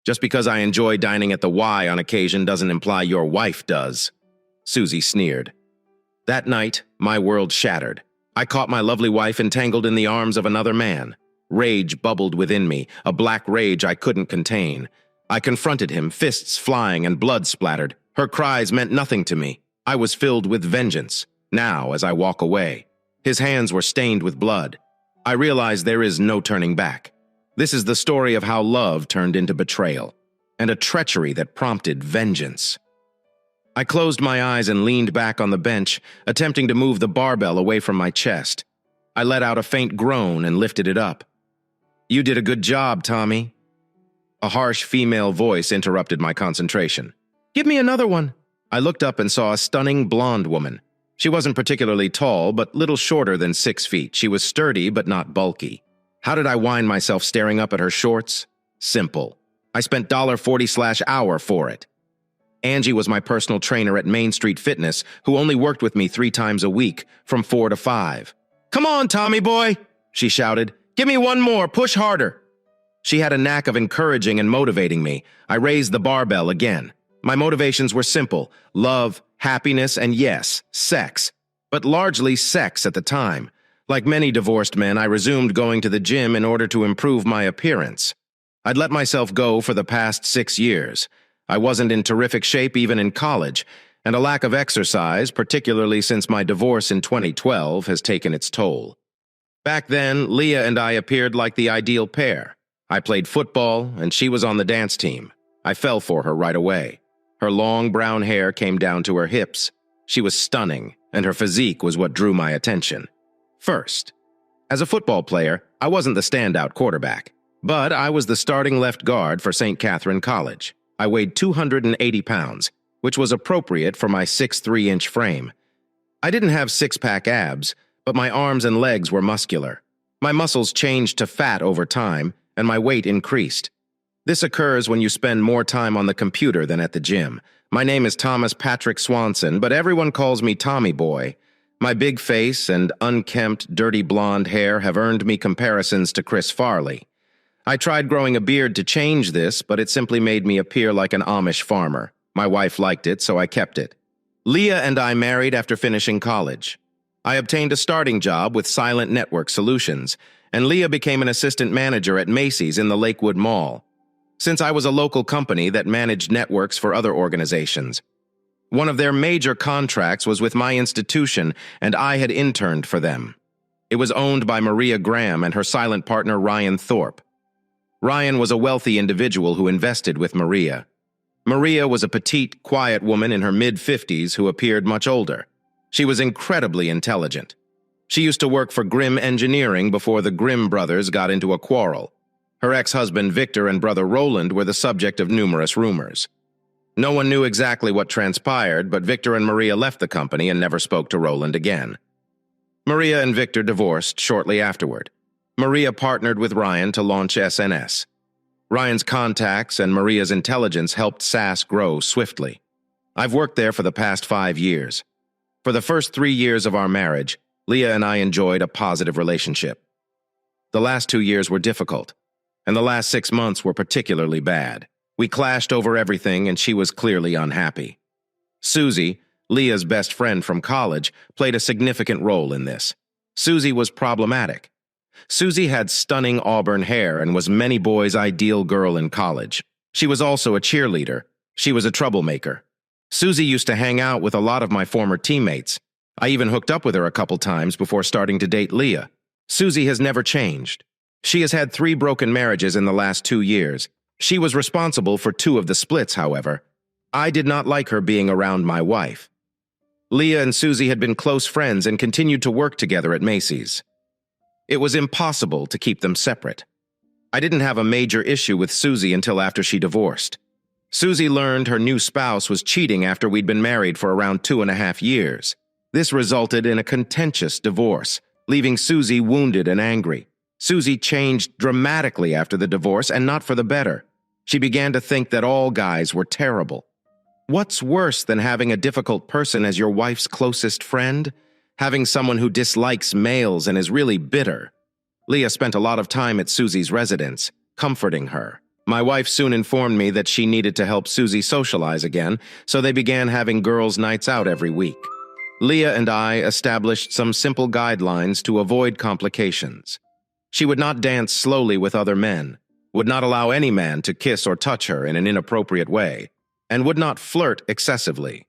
Just because I enjoy dining at the Y on occasion doesn't imply your wife does. Susie sneered. That night, my world shattered. I caught my lovely wife entangled in the arms of another man. Rage bubbled within me, a black rage I couldn't contain. I confronted him, fists flying and blood splattered. Her cries meant nothing to me. I was filled with vengeance. Now, as I walk away, his hands were stained with blood. I realize there is no turning back. This is the story of how love turned into betrayal, and a treachery that prompted vengeance. I closed my eyes and leaned back on the bench, attempting to move the barbell away from my chest. I let out a faint groan and lifted it up. "You did a good job, Tommy." A harsh female voice interrupted my concentration. "Give me another one." I looked up and saw a stunning blonde woman. She wasn't particularly tall, but little shorter than 6 feet. She was sturdy, but not bulky. How did I wind myself staring up at her shorts? Simple. I spent $40/hour for it. Angie was my personal trainer at Main Street Fitness, who only worked with me 3 times a week, from 4 to 5. "Come on, Tommy boy," she shouted. "Give me one more, push harder." She had a knack of encouraging and motivating me. I raised the barbell again. My motivations were simple: love, happiness, and yes, sex. But largely sex at the time. Like many divorced men, I resumed going to the gym in order to improve my appearance. I'd let myself go for the past 6 years. I wasn't in terrific shape even in college, and a lack of exercise, particularly since my divorce in 2012, has taken its toll. Back then, Leah and I appeared like the ideal pair. I played football, and she was on the dance team. I fell for her right away. Her long brown hair came down to her hips. She was stunning, and her physique was what drew my attention. First, as a football player, I wasn't the standout quarterback, but I was the starting left guard for St. Catherine College. I weighed 280 pounds, which was appropriate for my 6'3" frame. I didn't have six-pack abs, but my arms and legs were muscular. My muscles changed to fat over time, and my weight increased. This occurs when you spend more time on the computer than at the gym. My name is Thomas Patrick Swanson, but everyone calls me Tommy Boy. My big face and unkempt, dirty blonde hair have earned me comparisons to Chris Farley. I tried growing a beard to change this, but it simply made me appear like an Amish farmer. My wife liked it, so I kept it. Leah and I married after finishing college. I obtained a starting job with Silent Network Solutions, and Leah became an assistant manager at Macy's in the Lakewood Mall. Since I was a local company that managed networks for other organizations, one of their major contracts was with my institution, and I had interned for them. It was owned by Maria Graham and her silent partner Ryan Thorpe. Ryan was a wealthy individual who invested with Maria. Maria was a petite, quiet woman in her mid-50s who appeared much older. She was incredibly intelligent. She used to work for Grimm Engineering before the Grimm brothers got into a quarrel. Her ex-husband Victor and brother Roland were the subject of numerous rumors. No one knew exactly what transpired, but Victor and Maria left the company and never spoke to Roland again. Maria and Victor divorced shortly afterward. Maria partnered with Ryan to launch SNS. Ryan's contacts and Maria's intelligence helped SAS grow swiftly. I've worked there for the past 5 years. For the first 3 years of our marriage, Leah and I enjoyed a positive relationship. The last 2 years were difficult, and the last 6 months were particularly bad. We clashed over everything, and she was clearly unhappy. Susie, Leah's best friend from college, played a significant role in this. Susie was problematic. Susie had stunning auburn hair and was many boys' ideal girl in college. She was also a cheerleader. She was a troublemaker. Susie used to hang out with a lot of my former teammates. I even hooked up with her a couple times before starting to date Leah. Susie has never changed. She has had 3 broken marriages in the last 2 years. She was responsible for 2 of the splits, however. I did not like her being around my wife. Leah and Susie had been close friends and continued to work together at Macy's. It was impossible to keep them separate. I didn't have a major issue with Susie until after she divorced. Susie learned her new spouse was cheating after we'd been married for around 2.5 years. This resulted in a contentious divorce, leaving Susie wounded and angry. Susie changed dramatically after the divorce, and not for the better. She began to think that all guys were terrible. What's worse than having a difficult person as your wife's closest friend? Having someone who dislikes males and is really bitter. Leah spent a lot of time at Susie's residence, comforting her. My wife soon informed me that she needed to help Susie socialize again, so they began having girls' nights out every week. Leah and I established some simple guidelines to avoid complications. She would not dance slowly with other men, would not allow any man to kiss or touch her in an inappropriate way, and would not flirt excessively.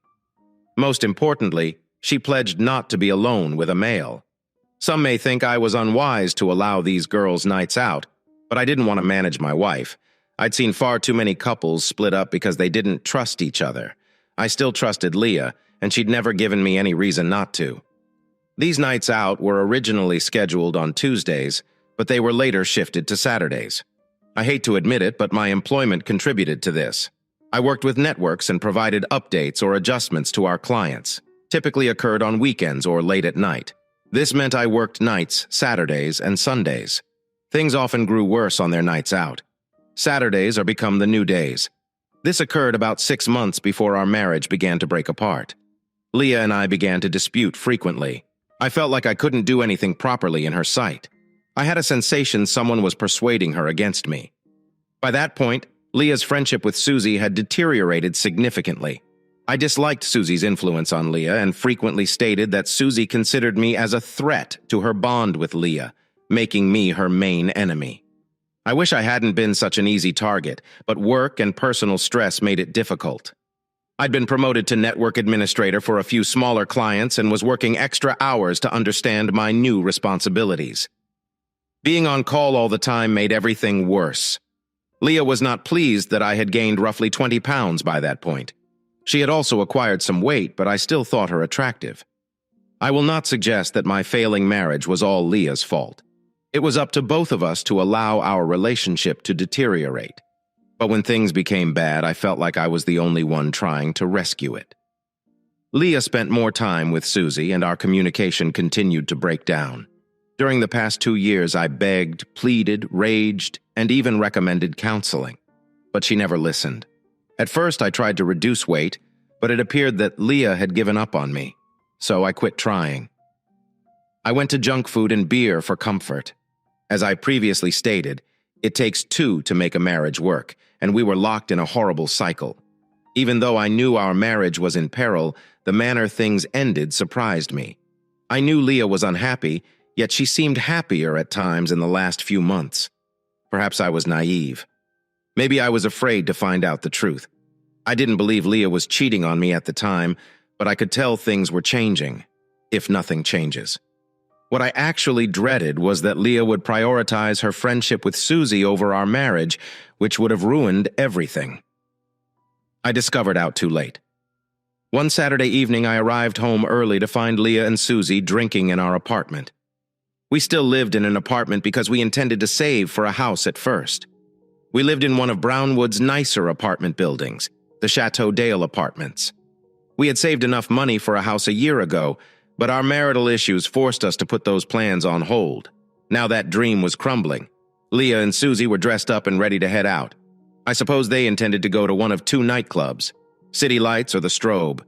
Most importantly, she pledged not to be alone with a male. Some may think I was unwise to allow these girls' nights out, but I didn't want to manage my wife. I'd seen far too many couples split up because they didn't trust each other. I still trusted Leah, and she'd never given me any reason not to. These nights out were originally scheduled on Tuesdays, but they were later shifted to Saturdays. I hate to admit it, but my employment contributed to this. I worked with networks and provided updates or adjustments to our clients, typically occurred on weekends or late at night. This meant I worked nights, Saturdays, and Sundays. Things often grew worse on their nights out. Saturdays are become the new days. This occurred about 6 months before our marriage began to break apart. Leah and I began to dispute frequently. I felt like I couldn't do anything properly in her sight. I had a sensation someone was persuading her against me. By that point, Leah's friendship with Susie had deteriorated significantly. I disliked Susie's influence on Leah and frequently stated that Susie considered me as a threat to her bond with Leah, making me her main enemy. I wish I hadn't been such an easy target, but work and personal stress made it difficult. I'd been promoted to network administrator for a few smaller clients and was working extra hours to understand my new responsibilities. Being on call all the time made everything worse. Leah was not pleased that I had gained roughly 20 pounds by that point. She had also acquired some weight, but I still thought her attractive. I will not suggest that my failing marriage was all Leah's fault. It was up to both of us to allow our relationship to deteriorate. But when things became bad, I felt like I was the only one trying to rescue it. Leah spent more time with Susie, and our communication continued to break down. During the past 2 years, I begged, pleaded, raged, and even recommended counseling. But she never listened. At first, I tried to reduce weight, but it appeared that Leah had given up on me, so I quit trying. I went to junk food and beer for comfort. As I previously stated, it takes two to make a marriage work, and we were locked in a horrible cycle. Even though I knew our marriage was in peril, the manner things ended surprised me. I knew Leah was unhappy, yet she seemed happier at times in the last few months. Perhaps I was naive. Maybe I was afraid to find out the truth. I didn't believe Leah was cheating on me at the time, but I could tell things were changing, if nothing changes. What I actually dreaded was that Leah would prioritize her friendship with Susie over our marriage, which would have ruined everything. I discovered out too late. One Saturday evening, I arrived home early to find Leah and Susie drinking in our apartment. We still lived in an apartment because we intended to save for a house at first. We lived in one of Brownwood's nicer apartment buildings, the Chateau Dale Apartments. We had saved enough money for a house a year ago, but our marital issues forced us to put those plans on hold. Now that dream was crumbling. Leah and Susie were dressed up and ready to head out. I suppose they intended to go to one of 2 nightclubs, City Lights or the Strobe.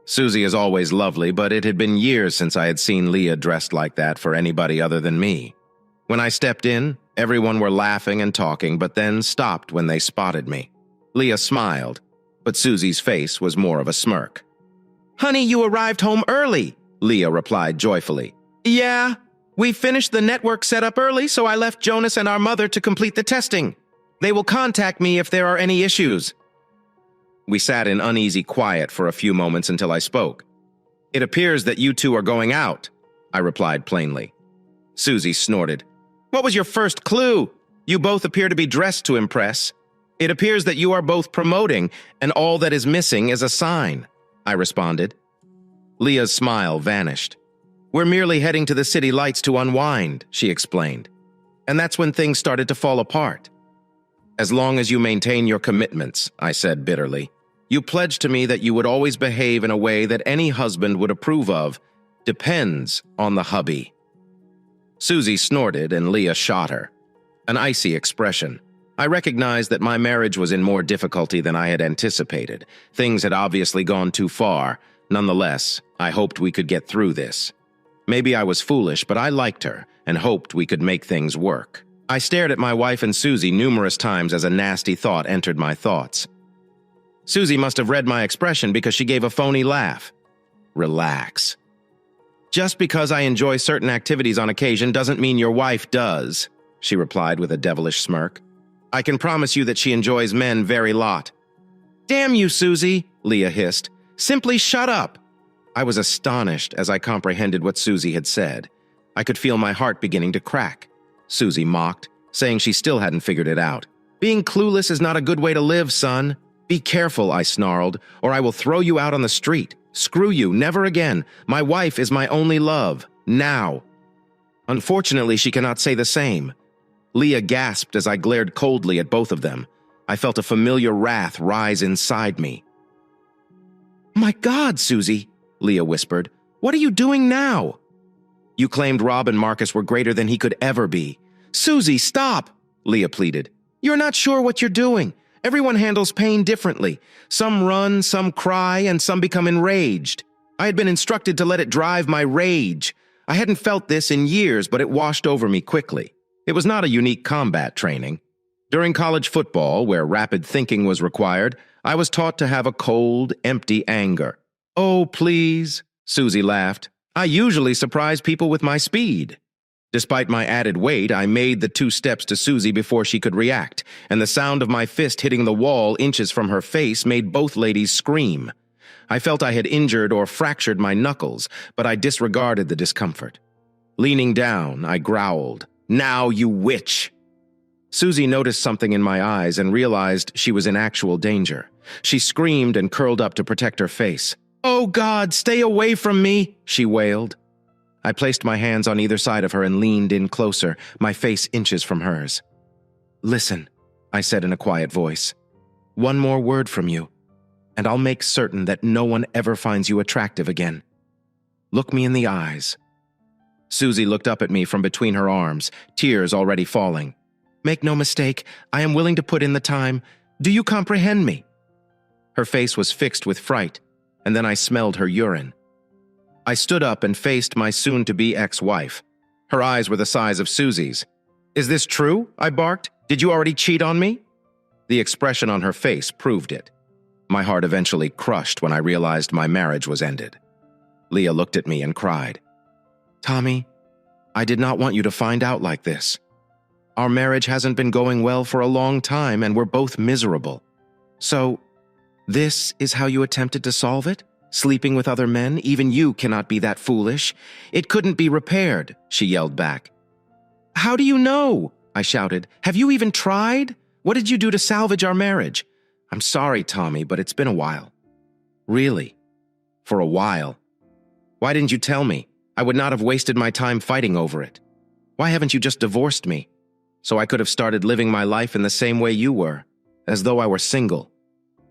Susie is always lovely, but it had been years since I had seen Leah dressed like that for anybody other than me. When I stepped in, everyone were laughing and talking, but then stopped when they spotted me. Leah smiled, but Susie's face was more of a smirk. "Honey, you arrived home early," Leah replied joyfully. "Yeah, we finished the network setup early, so I left Jonas and our mother to complete the testing. They will contact me if there are any issues." We sat in uneasy quiet for a few moments until I spoke. "It appears that you two are going out," I replied plainly. Susie snorted. "What was your first clue? You both appear to be dressed to impress. It appears that you are both promoting, and all that is missing is a sign," I responded. Leah's smile vanished. "We're merely heading to the City Lights to unwind," she explained. "And that's when things started to fall apart." "As long as you maintain your commitments," I said bitterly. "You pledged to me that you would always behave in a way that any husband would approve of. Depends on the hubby." Susie snorted and Leah shot her. An icy expression. I recognized that my marriage was in more difficulty than I had anticipated. Things had obviously gone too far. Nonetheless, I hoped we could get through this. Maybe I was foolish, but I liked her and hoped we could make things work. I stared at my wife and Susie numerous times as a nasty thought entered my thoughts. Susie must have read my expression because she gave a phony laugh. Relax. Just because I enjoy certain activities on occasion doesn't mean your wife does, she replied with a devilish smirk. I can promise you that she enjoys men very lot. Damn you, Susie, Leah hissed. Simply shut up. I was astonished as I comprehended what Susie had said. I could feel my heart beginning to crack. Susie mocked, saying she still hadn't figured it out. Being clueless is not a good way to live, son. Be careful, I snarled, or I will throw you out on the street. Screw you, never again. My wife is my only love. Now. Unfortunately, she cannot say the same. Leah gasped as I glared coldly at both of them. I felt a familiar wrath rise inside me. My God, Susie, Leah whispered. What are you doing now? You claimed Rob and Marcus were greater than he could ever be. Susie, stop, Leah pleaded. You're not sure what you're doing. Everyone handles pain differently. Some run, some cry, and some become enraged. I had been instructed to let it drive my rage. I hadn't felt this in years, but it washed over me quickly. It was not a unique combat training. During college football, where rapid thinking was required, I was taught to have a cold, empty anger. Oh, please, Susie laughed. I usually surprise people with my speed. Despite my added weight, I made the 2 steps to Susie before she could react, and the sound of my fist hitting the wall inches from her face made both ladies scream. I felt I had injured or fractured my knuckles, but I disregarded the discomfort. Leaning down, I growled, "Now, you witch!" Susie noticed something in my eyes and realized she was in actual danger. She screamed and curled up to protect her face. "Oh God, stay away from me!" she wailed. I placed my hands on either side of her and leaned in closer, my face inches from hers. "Listen," I said in a quiet voice. "One more word from you, and I'll make certain that no one ever finds you attractive again. Look me in the eyes." Susie looked up at me from between her arms, tears already falling. "Make no mistake, I am willing to put in the time. Do you comprehend me?" Her face was fixed with fright, and then I smelled her urine. I stood up and faced my soon-to-be ex-wife. Her eyes were the size of Susie's. "Is this true?" I barked. "Did you already cheat on me?" The expression on her face proved it. My heart eventually crushed when I realized my marriage was ended. Leah looked at me and cried. "Tommy, I did not want you to find out like this. Our marriage hasn't been going well for a long time, and we're both miserable. So, this is how you attempted to solve it? Sleeping with other men? Even you cannot be that foolish. It couldn't be repaired," she yelled back. "How do you know?" I shouted. "Have you even tried? What did you do to salvage our marriage?" "I'm sorry, Tommy, but it's been a while." "Really? For a while? Why didn't you tell me? I would not have wasted my time fighting over it. Why haven't you just divorced me? So I could have started living my life in the same way you were, as though I were single."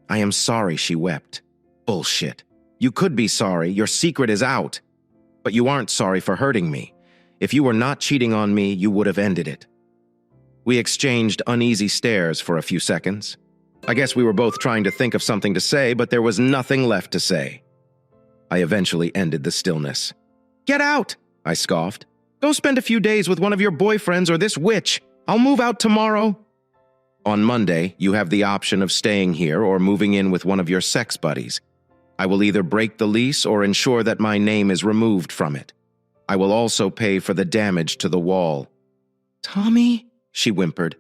"I am sorry," she wept. "Bullshit. You could be sorry, your secret is out. But you aren't sorry for hurting me. If you were not cheating on me, you would have ended it." We exchanged uneasy stares for a few seconds. I guess we were both trying to think of something to say, but there was nothing left to say. I eventually ended the stillness. "Get out," I scoffed. "Go spend a few days with one of your boyfriends or this witch. I'll move out tomorrow." "On Monday, you have the option of staying here or moving in with one of your sex buddies. I will either break the lease or ensure that my name is removed from it. I will also pay for the damage to the wall." "Tommy," she whimpered.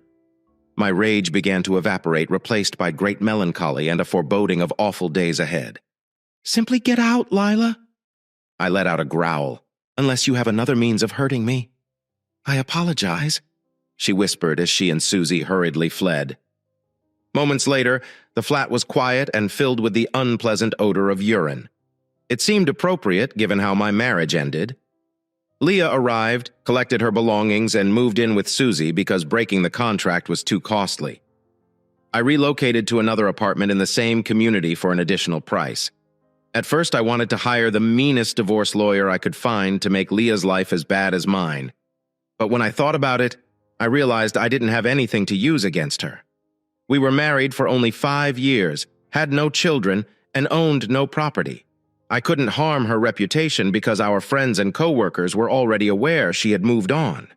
My rage began to evaporate, replaced by great melancholy and a foreboding of awful days ahead. "Simply get out, Lila." I let out a growl. "Unless you have another means of hurting me." "I apologize," she whispered as she and Susie hurriedly fled. Moments later, the flat was quiet and filled with the unpleasant odor of urine. It seemed appropriate, given how my marriage ended. Leah arrived, collected her belongings, and moved in with Susie because breaking the contract was too costly. I relocated to another apartment in the same community for an additional price. At first, I wanted to hire the meanest divorce lawyer I could find to make Leah's life as bad as mine. But when I thought about it, I realized I didn't have anything to use against her. We were married for only 5 years, had no children, and owned no property. I couldn't harm her reputation because our friends and coworkers were already aware she had moved on.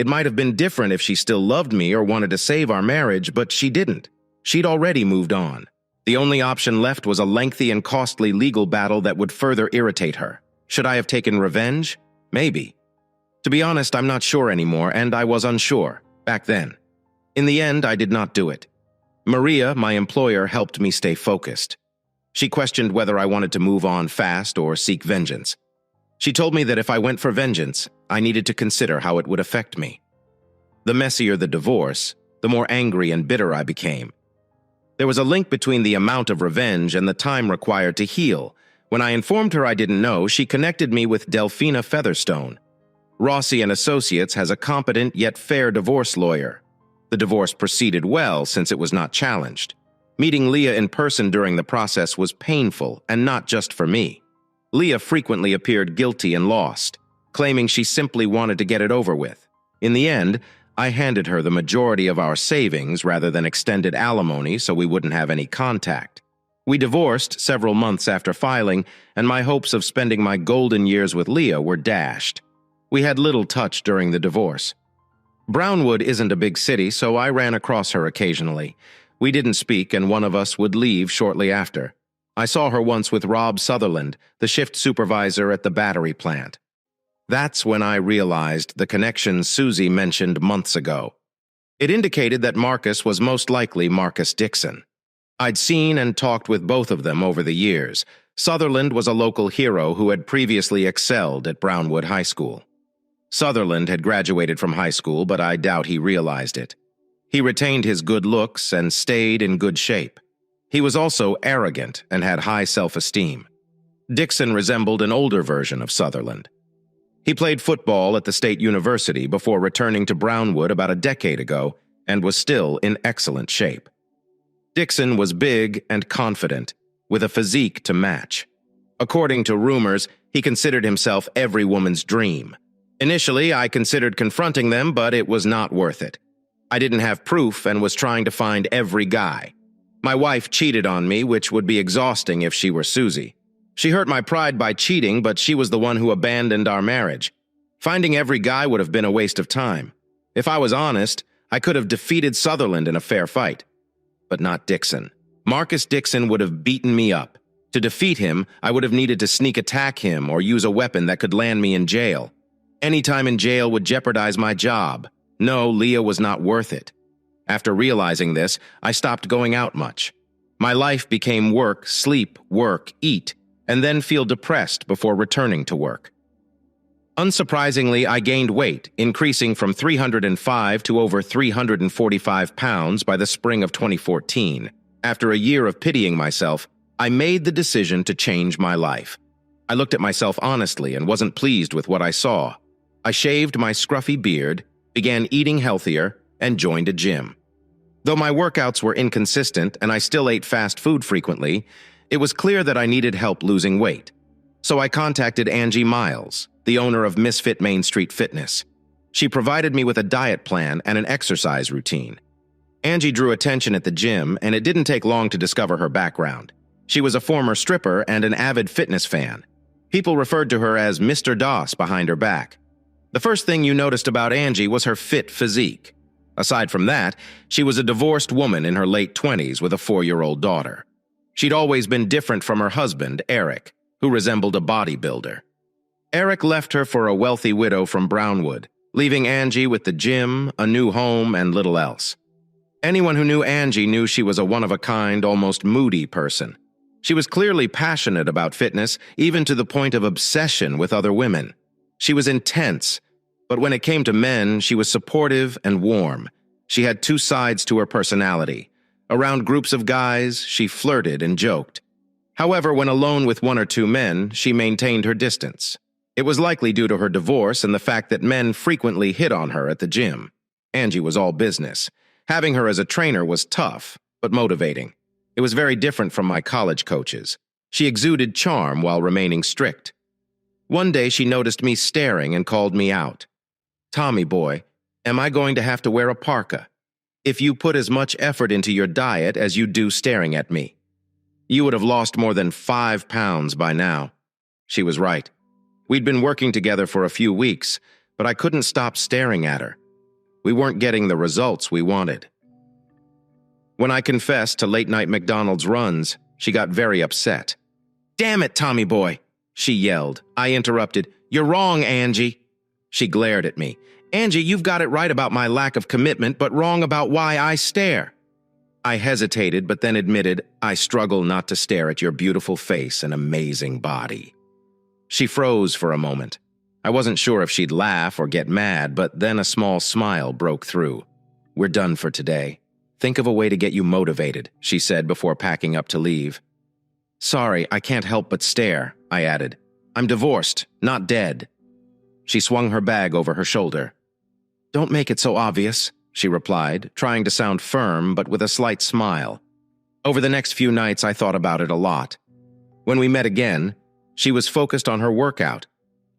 It might have been different if she still loved me or wanted to save our marriage, but she didn't. She'd already moved on. The only option left was a lengthy and costly legal battle that would further irritate her. Should I have taken revenge? Maybe. To be honest, I'm not sure anymore, and I was unsure back then. In the end, I did not do it. Maria, my employer, helped me stay focused. She questioned whether I wanted to move on fast or seek vengeance. She told me that if I went for vengeance, I needed to consider how it would affect me. The messier the divorce, the more angry and bitter I became. There was a link between the amount of revenge and the time required to heal. When I informed her I didn't know, she connected me with Delphina Featherstone. Rossi and Associates has a competent yet fair divorce lawyer. The divorce proceeded well since it was not challenged. Meeting Leah in person during the process was painful, and not just for me. Leah frequently appeared guilty and lost, claiming she simply wanted to get it over with. In the end, I handed her the majority of our savings rather than extended alimony so we wouldn't have any contact. We divorced several months after filing, and my hopes of spending my golden years with Leah were dashed. We had little touch during the divorce. Brownwood isn't a big city, so I ran across her occasionally. We didn't speak, and one of us would leave shortly after. I saw her once with Rob Sutherland, the shift supervisor at the battery plant. That's when I realized the connection Susie mentioned months ago. It indicated that Marcus was most likely Marcus Dixon. I'd seen and talked with both of them over the years. Sutherland was a local hero who had previously excelled at Brownwood High School. Sutherland had graduated from high school, but I doubt he realized it. He retained his good looks and stayed in good shape. He was also arrogant and had high self-esteem. Dixon resembled an older version of Sutherland. He played football at the State University before returning to Brownwood about a decade ago and was still in excellent shape. Dixon was big and confident, with a physique to match. According to rumors, he considered himself every woman's dream. Initially, I considered confronting them, but it was not worth it. I didn't have proof and was trying to find every guy. My wife cheated on me, which would be exhausting if she were Susie. She hurt my pride by cheating, but she was the one who abandoned our marriage. Finding every guy would have been a waste of time. If I was honest, I could have defeated Sutherland in a fair fight. But not Dixon. Marcus Dixon would have beaten me up. To defeat him, I would have needed to sneak attack him or use a weapon that could land me in jail. Any time in jail would jeopardize my job. No, Leah was not worth it. After realizing this, I stopped going out much. My life became work, sleep, work, eat, and then feel depressed before returning to work. Unsurprisingly, I gained weight, increasing from 305 to over 345 pounds by the spring of 2014. After a year of pitying myself, I made the decision to change my life. I looked at myself honestly and wasn't pleased with what I saw. I shaved my scruffy beard, began eating healthier, and joined a gym. Though my workouts were inconsistent and I still ate fast food frequently, it was clear that I needed help losing weight. So I contacted Angie Miles, the owner of Misfit Main Street Fitness. She provided me with a diet plan and an exercise routine. Angie drew attention at the gym, and it didn't take long to discover her background. She was a former stripper and an avid fitness fan. People referred to her as Mr. Doss behind her back. The first thing you noticed about Angie was her fit physique. Aside from that, she was a divorced woman in her late 20s with a 4-year-old daughter. She'd always been different from her husband, Eric, who resembled a bodybuilder. Eric left her for a wealthy widow from Brownwood, leaving Angie with the gym, a new home, and little else. Anyone who knew Angie knew she was a one-of-a-kind, almost moody person. She was clearly passionate about fitness, even to the point of obsession with other women. She was intense, but when it came to men, she was supportive and warm. She had two sides to her personality. Around groups of guys, she flirted and joked. However, when alone with one or two men, she maintained her distance. It was likely due to her divorce and the fact that men frequently hit on her at the gym. Angie was all business. Having her as a trainer was tough, but motivating. It was very different from my college coaches. She exuded charm while remaining strict. One day she noticed me staring and called me out. "Tommy boy, am I going to have to wear a parka? If you put as much effort into your diet as you do staring at me, you would have lost more than 5 pounds by now." She was right. We'd been working together for a few weeks, but I couldn't stop staring at her. We weren't getting the results we wanted. When I confessed to late-night McDonald's runs, she got very upset. "Damn it, Tommy boy," she yelled. I interrupted. "You're wrong, Angie." She glared at me. "Angie, you've got it right about my lack of commitment, but wrong about why I stare." I hesitated, but then admitted, "I struggle not to stare at your beautiful face and amazing body." She froze for a moment. I wasn't sure if she'd laugh or get mad, but then a small smile broke through. "We're done for today. Think of a way to get you motivated," she said before packing up to leave. "Sorry, I can't help but stare," I added. "I'm divorced, not dead." She swung her bag over her shoulder. "Don't make it so obvious," she replied, trying to sound firm but with a slight smile. Over the next few nights, I thought about it a lot. When we met again, she was focused on her workout.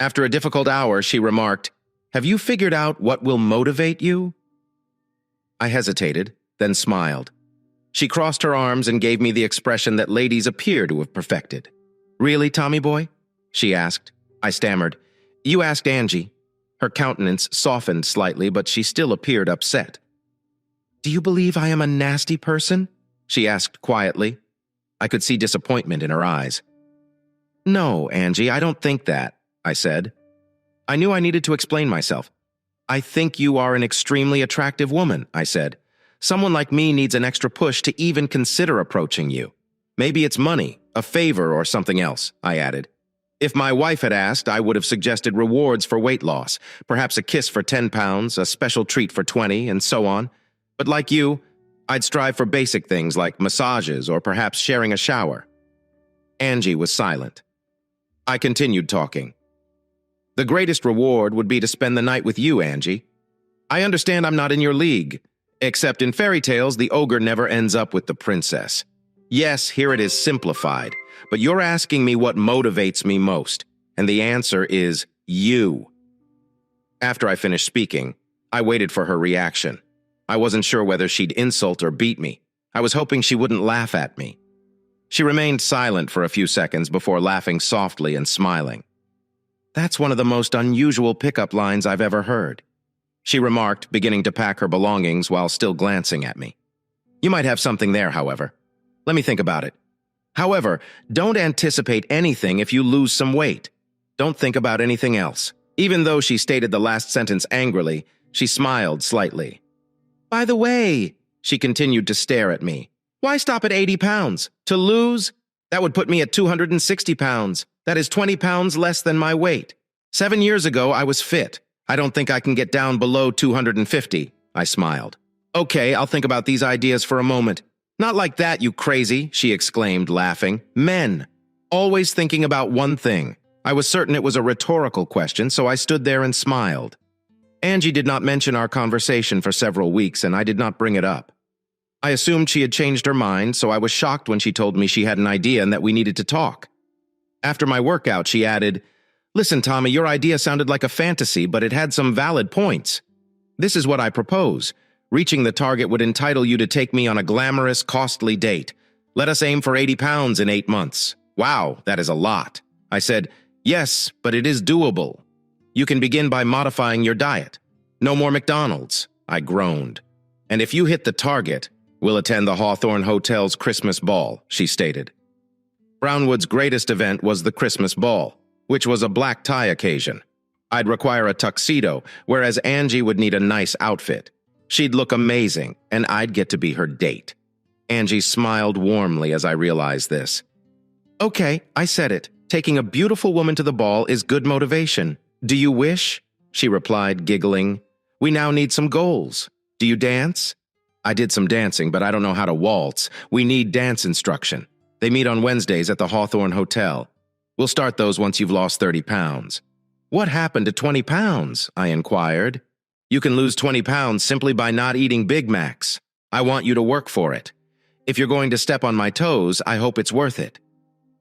After a difficult hour, she remarked, "Have you figured out what will motivate you?" I hesitated, then smiled. She crossed her arms and gave me the expression that ladies appear to have perfected. "Really, Tommy boy?" she asked. I stammered, "You asked Angie." Her countenance softened slightly, but she still appeared upset. "Do you believe I am a nasty person?" she asked quietly. I could see disappointment in her eyes. "No, Angie, I don't think that," I said. I knew I needed to explain myself. "I think you are an extremely attractive woman," I said. "Someone like me needs an extra push to even consider approaching you. Maybe it's money, a favor, or something else," I added. If my wife had asked, I would have suggested rewards for weight loss, perhaps a kiss for 10 pounds, a special treat for 20, and so on. But like you, I'd strive for basic things like massages or perhaps sharing a shower. Angie was silent. I continued talking. "The greatest reward would be to spend the night with you, Angie. I understand I'm not in your league. Except in fairy tales, the ogre never ends up with the princess. Yes, here it is simplified, but you're asking me what motivates me most, and the answer is you." After I finished speaking, I waited for her reaction. I wasn't sure whether she'd insult or beat me. I was hoping she wouldn't laugh at me. She remained silent for a few seconds before laughing softly and smiling. "That's one of the most unusual pickup lines I've ever heard," she remarked, beginning to pack her belongings while still glancing at me. "You might have something there, however. Let me think about it. However, don't anticipate anything if you lose some weight. Don't think about anything else." Even though she stated the last sentence angrily, she smiled slightly. "By the way," she continued to stare at me, "why stop at 80 pounds? To lose? That would put me at 260 pounds. That is 20 pounds less than my weight. 7 years ago, I was fit. I don't think I can get down below 250, I smiled. "Okay, I'll think about these ideas for a moment." "Not like that, you crazy," she exclaimed, laughing. "Men. Always thinking about one thing." I was certain it was a rhetorical question, so I stood there and smiled. Angie did not mention our conversation for several weeks, and I did not bring it up. I assumed she had changed her mind, so I was shocked when she told me she had an idea and that we needed to talk. After my workout, she added, "Listen, Tommy, your idea sounded like a fantasy, but it had some valid points. This is what I propose. Reaching the target would entitle you to take me on a glamorous, costly date. Let us aim for 80 pounds in 8 months. Wow, that is a lot." I said, "Yes, but it is doable. You can begin by modifying your diet. No more McDonald's," I groaned. "And if you hit the target, we'll attend the Hawthorne Hotel's Christmas ball," she stated. Brownwood's greatest event was the Christmas ball, which was a black tie occasion. I'd require a tuxedo, whereas Angie would need a nice outfit. She'd look amazing, and I'd get to be her date. Angie smiled warmly as I realized this. "Okay, I said it. Taking a beautiful woman to the ball is good motivation. Do you wish?" she replied, giggling. "We now need some goals. Do you dance?" I did some dancing, but I don't know how to waltz. We need dance instruction. They meet on Wednesdays at the Hawthorne Hotel. We'll start those once you've lost 30 pounds. "What happened to 20 pounds? I inquired. "You can lose 20 pounds simply by not eating Big Macs. I want you to work for it. If you're going to step on my toes, I hope it's worth it."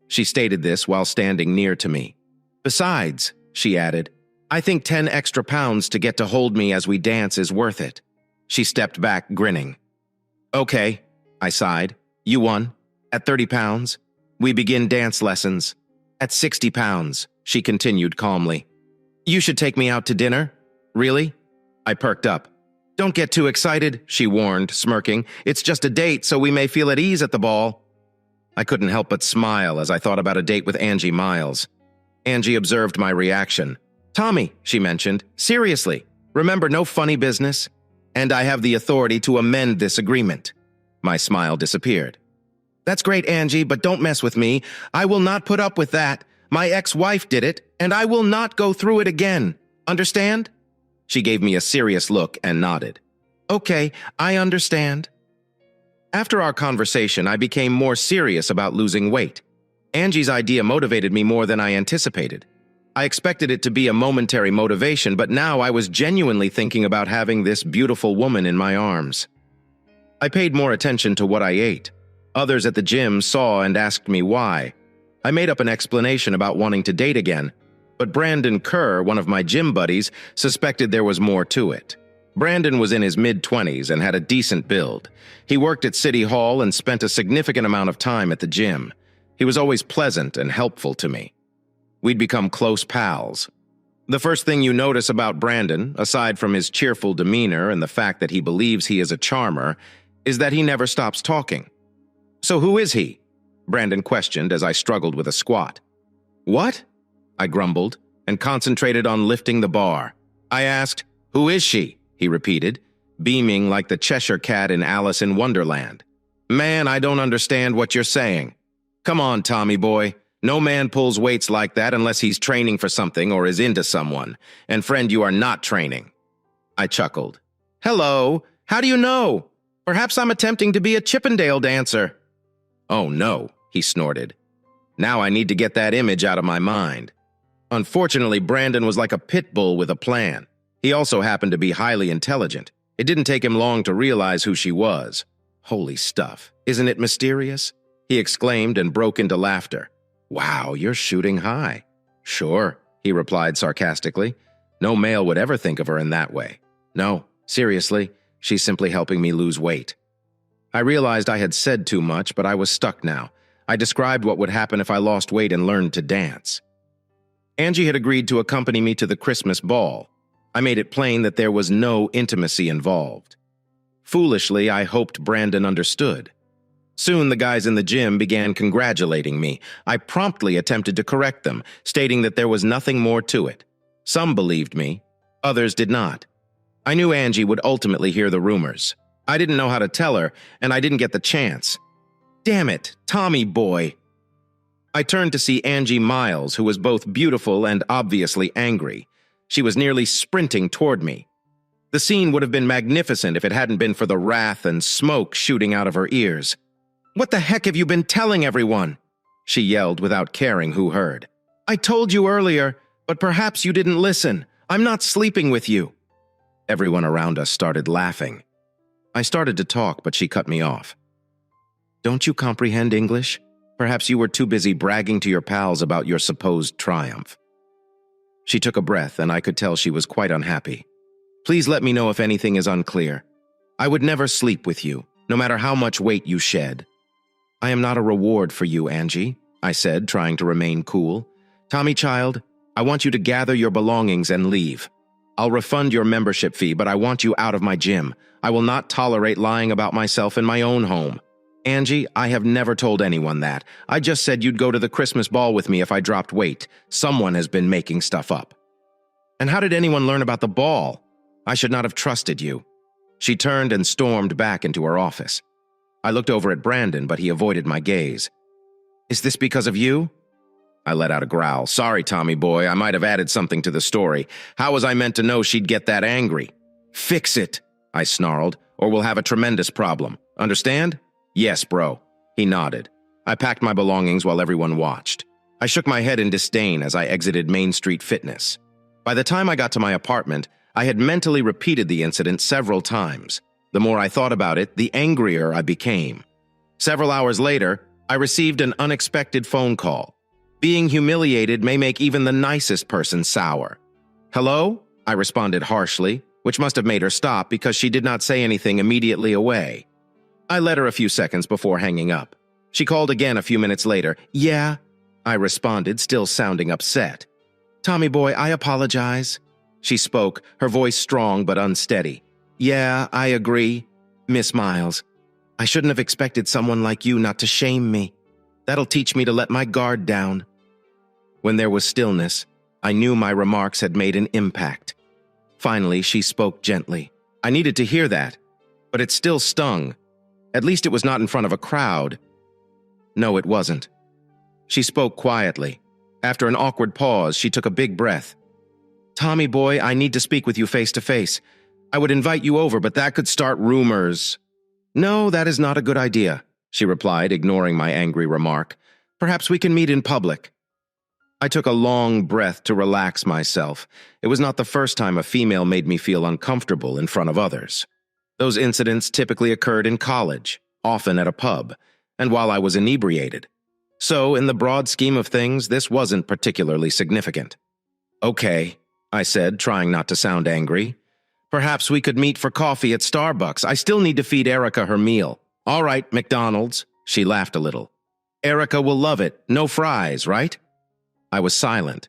She stated this while standing near to me. "Besides," she added, "I think 10 extra pounds to get to hold me as we dance is worth it." She stepped back, grinning. "Okay," I sighed. "You won. At 30 pounds, we begin dance lessons. At 60 pounds, she continued calmly. "You should take me out to dinner." "Really?" I perked up. Don't get too excited, she warned, smirking. It's just a date, so we may feel at ease at the ball. I couldn't help but smile as I thought about a date with Angie Miles. Angie observed my reaction. Tommy, she mentioned, seriously, remember no funny business? And I have the authority to amend this agreement. My smile disappeared. That's great, Angie, but don't mess with me. I will not put up with that. My ex-wife did it, and I will not go through it again. Understand? She gave me a serious look and nodded. Okay, I understand. After our conversation, I became more serious about losing weight. Angie's idea motivated me more than I anticipated. I expected it to be a momentary motivation, but now I was genuinely thinking about having this beautiful woman in my arms. I paid more attention to what I ate. Others at the gym saw and asked me why. I made up an explanation about wanting to date again, but Brandon Kerr, one of my gym buddies, suspected there was more to it. Brandon was in his mid-20s and had a decent build. He worked at City Hall and spent a significant amount of time at the gym. He was always pleasant and helpful to me. We'd become close pals. The first thing you notice about Brandon, aside from his cheerful demeanor and the fact that he believes he is a charmer, is that he never stops talking. So who is he? Brandon questioned as I struggled with a squat. What? I grumbled and concentrated on lifting the bar. I asked, who is she? He repeated, beaming like the Cheshire Cat in Alice in Wonderland. Man, I don't understand what you're saying. Come on, Tommy boy. No man pulls weights like that unless he's training for something or is into someone. And friend, you are not training. I chuckled. Hello, how do you know? Perhaps I'm attempting to be a Chippendale dancer. Oh no, he snorted. Now I need to get that image out of my mind. Unfortunately, Brandon was like a pit bull with a plan. He also happened to be highly intelligent. It didn't take him long to realize who she was. Holy stuff, isn't it mysterious? He exclaimed and broke into laughter. Wow, you're shooting high. Sure, he replied sarcastically. No male would ever think of her in that way. No, seriously, she's simply helping me lose weight. I realized I had said too much, but I was stuck now. I described what would happen if I lost weight and learned to dance. Angie had agreed to accompany me to the Christmas ball. I made it plain that there was no intimacy involved. Foolishly, I hoped Brandon understood. Soon the guys in the gym began congratulating me. I promptly attempted to correct them, stating that there was nothing more to it. Some believed me, others did not. I knew Angie would ultimately hear the rumors. I didn't know how to tell her, and I didn't get the chance. Damn it, Tommy boy. I turned to see Angie Miles, who was both beautiful and obviously angry. She was nearly sprinting toward me. The scene would have been magnificent if it hadn't been for the wrath and smoke shooting out of her ears. What the heck have you been telling everyone? She yelled without caring who heard. I told you earlier, but perhaps you didn't listen. I'm not sleeping with you. Everyone around us started laughing. I started to talk, but she cut me off. Don't you comprehend English? Perhaps you were too busy bragging to your pals about your supposed triumph. She took a breath, and I could tell she was quite unhappy. Please let me know if anything is unclear. I would never sleep with you, no matter how much weight you shed. I am not a reward for you, Angie, I said, trying to remain cool. Tommy child, I want you to gather your belongings and leave. I'll refund your membership fee, but I want you out of my gym. I will not tolerate lying about myself in my own home. Angie, I have never told anyone that. I just said you'd go to the Christmas ball with me if I dropped weight. Someone has been making stuff up. And how did anyone learn about the ball? I should not have trusted you. She turned and stormed back into her office. I looked over at Brandon, but he avoided my gaze. Is this because of you? I let out a growl. Sorry, Tommy boy, I might have added something to the story. How was I meant to know she'd get that angry? Fix it, I snarled, or we'll have a tremendous problem. Understand? Yes, bro. He nodded. I packed my belongings while everyone watched. I shook my head in disdain as I exited Main Street Fitness. By the time I got to my apartment, I had mentally repeated the incident several times. The more I thought about it, the angrier I became. Several hours later, I received an unexpected phone call. Being humiliated may make even the nicest person sour. Hello? I responded harshly, which must have made her stop because she did not say anything immediately away. I let her a few seconds before hanging up. She called again a few minutes later. Yeah, I responded, still sounding upset. Tommy boy, I apologize. She spoke, her voice strong but unsteady. Yeah, I agree, Miss Miles. I shouldn't have expected someone like you not to shame me. That'll teach me to let my guard down." When there was stillness, I knew my remarks had made an impact. Finally, she spoke gently. I needed to hear that, but it still stung. At least it was not in front of a crowd. No, it wasn't. She spoke quietly. After an awkward pause, she took a big breath. "Tommy boy, I need to speak with you face to face. I would invite you over, but that could start rumors." "No, that is not a good idea," she replied, ignoring my angry remark. "Perhaps we can meet in public." I took a long breath to relax myself. It was not the first time a female made me feel uncomfortable in front of others. Those incidents typically occurred in college, often at a pub, and while I was inebriated. So, in the broad scheme of things, this wasn't particularly significant. "Okay," I said, trying not to sound angry. "Perhaps we could meet for coffee at Starbucks. I still need to feed Erica her meal." "All right, McDonald's." She laughed a little. "Erica will love it. No fries, right?" I was silent.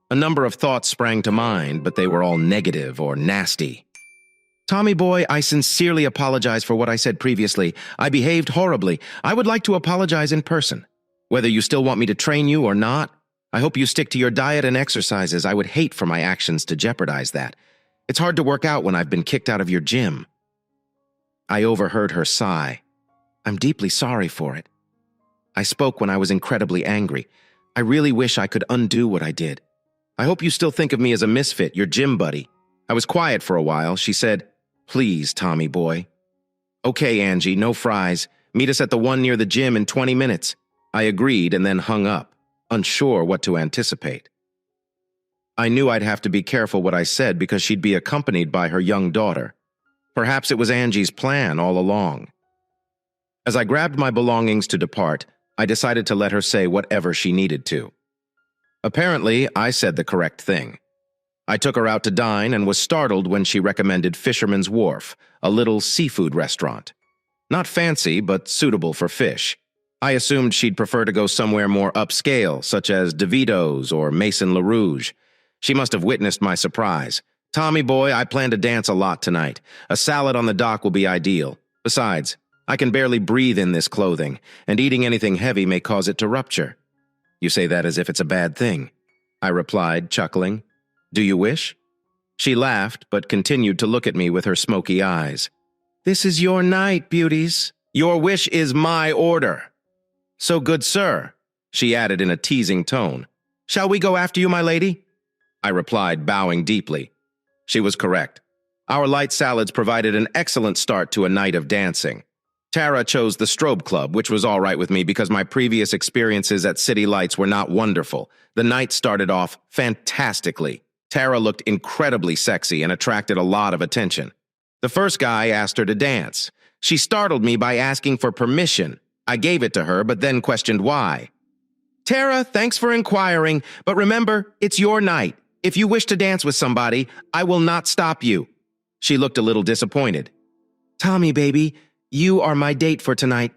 A number of thoughts sprang to mind, but they were all negative or nasty. "Tommy boy, I sincerely apologize for what I said previously. I behaved horribly. I would like to apologize in person. Whether you still want me to train you or not, I hope you stick to your diet and exercises. I would hate for my actions to jeopardize that. It's hard to work out when I've been kicked out of your gym." I overheard her sigh. "I'm deeply sorry for it. I spoke when I was incredibly angry. I really wish I could undo what I did. I hope you still think of me as a misfit, your gym buddy." I was quiet for a while. She said, "Please, Tommy boy." "Okay, Angie, no fries. Meet us at the one near the gym in 20 minutes. I agreed and then hung up, unsure what to anticipate. I knew I'd have to be careful what I said because she'd be accompanied by her young daughter. Perhaps it was Angie's plan all along. As I grabbed my belongings to depart, I decided to let her say whatever she needed to. Apparently, I said the correct thing. I took her out to dine and was startled when she recommended Fisherman's Wharf, a little seafood restaurant. Not fancy, but suitable for fish. I assumed she'd prefer to go somewhere more upscale, such as DeVito's or Maison La Rouge. She must have witnessed my surprise. "Tommy boy, I plan to dance a lot tonight. A salad on the dock will be ideal. Besides, I can barely breathe in this clothing, and eating anything heavy may cause it to rupture." "You say that as if it's a bad thing," I replied, chuckling. "Do you wish?" She laughed, but continued to look at me with her smoky eyes. "This is your night, beauties. Your wish is my order." "So good, sir," she added in a teasing tone. "Shall we go after you, my lady?" I replied, bowing deeply. She was correct. Our light salads provided an excellent start to a night of dancing. Tara chose the Strobe Club, which was all right with me because my previous experiences at City Lights were not wonderful. The night started off fantastically. Tara looked incredibly sexy and attracted a lot of attention. The first guy asked her to dance. She startled me by asking for permission. I gave it to her, but then questioned why. "Tara, thanks for inquiring, but remember, it's your night. If you wish to dance with somebody, I will not stop you." She looked a little disappointed. "Tommy, baby, you are my date for tonight,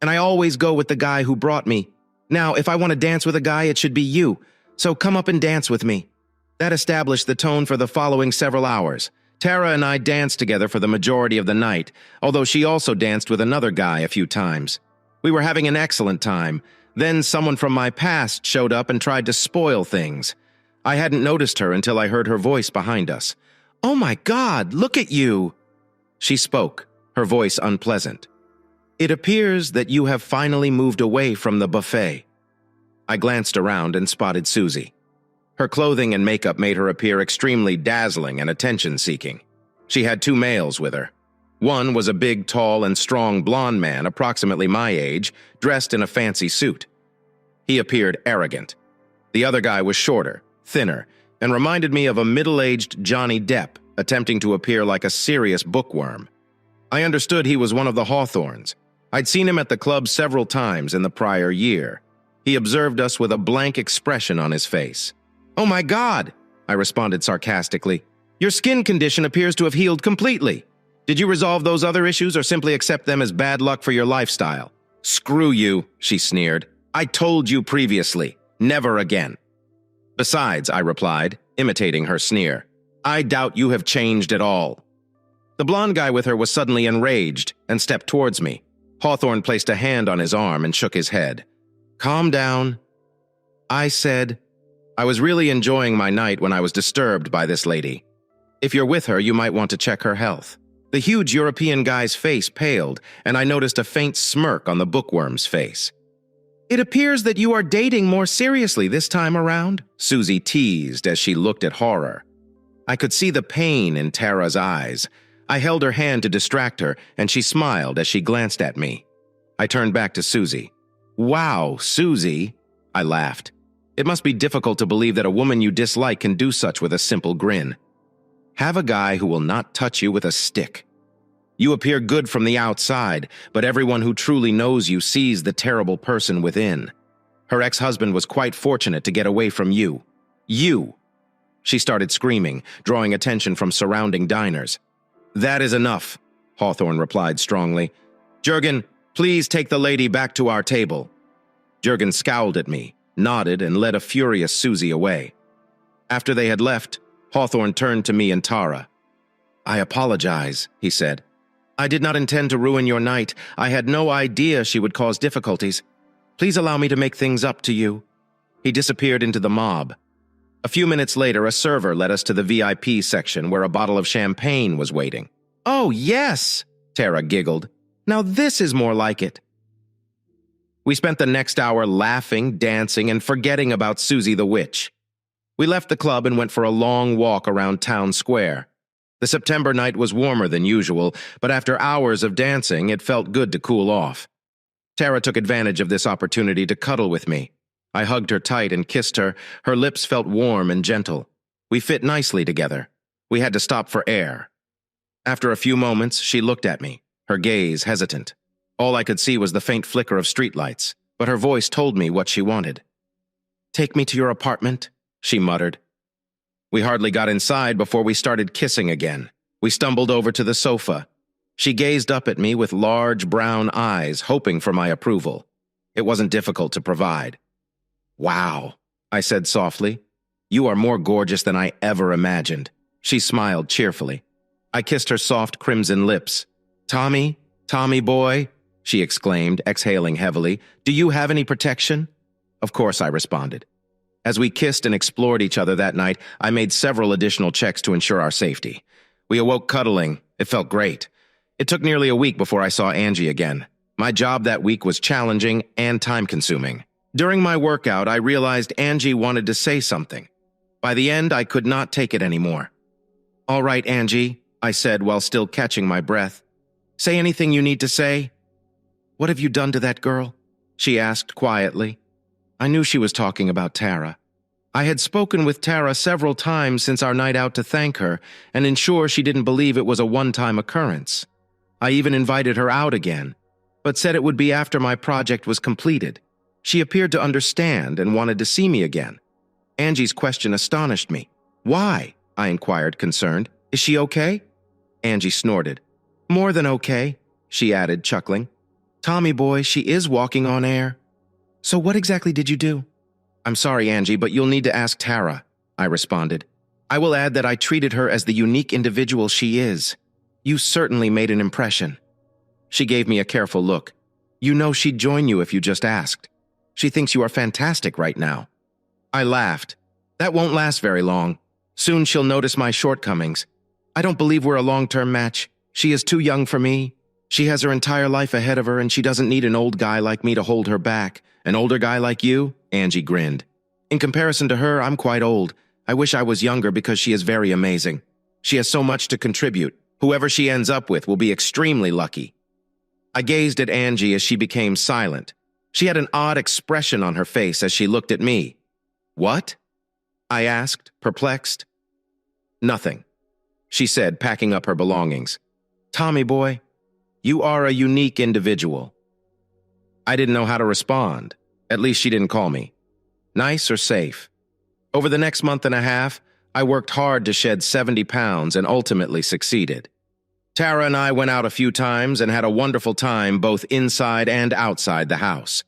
and I always go with the guy who brought me. Now, if I want to dance with a guy, it should be you, so come up and dance with me." That established the tone for the following several hours. Tara and I danced together for the majority of the night, although she also danced with another guy a few times. We were having an excellent time. Then someone from my past showed up and tried to spoil things. I hadn't noticed her until I heard her voice behind us. "Oh my God, look at you!" She spoke, her voice unpleasant. "It appears that you have finally moved away from the buffet." I glanced around and spotted Susie. Her clothing and makeup made her appear extremely dazzling and attention-seeking. She had two males with her. One was a big, tall, and strong blonde man, approximately my age, dressed in a fancy suit. He appeared arrogant. The other guy was shorter, thinner, and reminded me of a middle-aged Johnny Depp attempting to appear like a serious bookworm. I understood he was one of the Hawthorns. I'd seen him at the club several times in the prior year. He observed us with a blank expression on his face. "Oh my God," I responded sarcastically. "Your skin condition appears to have healed completely. Did you resolve those other issues or simply accept them as bad luck for your lifestyle?" "Screw you," she sneered. "I told you previously. Never again." "Besides," I replied, imitating her sneer, "I doubt you have changed at all." The blonde guy with her was suddenly enraged and stepped towards me. Hawthorne placed a hand on his arm and shook his head. "Calm down," I said. I was really enjoying my night when I was disturbed by this lady. "If you're with her, you might want to check her health." The huge European guy's face paled, and I noticed a faint smirk on the bookworm's face. "It appears that you are dating more seriously this time around," Susie teased as she looked at horror. I could see the pain in Tara's eyes. I held her hand to distract her, and she smiled as she glanced at me. I turned back to Susie. "Wow, Susie," I laughed. It must be difficult to believe that a woman you dislike can do such with a simple grin. Have a guy who will not touch you with a stick. You appear good from the outside, but everyone who truly knows you sees the terrible person within. Her ex-husband was quite fortunate to get away from you. You! She started screaming, drawing attention from surrounding diners. "That is enough," Hawthorne replied strongly. "Jurgen, please take the lady back to our table." Jurgen scowled at me, nodded, and led a furious Susie away. After they had left, Hawthorne turned to me and Tara. "I apologize," he said. "I did not intend to ruin your night. I had no idea she would cause difficulties. Please allow me to make things up to you." He disappeared into the mob. A few minutes later, a server led us to the VIP section where a bottle of champagne was waiting. "Oh, yes," Tara giggled. "Now this is more like it." We spent the next hour laughing, dancing, and forgetting about Susie the Witch. We left the club and went for a long walk around town square. The September night was warmer than usual, but after hours of dancing, it felt good to cool off. Tara took advantage of this opportunity to cuddle with me. I hugged her tight and kissed her. Her lips felt warm and gentle. We fit nicely together. We had to stop for air. After a few moments, she looked at me, her gaze hesitant. All I could see was the faint flicker of streetlights, but her voice told me what she wanted. "Take me to your apartment," she muttered. We hardly got inside before we started kissing again. We stumbled over to the sofa. She gazed up at me with large brown eyes, hoping for my approval. It wasn't difficult to provide. "Wow," I said softly. "You are more gorgeous than I ever imagined." She smiled cheerfully. I kissed her soft crimson lips. Tommy boy," she exclaimed, exhaling heavily. "Do you have any protection?" "Of course," I responded. As we kissed and explored each other that night, I made several additional checks to ensure our safety. We awoke cuddling. It felt great. It took nearly a week before I saw Angie again. My job that week was challenging and time-consuming. During my workout, I realized Angie wanted to say something. By the end, I could not take it anymore. "All right, Angie," I said while still catching my breath. "Say anything you need to say." "What have you done to that girl?" she asked quietly. I knew she was talking about Tara. I had spoken with Tara several times since our night out to thank her and ensure she didn't believe it was a one-time occurrence. I even invited her out again, but said it would be after my project was completed. She appeared to understand and wanted to see me again. Angie's question astonished me. "Why?" I inquired, concerned. "Is she okay?" Angie snorted. "More than okay," she added, chuckling. "Tommy boy, she is walking on air." "So what exactly did you do?" "I'm sorry, Angie, but you'll need to ask Tara," I responded. "I will add that I treated her as the unique individual she is. You certainly made an impression." She gave me a careful look. "You know she'd join you if you just asked. She thinks you are fantastic right now." I laughed. "That won't last very long. Soon she'll notice my shortcomings. I don't believe we're a long-term match. She is too young for me. She has her entire life ahead of her, and she doesn't need an old guy like me to hold her back. An older guy like you?" Angie grinned. "In comparison to her, I'm quite old. I wish I was younger because she is very amazing. She has so much to contribute. Whoever she ends up with will be extremely lucky." I gazed at Angie as she became silent. She had an odd expression on her face as she looked at me. "What?" I asked, perplexed. "Nothing," she said, packing up her belongings. "Tommy boy, you are a unique individual." I didn't know how to respond. At least she didn't call me. Nice or safe? Over the next month and a half, I worked hard to shed 70 pounds and ultimately succeeded. Tara and I went out a few times and had a wonderful time both inside and outside the house.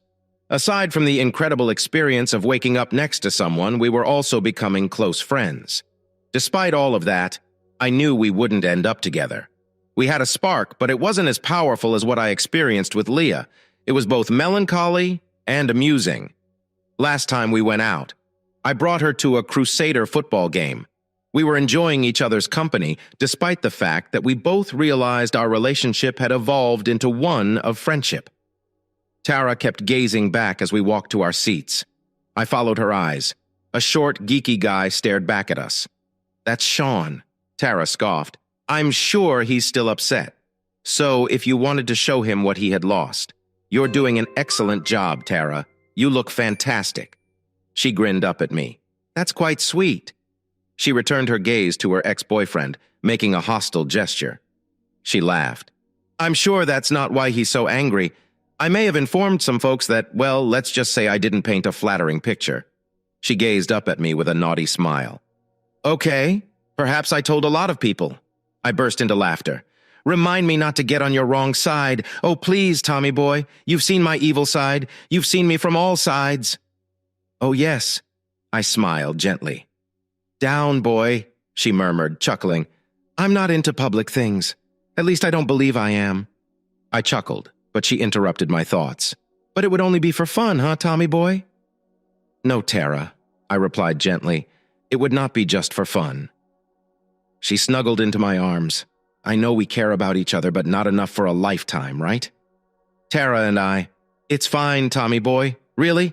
Aside from the incredible experience of waking up next to someone, we were also becoming close friends. Despite all of that, I knew we wouldn't end up together. We had a spark, but it wasn't as powerful as what I experienced with Leah. It was both melancholy and amusing. Last time we went out, I brought her to a Crusader football game. We were enjoying each other's company, despite the fact that we both realized our relationship had evolved into one of friendship. Tara kept gazing back as we walked to our seats. I followed her eyes. A short, geeky guy stared back at us. "That's Sean," Tara scoffed. "I'm sure he's still upset. So if you wanted to show him what he had lost. You're doing an excellent job, Tara. You look fantastic." She grinned up at me. "That's quite sweet." She returned her gaze to her ex-boyfriend, making a hostile gesture. She laughed. "I'm sure that's not why he's so angry. I may have informed some folks that, well, let's just say I didn't paint a flattering picture." She gazed up at me with a naughty smile. "Okay, perhaps I told a lot of people." I burst into laughter. "Remind me not to get on your wrong side. Oh, please, Tommy boy. You've seen my evil side. You've seen me from all sides." "Oh, yes," I smiled gently. "Down, boy," she murmured, chuckling. "I'm not into public things. At least I don't believe I am." I chuckled, but she interrupted my thoughts. "But it would only be for fun, huh, Tommy boy?" "No, Tara," I replied gently. "It would not be just for fun." She snuggled into my arms. "I know we care about each other, but not enough for a lifetime, right?" Tara and I, "It's fine, Tommy boy. Really?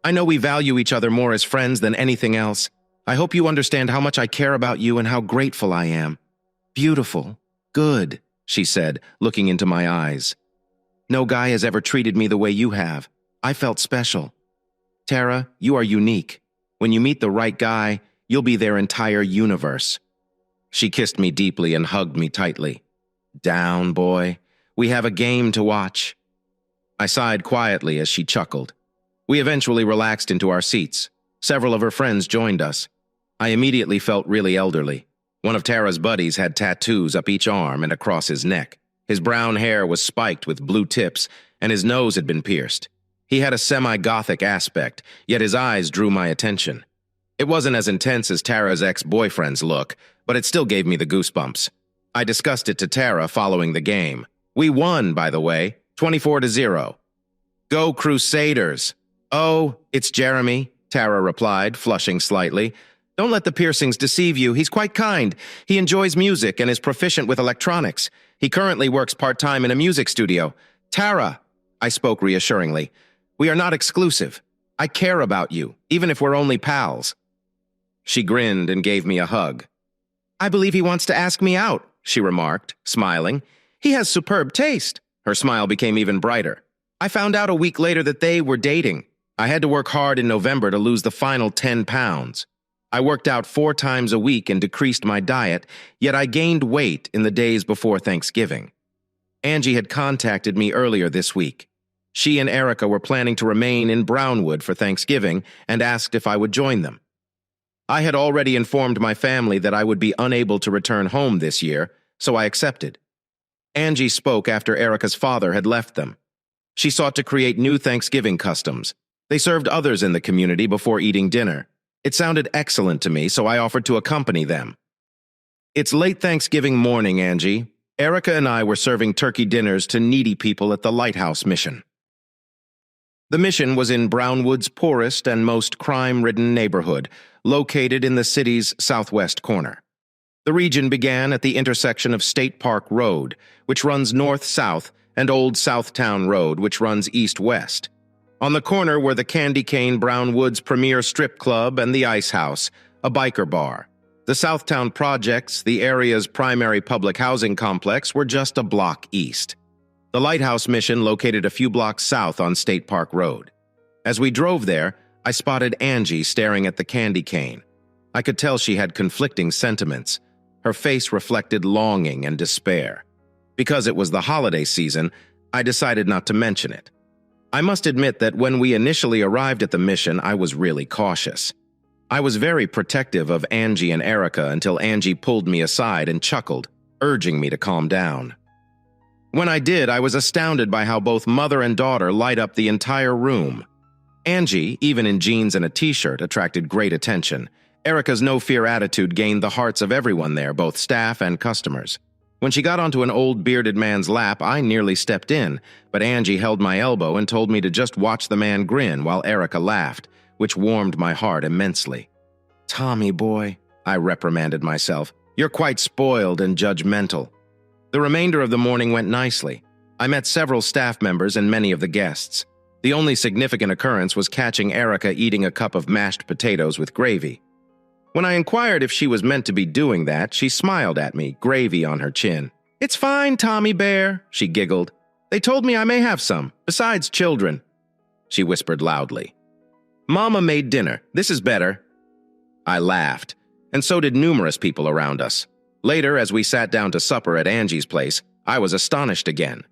I know we value each other more as friends than anything else. I hope you understand how much I care about you and how grateful I am." "Beautiful. Good," she said, looking into my eyes. "No guy has ever treated me the way you have. I felt special. Tara, you are unique. When you meet the right guy, you'll be their entire universe." She kissed me deeply and hugged me tightly. "Down, boy. We have a game to watch." I sighed quietly as she chuckled. We eventually relaxed into our seats. Several of her friends joined us. I immediately felt really elderly. One of Tara's buddies had tattoos up each arm and across his neck. His brown hair was spiked with blue tips, and his nose had been pierced. He had a semi-gothic aspect, yet his eyes drew my attention. It wasn't as intense as Tara's ex-boyfriend's look, but it still gave me the goosebumps. I discussed it to Tara following the game. We won, by the way, 24-0. "Go Crusaders!" "Oh, it's Jeremy," Tara replied, flushing slightly. "Don't let the piercings deceive you. He's quite kind. He enjoys music and is proficient with electronics. He currently works part-time in a music studio." "Tara," I spoke reassuringly, "we are not exclusive. I care about you, even if we're only pals." She grinned and gave me a hug. "I believe he wants to ask me out," she remarked, smiling. "He has superb taste." Her smile became even brighter. "I found out a week later that they were dating. I had to work hard in November to lose the final 10 pounds. I worked out 4 times a week and decreased my diet, yet I gained weight in the days before Thanksgiving. Angie had contacted me earlier this week. She and Erica were planning to remain in Brownwood for Thanksgiving and asked if I would join them. I had already informed my family that I would be unable to return home this year, so I accepted. Angie spoke after Erica's father had left them. She sought to create new Thanksgiving customs. They served others in the community before eating dinner. It sounded excellent to me, so I offered to accompany them. "It's late Thanksgiving morning, Angie. Erica and I were serving turkey dinners to needy people at the Lighthouse Mission." The mission was in Brownwood's poorest and most crime-ridden neighborhood, located in the city's southwest corner. The region began at the intersection of State Park Road, which runs north-south, and Old Southtown Road, which runs east-west. On the corner were the Candy Cane Brownwood's premier strip club and the Ice House, a biker bar. The Southtown projects, the area's primary public housing complex, were just a block east. The Lighthouse Mission located a few blocks south on State Park Road. As we drove there, I spotted Angie staring at the candy cane. I could tell she had conflicting sentiments. Her face reflected longing and despair. Because it was the holiday season, I decided not to mention it. I must admit that when we initially arrived at the mission, I was really cautious. I was very protective of Angie and Erica until Angie pulled me aside and chuckled, urging me to calm down. When I did, I was astounded by how both mother and daughter light up the entire room. Angie, even in jeans and a t-shirt, attracted great attention. Erica's no-fear attitude gained the hearts of everyone there, both staff and customers. When she got onto an old bearded man's lap, I nearly stepped in, but Angie held my elbow and told me to just watch the man grin while Erica laughed, which warmed my heart immensely. "Tommy boy," I reprimanded myself, "you're quite spoiled and judgmental." The remainder of the morning went nicely. I met several staff members and many of the guests. The only significant occurrence was catching Erica eating a cup of mashed potatoes with gravy. When I inquired if she was meant to be doing that, she smiled at me, gravy on her chin. "It's fine, Tommy Bear," she giggled. "They told me I may have some, besides children." She whispered loudly. "Mama made dinner. This is better." I laughed, and so did numerous people around us. Later, as we sat down to supper at Angie's place, I was astonished again.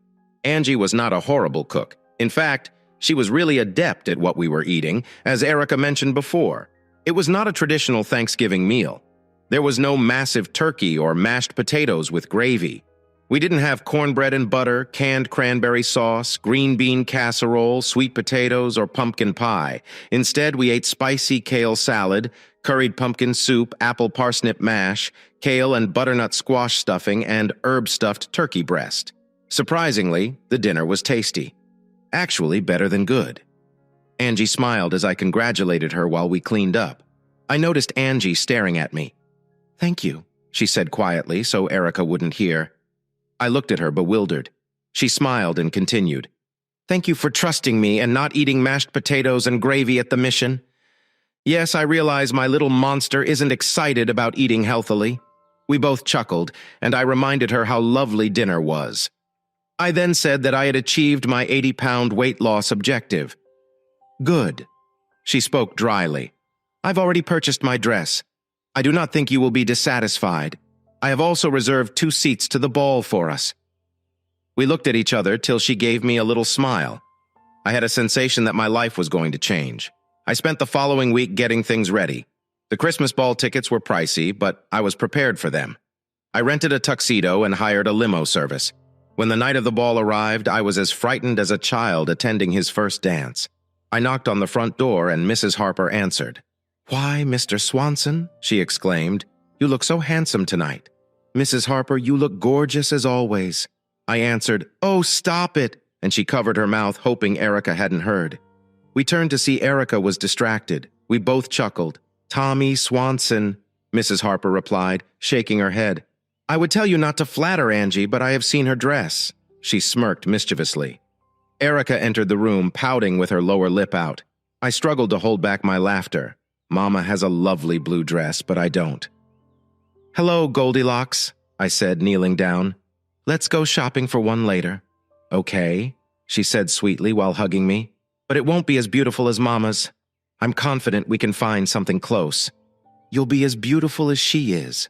Angie was not a horrible cook. In fact, she was really adept at what we were eating, as Erica mentioned before. It was not a traditional Thanksgiving meal. There was no massive turkey or mashed potatoes with gravy. We didn't have cornbread and butter, canned cranberry sauce, green bean casserole, sweet potatoes, or pumpkin pie. Instead, we ate spicy kale salad, curried pumpkin soup, apple parsnip mash, kale and butternut squash stuffing, and herb-stuffed turkey breast. Surprisingly, the dinner was tasty. Actually, better than good. Angie smiled as I congratulated her while we cleaned up. I noticed Angie staring at me. "Thank you," she said quietly so Erica wouldn't hear. I looked at her bewildered. She smiled and continued. "Thank you for trusting me and not eating mashed potatoes and gravy at the mission. Yes, I realize my little monster isn't excited about eating healthily." We both chuckled, and I reminded her how lovely dinner was. I then said that I had achieved my 80-pound weight loss objective. "Good." She spoke dryly. "I've already purchased my dress. I do not think you will be dissatisfied. I have also reserved 2 seats to the ball for us." We looked at each other till she gave me a little smile. I had a sensation that my life was going to change. I spent the following week getting things ready. The Christmas ball tickets were pricey, but I was prepared for them. I rented a tuxedo and hired a limo service. When the night of the ball arrived, I was as frightened as a child attending his first dance. I knocked on the front door and Mrs. Harper answered. "Why, Mr. Swanson," she exclaimed, "you look so handsome tonight." "Mrs. Harper, you look gorgeous as always." I answered, "Oh, stop it," and she covered her mouth, hoping Erica hadn't heard. We turned to see Erica was distracted. We both chuckled. "Tommy Swanson," Mrs. Harper replied, shaking her head. "I would tell you not to flatter Angie, but I have seen her dress." She smirked mischievously. Erica entered the room, pouting with her lower lip out. I struggled to hold back my laughter. Mama has a lovely blue dress, but I don't. "Hello, Goldilocks," I said, kneeling down. "Let's go shopping for one later." "Okay," she said sweetly while hugging me. "But it won't be as beautiful as Mama's. I'm confident we can find something close." "You'll be as beautiful as she is."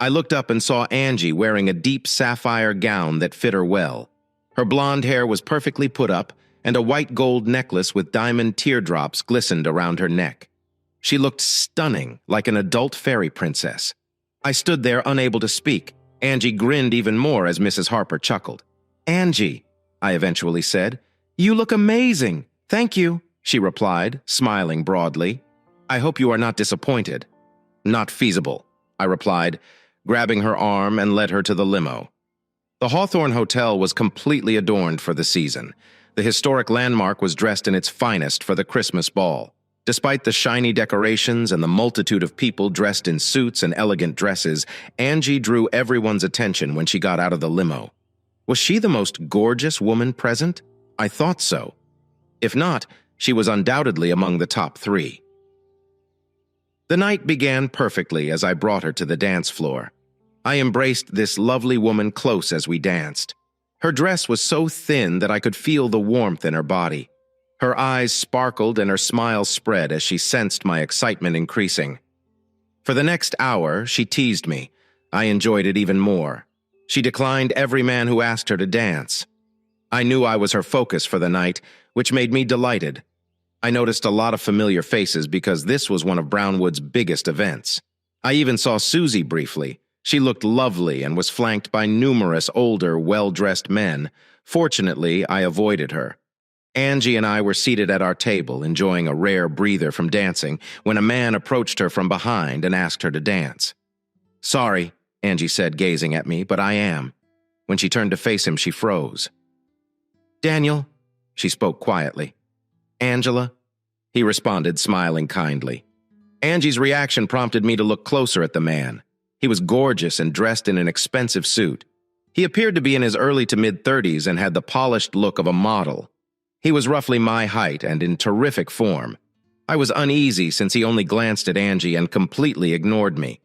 I looked up and saw Angie wearing a deep sapphire gown that fit her well. Her blonde hair was perfectly put up, and a white gold necklace with diamond teardrops glistened around her neck. She looked stunning, like an adult fairy princess. I stood there unable to speak. Angie grinned even more as Mrs. Harper chuckled. "Angie," I eventually said, "you look amazing." "Thank you," she replied, smiling broadly. "I hope you are not disappointed." "Not feasible," I replied, grabbing her arm and led her to the limo. The Hawthorne Hotel was completely adorned for the season. The historic landmark was dressed in its finest for the Christmas ball. Despite the shiny decorations and the multitude of people dressed in suits and elegant dresses, Angie drew everyone's attention when she got out of the limo. Was she the most gorgeous woman present? I thought so. If not, she was undoubtedly among the top 3. The night began perfectly as I brought her to the dance floor. I embraced this lovely woman close as we danced. Her dress was so thin that I could feel the warmth in her body. Her eyes sparkled and her smile spread as she sensed my excitement increasing. For the next hour, she teased me. I enjoyed it even more. She declined every man who asked her to dance. I knew I was her focus for the night, which made me delighted. I noticed a lot of familiar faces because this was one of Brownwood's biggest events. I even saw Susie briefly. She looked lovely and was flanked by numerous older, well-dressed men. Fortunately, I avoided her. Angie and I were seated at our table, enjoying a rare breather from dancing, when a man approached her from behind and asked her to dance. "Sorry," Angie said, gazing at me, but I am. When she turned to face him, she froze. Daniel, she spoke quietly. Angela, he responded, smiling kindly. Angie's reaction prompted me to look closer at the man. He was gorgeous and dressed in an expensive suit. He appeared to be in his early to mid-30s and had the polished look of a model. He was roughly my height and in terrific form. I was uneasy since he only glanced at Angie and completely ignored me.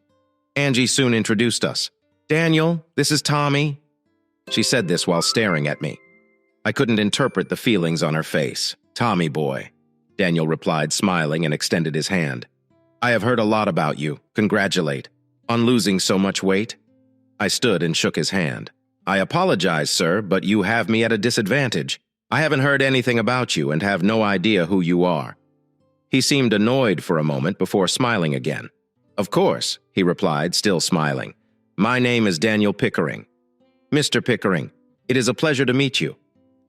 Angie soon introduced us. Daniel, this is Tommy. She said this while staring at me. I couldn't interpret the feelings on her face. Tommy boy, Daniel replied, smiling, and extended his hand. I have heard a lot about you. Congratulate. On losing so much weight? I stood and shook his hand. I apologize, sir, but you have me at a disadvantage. I haven't heard anything about you and have no idea who you are. He seemed annoyed for a moment before smiling again. Of course, he replied, still smiling. My name is Daniel Pickering. Mr. Pickering, it is a pleasure to meet you.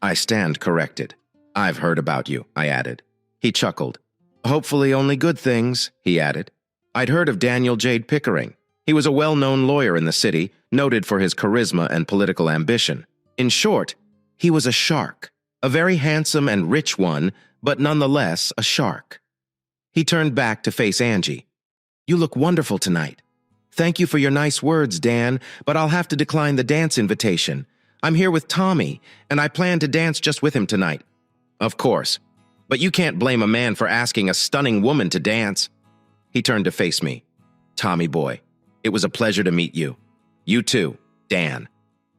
I stand corrected. I've heard about you, I added. He chuckled. Hopefully only good things, he added. I'd heard of Daniel Jade Pickering. He was a well-known lawyer in the city, noted for his charisma and political ambition. In short, he was a shark, a very handsome and rich one, but nonetheless a shark. He turned back to face Angie. You look wonderful tonight. Thank you for your nice words, Dan, but I'll have to decline the dance invitation. I'm here with Tommy, and I plan to dance just with him tonight. Of course, but you can't blame a man for asking a stunning woman to dance. He turned to face me. Tommy boy, it was a pleasure to meet you. You too, Dan.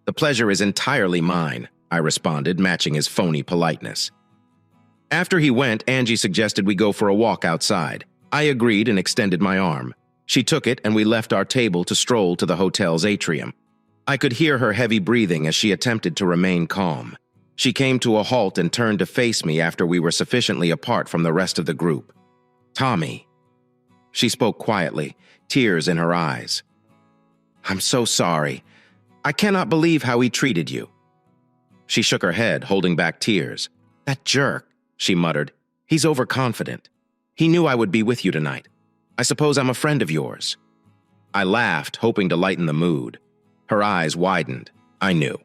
The pleasure is entirely mine, I responded, matching his phony politeness. After he went, Angie suggested we go for a walk outside. I agreed and extended my arm. She took it and we left our table to stroll to the hotel's atrium. I could hear her heavy breathing as she attempted to remain calm. She came to a halt and turned to face me after we were sufficiently apart from the rest of the group. Tommy. She spoke quietly, tears in her eyes. I'm so sorry. I cannot believe how he treated you. She shook her head, holding back tears. That jerk, she muttered. He's overconfident. He knew I would be with you tonight. I suppose I'm a friend of yours. I laughed, hoping to lighten the mood. Her eyes widened. I knew.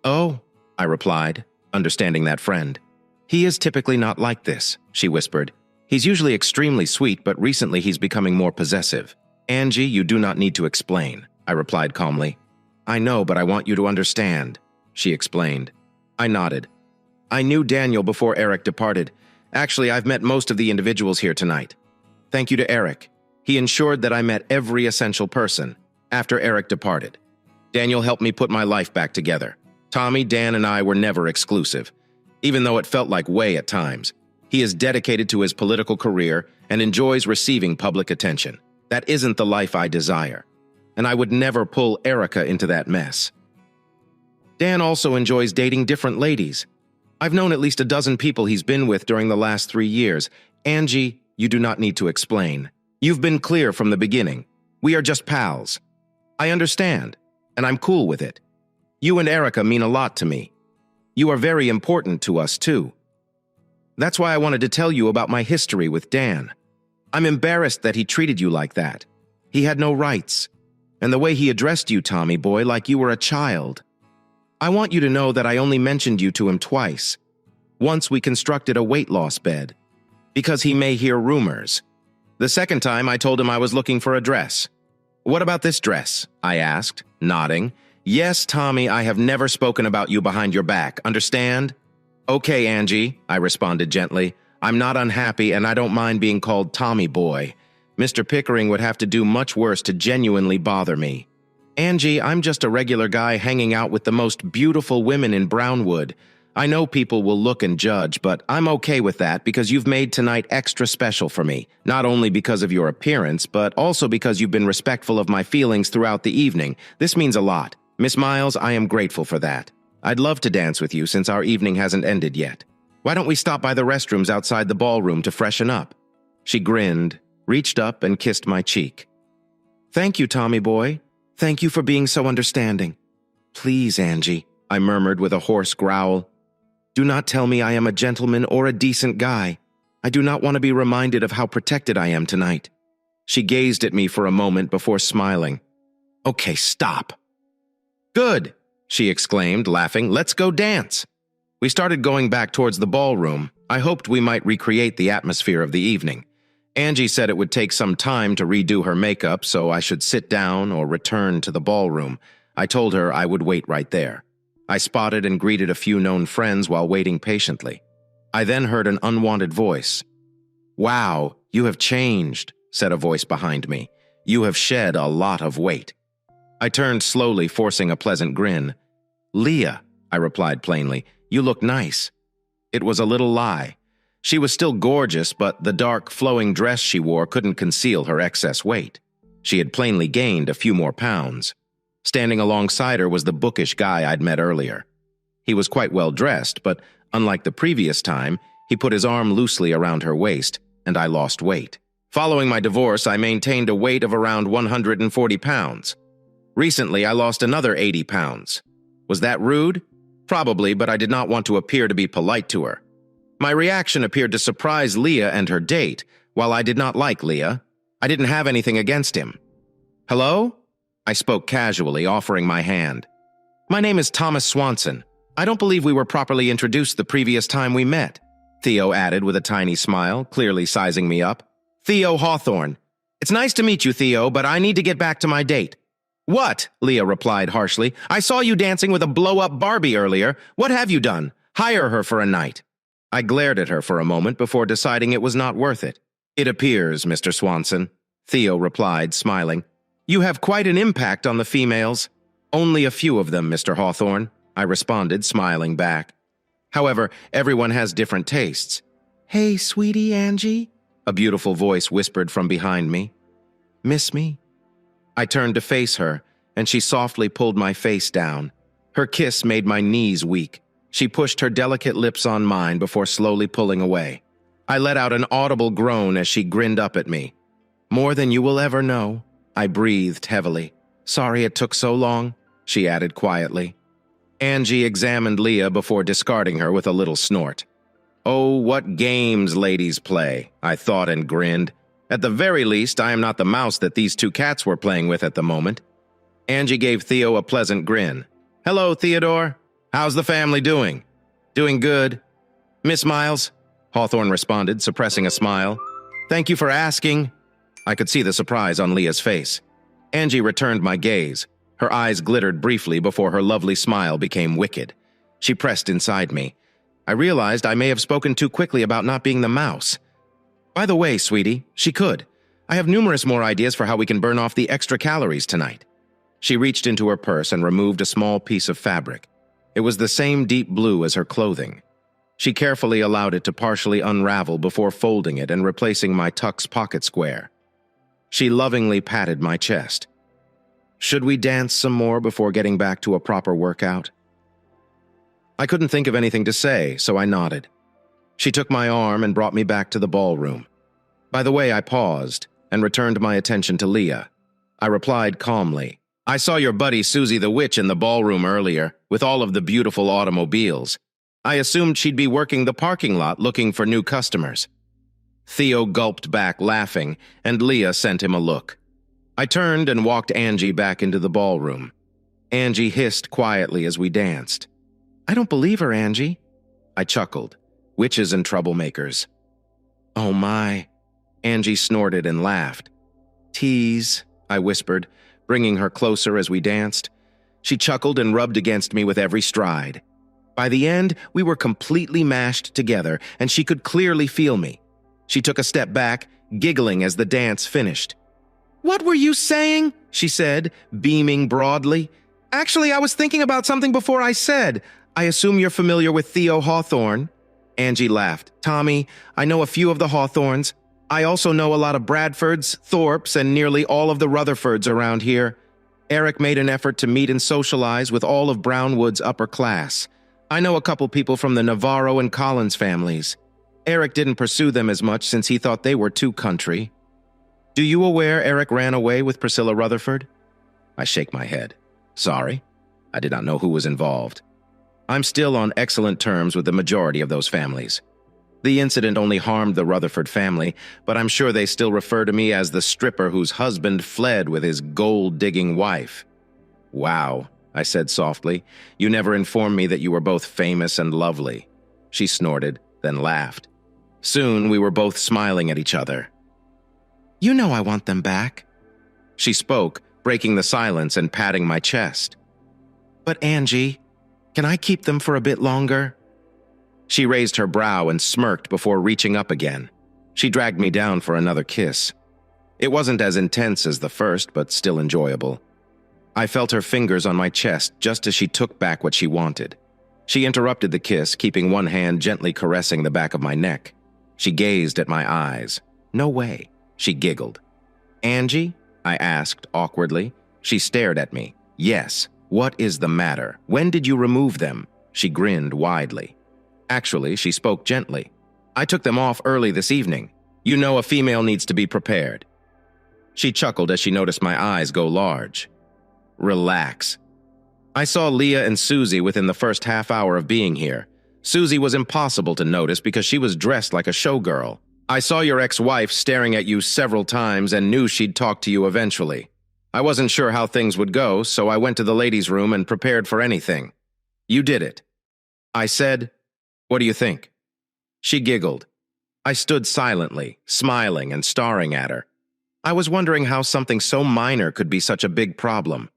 Oh, I replied, understanding that friend. He is typically not like this, she whispered. He's usually extremely sweet, but recently he's becoming more possessive. Angie, you do not need to explain, I replied calmly. I know, but I want you to understand, she explained. I nodded. I knew Daniel before Eric departed. Actually, I've met most of the individuals here tonight. Thank you to Eric. He ensured that I met every essential person after Eric departed. Daniel helped me put my life back together. Tommy, Dan, and I were never exclusive, even though it felt like way at times. He is dedicated to his political career and enjoys receiving public attention. That isn't the life I desire, and I would never pull Erica into that mess. Dan also enjoys dating different ladies. I've known at least a dozen people he's been with during the last 3 years. Angie, you do not need to explain. You've been clear from the beginning. We are just pals. I understand, and I'm cool with it. You and Erica mean a lot to me. You are very important to us, too. That's why I wanted to tell you about my history with Dan. I'm embarrassed that he treated you like that. He had no rights. And the way he addressed you, Tommy boy, like you were a child. I want you to know that I only mentioned you to him twice. Once we constructed a weight loss bed, because he may hear rumors. The second time I told him I was looking for a dress. What about this dress? I asked, nodding. Yes, Tommy, I have never spoken about you behind your back, understand? Okay, Angie, I responded gently. I'm not unhappy and I don't mind being called Tommy boy. Mr. Pickering would have to do much worse to genuinely bother me. Angie, I'm just a regular guy hanging out with the most beautiful women in Brownwood. I know people will look and judge, but I'm okay with that because you've made tonight extra special for me, not only because of your appearance, but also because you've been respectful of my feelings throughout the evening. This means a lot. Miss Miles, I am grateful for that. I'd love to dance with you since our evening hasn't ended yet. Why don't we stop by the restrooms outside the ballroom to freshen up? She grinned, reached up, and kissed my cheek. Thank you, Tommy boy. Thank you for being so understanding. Please, Angie, I murmured with a hoarse growl. Do not tell me I am a gentleman or a decent guy. I do not want to be reminded of how protected I am tonight. She gazed at me for a moment before smiling. Okay, stop. Good, she exclaimed, laughing. Let's go dance. We started going back towards the ballroom. I hoped we might recreate the atmosphere of the evening. Angie said it would take some time to redo her makeup, so I should sit down or return to the ballroom. I told her I would wait right there. I spotted and greeted a few known friends while waiting patiently. I then heard an unwanted voice. "Wow, you have changed," said a voice behind me. "You have shed a lot of weight." I turned slowly, forcing a pleasant grin. "Leah," I replied plainly, "you look nice." It was a little lie. She was still gorgeous, but the dark, flowing dress she wore couldn't conceal her excess weight. She had plainly gained a few more pounds. Standing alongside her was the bookish guy I'd met earlier. He was quite well dressed, but unlike the previous time, he put his arm loosely around her waist, and I lost weight. Following my divorce, I maintained a weight of around 140 pounds. Recently, I lost another 80 pounds. Was that rude? Probably, but I did not want to appear to be polite to her. My reaction appeared to surprise Leah and her date. While I did not like Leah, I didn't have anything against him. "Hello?" I spoke casually, offering my hand. "My name is Thomas Swanson. I don't believe we were properly introduced the previous time we met," Theo added with a tiny smile, clearly sizing me up. "Theo Hawthorne. It's nice to meet you, Theo, but I need to get back to my date." "What?" Leah replied harshly. "I saw you dancing with a blow-up Barbie earlier. What have you done? Hire her for a night." I glared at her for a moment before deciding it was not worth it. "It appears, Mr. Swanson," Theo replied, smiling. "You have quite an impact on the females." "Only a few of them, Mr. Hawthorne," I responded, smiling back. "However, everyone has different tastes." "Hey, sweetie Angie," a beautiful voice whispered from behind me. "Miss me?" I turned to face her, and she softly pulled my face down. Her kiss made my knees weak. She pushed her delicate lips on mine before slowly pulling away. I let out an audible groan as she grinned up at me. "More than you will ever know," I breathed heavily. "Sorry it took so long," she added quietly. Angie examined Leah before discarding her with a little snort. "Oh, what games ladies play," I thought and grinned. At the very least, I am not the mouse that these two cats were playing with at the moment. Angie gave Theo a pleasant grin. "Hello, Theodore. How's the family doing?" "Doing good." "Miss Miles?" Hawthorne responded, suppressing a smile. "Thank you for asking." I could see the surprise on Leah's face. Angie returned my gaze. Her eyes glittered briefly before her lovely smile became wicked. She pressed inside me. I realized I may have spoken too quickly about not being the mouse. "By the way, sweetie, she could. I have numerous more ideas for how we can burn off the extra calories tonight." She reached into her purse and removed a small piece of fabric. It was the same deep blue as her clothing. She carefully allowed it to partially unravel before folding it and replacing my tux pocket square. She lovingly patted my chest. "Should we dance some more before getting back to a proper workout?" I couldn't think of anything to say, so I nodded. She took my arm and brought me back to the ballroom. By the way, I paused and returned my attention to Leah. I replied calmly, "I saw your buddy Susie the Witch in the ballroom earlier, with all of the beautiful automobiles. I assumed she'd be working the parking lot looking for new customers." Theo gulped back, laughing, and Leah sent him a look. I turned and walked Angie back into the ballroom. Angie hissed quietly as we danced. "I don't believe her, Angie." I chuckled. "Witches and troublemakers." "Oh my." Angie snorted and laughed. "Tease," I whispered, bringing her closer as we danced. She chuckled and rubbed against me with every stride. By the end, we were completely mashed together, and she could clearly feel me. She took a step back, giggling as the dance finished. "What were you saying?" she said, beaming broadly. "Actually, I was thinking about something before I said. I assume you're familiar with Theo Hawthorne." Angie laughed. "Tommy, I know a few of the Hawthornes. I also know a lot of Bradfords, Thorpes, and nearly all of the Rutherfords around here. Eric made an effort to meet and socialize with all of Brownwood's upper class. I know a couple people from the Navarro and Collins families. Eric didn't pursue them as much since he thought they were too country. Do you aware Eric ran away with Priscilla Rutherford?" I shake my head. "Sorry. I did not know who was involved. I'm still on excellent terms with the majority of those families." The incident only harmed the Rutherford family, but I'm sure they still refer to me as the stripper whose husband fled with his gold-digging wife. Wow, I said softly. You never informed me that you were both famous and lovely. She snorted, then laughed. Soon we were both smiling at each other. You know I want them back. She spoke, breaking the silence and patting my chest. But Angie, can I keep them for a bit longer? She raised her brow and smirked before reaching up again. She dragged me down for another kiss. It wasn't as intense as the first, but still enjoyable. I felt her fingers on my chest just as she took back what she wanted. She interrupted the kiss, keeping one hand gently caressing the back of my neck. She gazed at my eyes. No way. She giggled. Angie? I asked awkwardly. She stared at me. Yes. What is the matter? When did you remove them? She grinned widely. Actually, she spoke gently. I took them off early this evening. You know a female needs to be prepared. She chuckled as she noticed my eyes go large. Relax. I saw Leah and Susie within the first half hour of being here. Susie was impossible to notice because she was dressed like a showgirl. I saw your ex-wife staring at you several times and knew she'd talk to you eventually. I wasn't sure how things would go, so I went to the ladies' room and prepared for anything. You did it. I said, what do you think? She giggled. I stood silently, smiling and staring at her. I was wondering how something so minor could be such a big problem.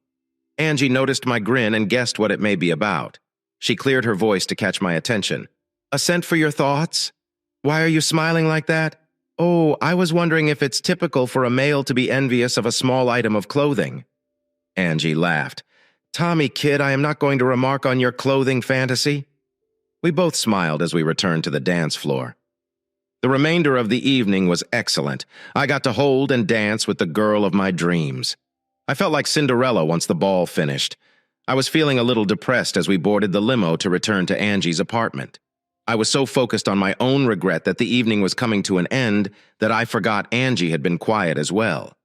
Angie noticed my grin and guessed what it may be about. She cleared her voice to catch my attention. A cent for your thoughts? Why are you smiling like that? Oh, I was wondering if it's typical for a male to be envious of a small item of clothing. Angie laughed. Tommy, kid, I am not going to remark on your clothing fantasy. We both smiled as we returned to the dance floor. The remainder of the evening was excellent. I got to hold and dance with the girl of my dreams. I felt like Cinderella once the ball finished. I was feeling a little depressed as we boarded the limo to return to Angie's apartment. I was so focused on my own regret that the evening was coming to an end that I forgot Angie had been quiet as well.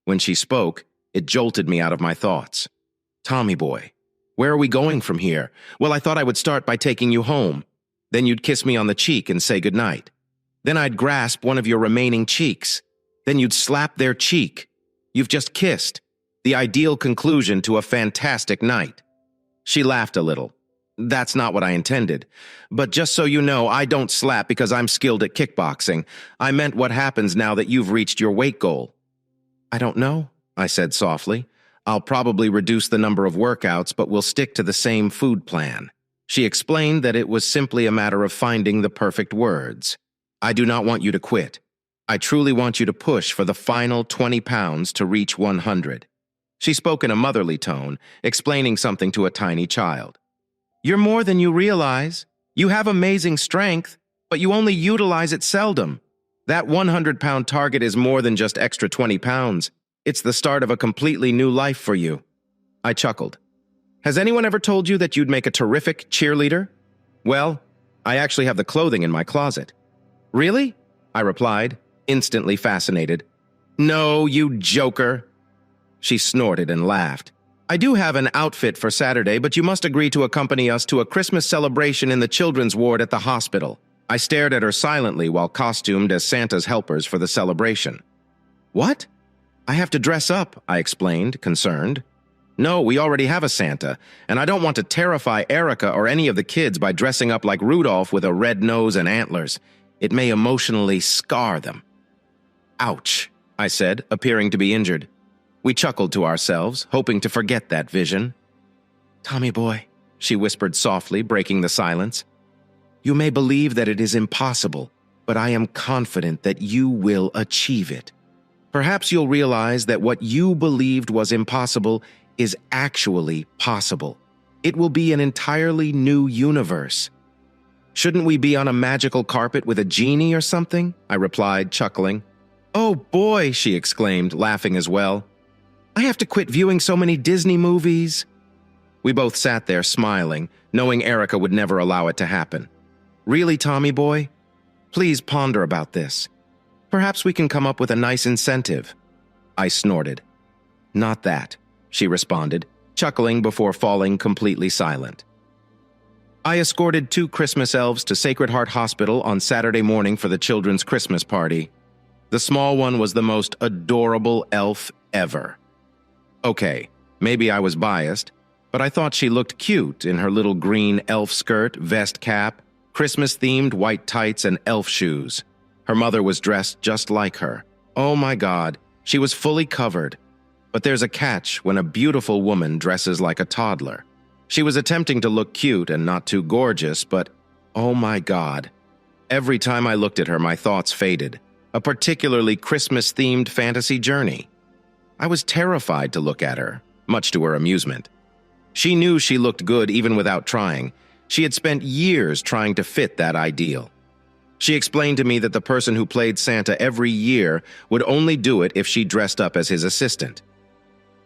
When she spoke, it jolted me out of my thoughts. Tommy boy, where are we going from here? Well, I thought I would start by taking you home. Then you'd kiss me on the cheek and say goodnight. Then I'd grasp one of your remaining cheeks. Then you'd slap their cheek. You've just kissed. The ideal conclusion to a fantastic night. She laughed a little. That's not what I intended. But just so you know, I don't slap because I'm skilled at kickboxing. I meant what happens now that you've reached your weight goal. I don't know, I said softly. I'll probably reduce the number of workouts, but we'll stick to the same food plan. She explained that it was simply a matter of finding the perfect words. I do not want you to quit. I truly want you to push for the final 20 pounds to reach 100. She spoke in a motherly tone, explaining something to a tiny child. You're more than you realize. You have amazing strength, but you only utilize it seldom. That 100-pound target is more than just extra 20 pounds. It's the start of a completely new life for you. I chuckled. Has anyone ever told you that you'd make a terrific cheerleader? Well, I actually have the clothing in my closet. Really? I replied, instantly fascinated. No, you joker. She snorted and laughed. I do have an outfit for Saturday, but you must agree to accompany us to a Christmas celebration in the children's ward at the hospital. I stared at her silently while costumed as Santa's helpers for the celebration. What? I have to dress up, I explained, concerned. No, we already have a Santa, and I don't want to terrify Erica or any of the kids by dressing up like Rudolph with a red nose and antlers. It may emotionally scar them. Ouch, I said, appearing to be injured. We chuckled to ourselves, hoping to forget that vision. Tommy boy, she whispered softly, breaking the silence. You may believe that it is impossible, but I am confident that you will achieve it. Perhaps you'll realize that what you believed was impossible is actually possible. It will be an entirely new universe. Shouldn't we be on a magical carpet with a genie or something? I replied, chuckling. Oh boy, she exclaimed, laughing as well. I have to quit viewing so many Disney movies. We both sat there smiling, knowing Erica would never allow it to happen. Really, Tommy boy? Please ponder about this. Perhaps we can come up with a nice incentive. I snorted. Not that, she responded, chuckling before falling completely silent. I escorted 2 Christmas elves to Sacred Heart Hospital on Saturday morning for the children's Christmas party. The small one was the most adorable elf ever. Okay, maybe I was biased, but I thought she looked cute in her little green elf skirt, vest cap, Christmas-themed white tights, and elf shoes. Her mother was dressed just like her. Oh my God, she was fully covered. But there's a catch when a beautiful woman dresses like a toddler. She was attempting to look cute and not too gorgeous, but oh my God. Every time I looked at her, my thoughts faded. A particularly Christmas-themed fantasy journey. I was terrified to look at her, much to her amusement. She knew she looked good even without trying. She had spent years trying to fit that ideal. She explained to me that the person who played Santa every year would only do it if she dressed up as his assistant.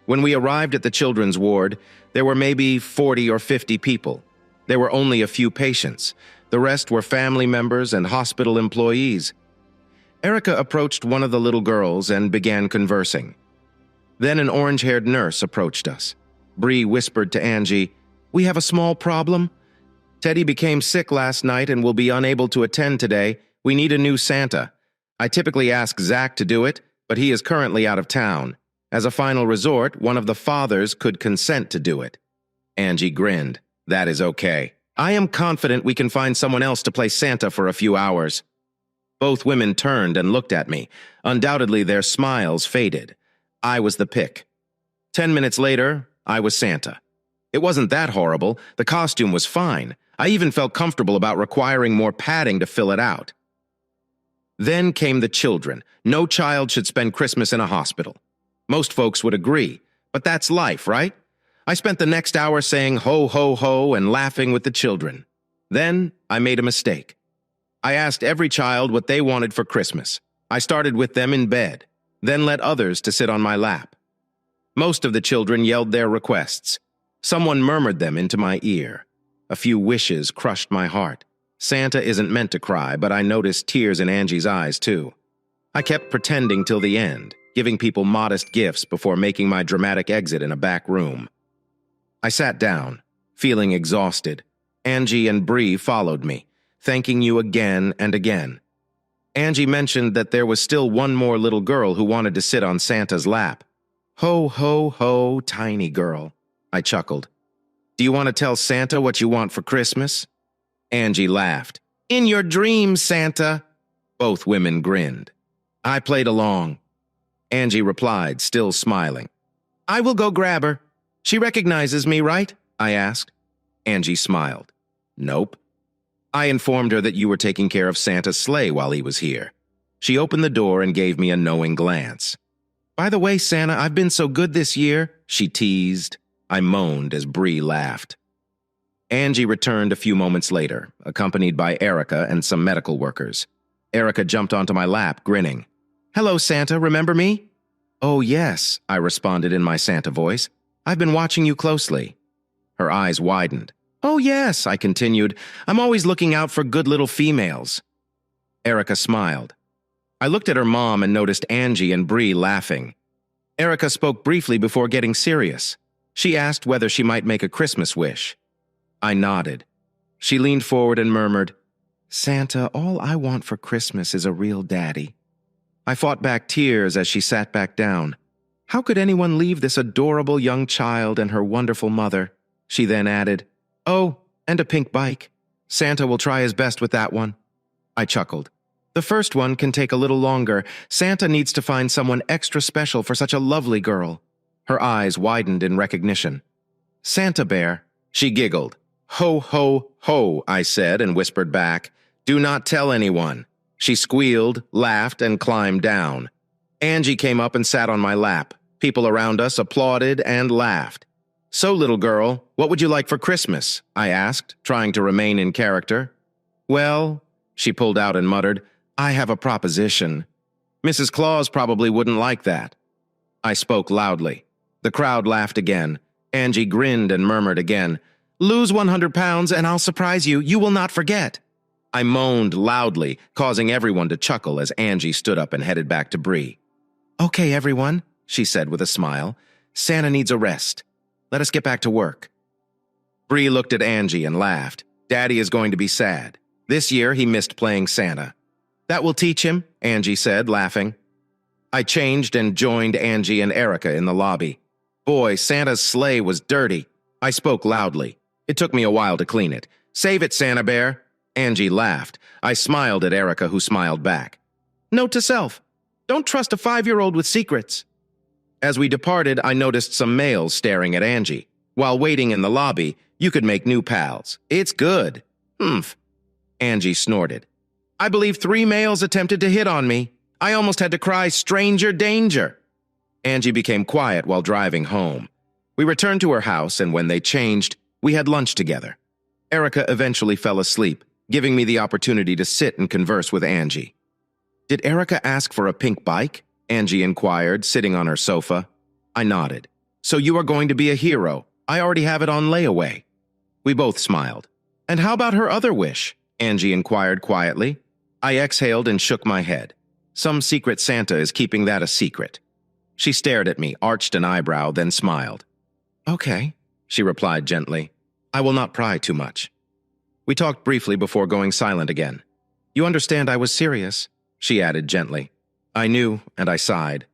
When we arrived at the children's ward, there were maybe 40 or 50 people. There were only a few patients. The rest were family members and hospital employees. Erica approached one of the little girls and began conversing. Then an orange-haired nurse approached us. Bree whispered to Angie, "We have a small problem. Teddy became sick last night and will be unable to attend today. We need a new Santa. I typically ask Zach to do it, but he is currently out of town. As a final resort, one of the fathers could consent to do it." Angie grinned. "That is okay. I am confident we can find someone else to play Santa for a few hours." Both women turned and looked at me. Undoubtedly, their smiles faded. I was the pick. 10 minutes later, I was Santa. It wasn't that horrible. The costume was fine. I even felt comfortable about requiring more padding to fill it out. Then came the children. No child should spend Christmas in a hospital. Most folks would agree, but that's life, right? I spent the next hour saying ho, ho, ho and laughing with the children. Then I made a mistake. I asked every child what they wanted for Christmas. I started with them in bed, then let others to sit on my lap. Most of the children yelled their requests. Someone murmured them into my ear. A few wishes crushed my heart. Santa isn't meant to cry, but I noticed tears in Angie's eyes, too. I kept pretending till the end, giving people modest gifts before making my dramatic exit in a back room. I sat down, feeling exhausted. Angie and Bree followed me, thanking you again and again. Angie mentioned that there was still one more little girl who wanted to sit on Santa's lap. Ho, ho, ho, tiny girl. I chuckled. "Do you want to tell Santa what you want for Christmas?" Angie laughed. "In your dreams, Santa." Both women grinned. I played along. Angie replied, still smiling. "I will go grab her. She recognizes me, right?" I asked. Angie smiled. "Nope." I informed her that you were taking care of Santa's sleigh while he was here. She opened the door and gave me a knowing glance. "By the way, Santa, I've been so good this year," she teased. I moaned as Bree laughed. Angie returned a few moments later, accompanied by Erica and some medical workers. Erica jumped onto my lap, grinning. "Hello, Santa, remember me?" "Oh, yes," I responded in my Santa voice. "I've been watching you closely." Her eyes widened. "Oh, yes," I continued. "I'm always looking out for good little females." Erica smiled. I looked at her mom and noticed Angie and Bree laughing. Erica spoke briefly before getting serious. She asked whether she might make a Christmas wish. I nodded. She leaned forward and murmured, "Santa, all I want for Christmas is a real daddy." I fought back tears as she sat back down. How could anyone leave this adorable young child and her wonderful mother? She then added, "Oh, and a pink bike. Santa will try his best with that one." I chuckled. "The first one can take a little longer. Santa needs to find someone extra special for such a lovely girl." Her eyes widened in recognition. "Santa Bear," she giggled. "Ho, ho, ho," I said and whispered back, "Do not tell anyone." She squealed, laughed, and climbed down. Angie came up and sat on my lap. People around us applauded and laughed. "So, little girl, what would you like for Christmas?" I asked, trying to remain in character. "Well," she pulled out and muttered, "I have a proposition. Mrs. Claus probably wouldn't like that." I spoke loudly. The crowd laughed again. Angie grinned and murmured again, "Lose 100 pounds and I'll surprise you. You will not forget." I moaned loudly, causing everyone to chuckle as Angie stood up and headed back to Bree. "Okay, everyone," she said with a smile. "Santa needs a rest. Let us get back to work." Bree looked at Angie and laughed. Daddy is going to be sad. This year, he missed playing Santa. That will teach him, Angie said, laughing. I changed and joined Angie and Erica in the lobby. Boy, Santa's sleigh was dirty. I spoke loudly. It took me a while to clean it. Save it, Santa Bear. Angie laughed. I smiled at Erica, who smiled back. Note to self, don't trust a 5-year-old with secrets. As we departed, I noticed some males staring at Angie. While waiting in the lobby, you could make new pals. It's good. Humph. Angie snorted. I believe 3 males attempted to hit on me. I almost had to cry, stranger danger. Angie became quiet while driving home. We returned to her house, and when they changed, we had lunch together. Erica eventually fell asleep, giving me the opportunity to sit and converse with Angie. Did Erica ask for a pink bike? Angie inquired, sitting on her sofa. I nodded. So you are going to be a hero. I already have it on layaway. We both smiled. And how about her other wish? Angie inquired quietly. I exhaled and shook my head. Some secret Santa is keeping that a secret. She stared at me, arched an eyebrow, then smiled. Okay, she replied gently. I will not pry too much. We talked briefly before going silent again. You understand I was serious, she added gently. I knew, and I sighed.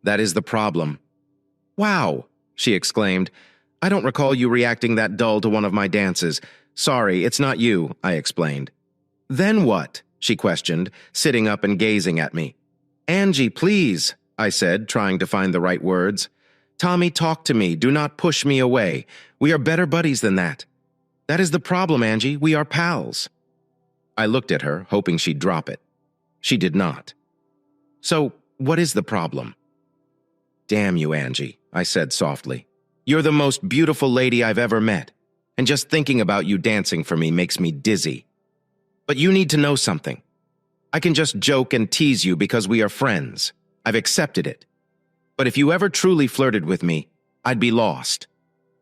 That is the problem. Wow, she exclaimed. I don't recall you reacting that dull to one of my dances. Sorry, it's not you, I explained. Then what? She questioned, sitting up and gazing at me. Angie, please, I said, trying to find the right words. Tommy, talk to me. Do not push me away. We are better buddies than that. That is the problem, Angie. We are pals. I looked at her, hoping she'd drop it. She did not. So, what is the problem? Damn you, Angie, I said softly. You're the most beautiful lady I've ever met, and just thinking about you dancing for me makes me dizzy. But you need to know something. I can just joke and tease you because we are friends. I've accepted it. But if you ever truly flirted with me, I'd be lost.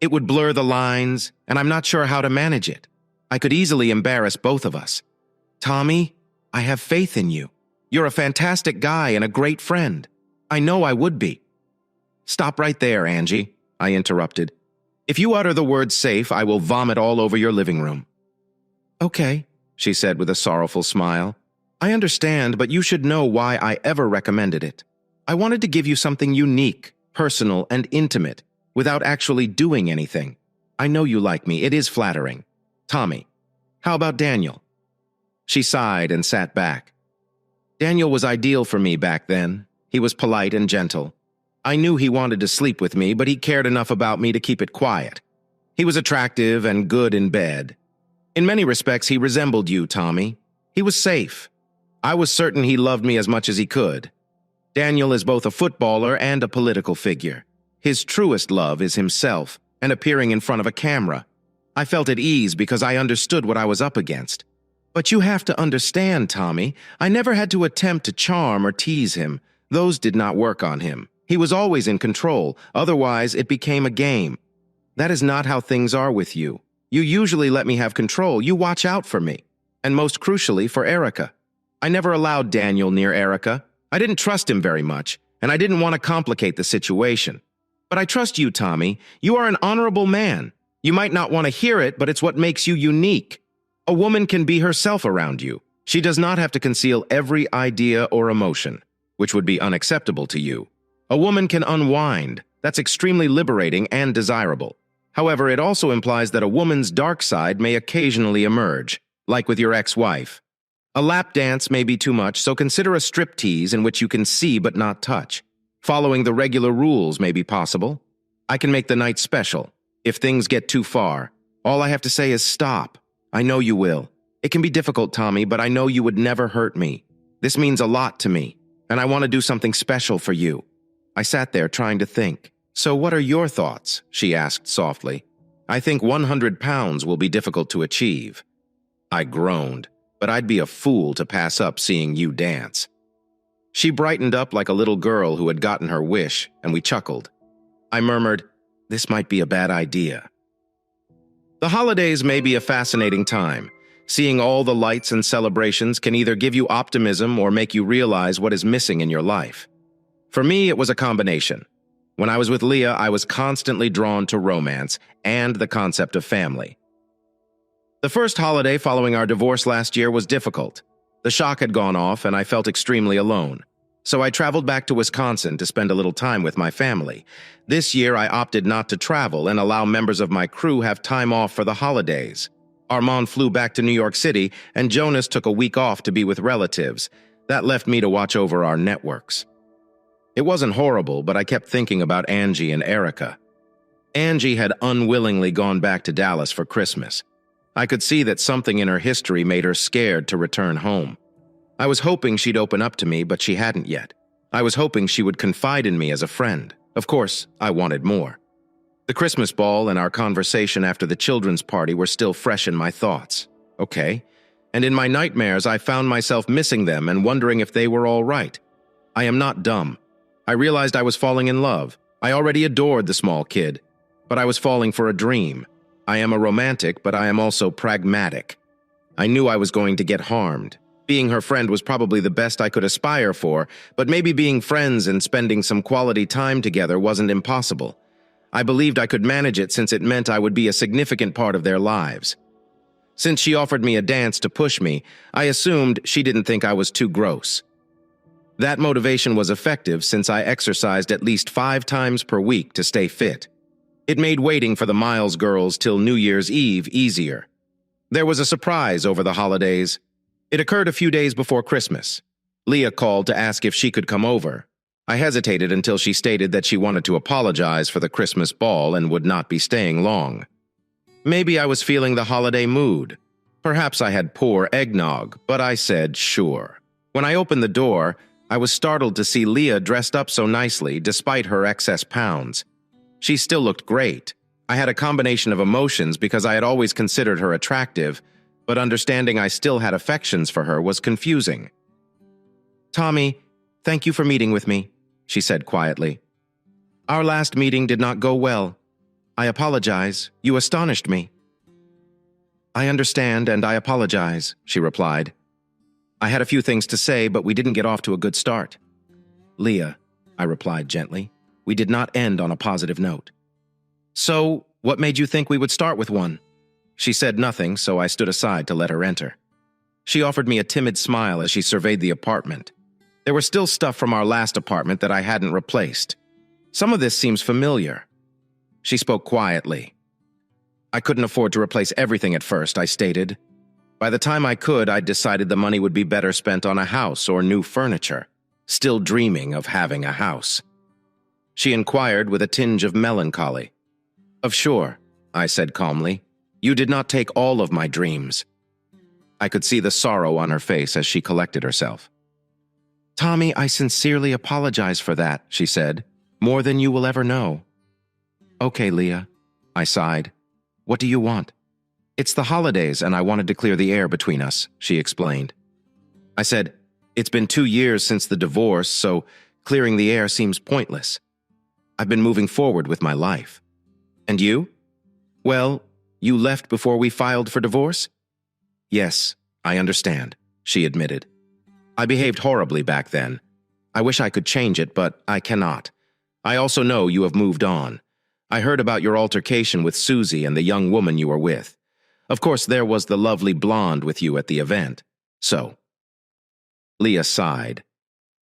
It would blur the lines, and I'm not sure how to manage it. I could easily embarrass both of us. Tommy, I have faith in you. You're a fantastic guy and a great friend. I know I would be. Stop right there, Angie, I interrupted. If you utter the word safe, I will vomit all over your living room. Okay, she said with a sorrowful smile. I understand, but you should know why I ever recommended it. I wanted to give you something unique, personal, and intimate, without actually doing anything. I know you like me. It is flattering. Tommy, how about Daniel? She sighed and sat back. Daniel was ideal for me back then. He was polite and gentle. I knew he wanted to sleep with me, but he cared enough about me to keep it quiet. He was attractive and good in bed. In many respects, he resembled you, Tommy. He was safe. I was certain he loved me as much as he could. Daniel is both a footballer and a political figure. His truest love is himself and appearing in front of a camera. I felt at ease because I understood what I was up against. But you have to understand, Tommy, I never had to attempt to charm or tease him. Those did not work on him. He was always in control, otherwise it became a game. That is not how things are with you. You usually let me have control. You watch out for me. And most crucially, for Erica. I never allowed Daniel near Erica. I didn't trust him very much, and I didn't want to complicate the situation. But I trust you, Tommy. You are an honorable man. You might not want to hear it, but it's what makes you unique. A woman can be herself around you. She does not have to conceal every idea or emotion, which would be unacceptable to you. A woman can unwind. That's extremely liberating and desirable. However, it also implies that a woman's dark side may occasionally emerge, like with your ex-wife. A lap dance may be too much, so consider a striptease in which you can see but not touch. Following the regular rules may be possible. I can make the night special. If things get too far, all I have to say is stop. I know you will. It can be difficult, Tommy, but I know you would never hurt me. This means a lot to me, and I want to do something special for you. I sat there trying to think. So what are your thoughts? She asked softly. I think 100 pounds will be difficult to achieve. I groaned, but I'd be a fool to pass up seeing you dance. She brightened up like a little girl who had gotten her wish, and we chuckled. I murmured, this might be a bad idea. The holidays may be a fascinating time. Seeing all the lights and celebrations can either give you optimism or make you realize what is missing in your life. For me, it was a combination. When I was with Leah, I was constantly drawn to romance and the concept of family. The first holiday following our divorce last year was difficult. The shock had gone off and I felt extremely alone. So I traveled back to Wisconsin to spend a little time with my family. This year I opted not to travel and allow members of my crew have time off for the holidays. Armand flew back to New York City and Jonas took a week off to be with relatives. That left me to watch over our networks. It wasn't horrible, but I kept thinking about Angie and Erica. Angie had unwillingly gone back to Dallas for Christmas. I could see that something in her history made her scared to return home. I was hoping she'd open up to me, but she hadn't yet. I was hoping she would confide in me as a friend. Of course, I wanted more. The Christmas ball and our conversation after the children's party were still fresh in my thoughts. Okay. And in my nightmares, I found myself missing them and wondering if they were all right. I am not dumb. I realized I was falling in love. I already adored the small kid, but I was falling for a dream. I am a romantic, but I am also pragmatic. I knew I was going to get harmed. Being her friend was probably the best I could aspire for, but maybe being friends and spending some quality time together wasn't impossible. I believed I could manage it since it meant I would be a significant part of their lives. Since she offered me a dance to push me, I assumed she didn't think I was too gross. That motivation was effective since I exercised at least 5 times per week to stay fit. It made waiting for the Miles girls till New Year's Eve easier. There was a surprise over the holidays. It occurred a few days before Christmas. Leah called to ask if she could come over. I hesitated until she stated that she wanted to apologize for the Christmas ball and would not be staying long. Maybe I was feeling the holiday mood. Perhaps I had poor eggnog, but I said sure. When I opened the door, I was startled to see Leah dressed up so nicely despite her excess pounds. She still looked great. I had a combination of emotions because I had always considered her attractive, but understanding I still had affections for her was confusing. "Tommy, thank you for meeting with me," she said quietly. "Our last meeting did not go well. I apologize. You astonished me." "I understand and I apologize," she replied. "I had a few things to say, but we didn't get off to a good start." "Leah," I replied gently, "we did not end on a positive note." "So, what made you think we would start with one?" She said nothing, so I stood aside to let her enter. She offered me a timid smile as she surveyed the apartment. There was still stuff from our last apartment that I hadn't replaced. "Some of this seems familiar." She spoke quietly. "I couldn't afford to replace everything at first," I stated. "By the time I could, I'd decided the money would be better spent on a house or new furniture, still dreaming of having a house." She inquired with a tinge of melancholy. Sure," I said calmly. "You did not take all of my dreams." I could see the sorrow on her face as she collected herself. "Tommy, I sincerely apologize for that," she said. "More than you will ever know." "Okay, Leah," I sighed. "What do you want?" "It's the holidays and I wanted to clear the air between us," she explained. I said, "It's been 2 years since the divorce, so clearing the air seems pointless. I've been moving forward with my life." "And you?" "Well, you left before we filed for divorce?" "Yes, I understand," she admitted. "I behaved horribly back then. I wish I could change it, but I cannot. I also know you have moved on. I heard about your altercation with Susie and the young woman you were with. Of course, there was the lovely blonde with you at the event. So." Leah sighed.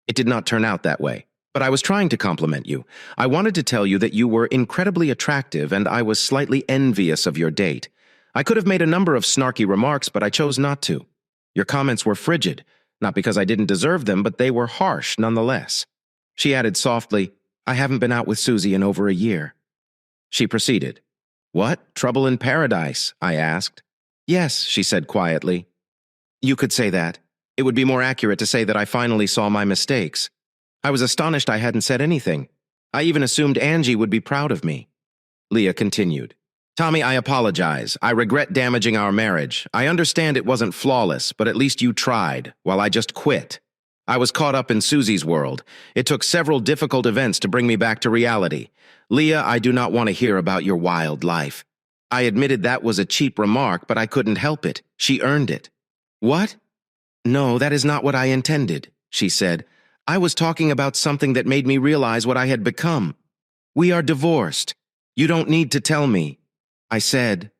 "It did not turn out that way. But I was trying to compliment you. I wanted to tell you that you were incredibly attractive and I was slightly envious of your date. I could have made a number of snarky remarks, but I chose not to. Your comments were frigid, not because I didn't deserve them, but they were harsh nonetheless." She added softly, "I haven't been out with Susie in over a year." She proceeded. "What? Trouble in paradise?" I asked. "Yes," she said quietly. "You could say that. It would be more accurate to say that I finally saw my mistakes. I was astonished I hadn't said anything. I even assumed Angie would be proud of me." Leah continued. "Tommy, I apologize. I regret damaging our marriage. I understand it wasn't flawless, but at least you tried, while I just quit. I was caught up in Susie's world. It took several difficult events to bring me back to reality. Leah, I do not want to hear about your wild life." I admitted that was a cheap remark, but I couldn't help it. She earned it. "What?" "No, that is not what I intended," she said. "I was talking about something that made me realize what I had become. We are divorced. You don't need to tell me." I said,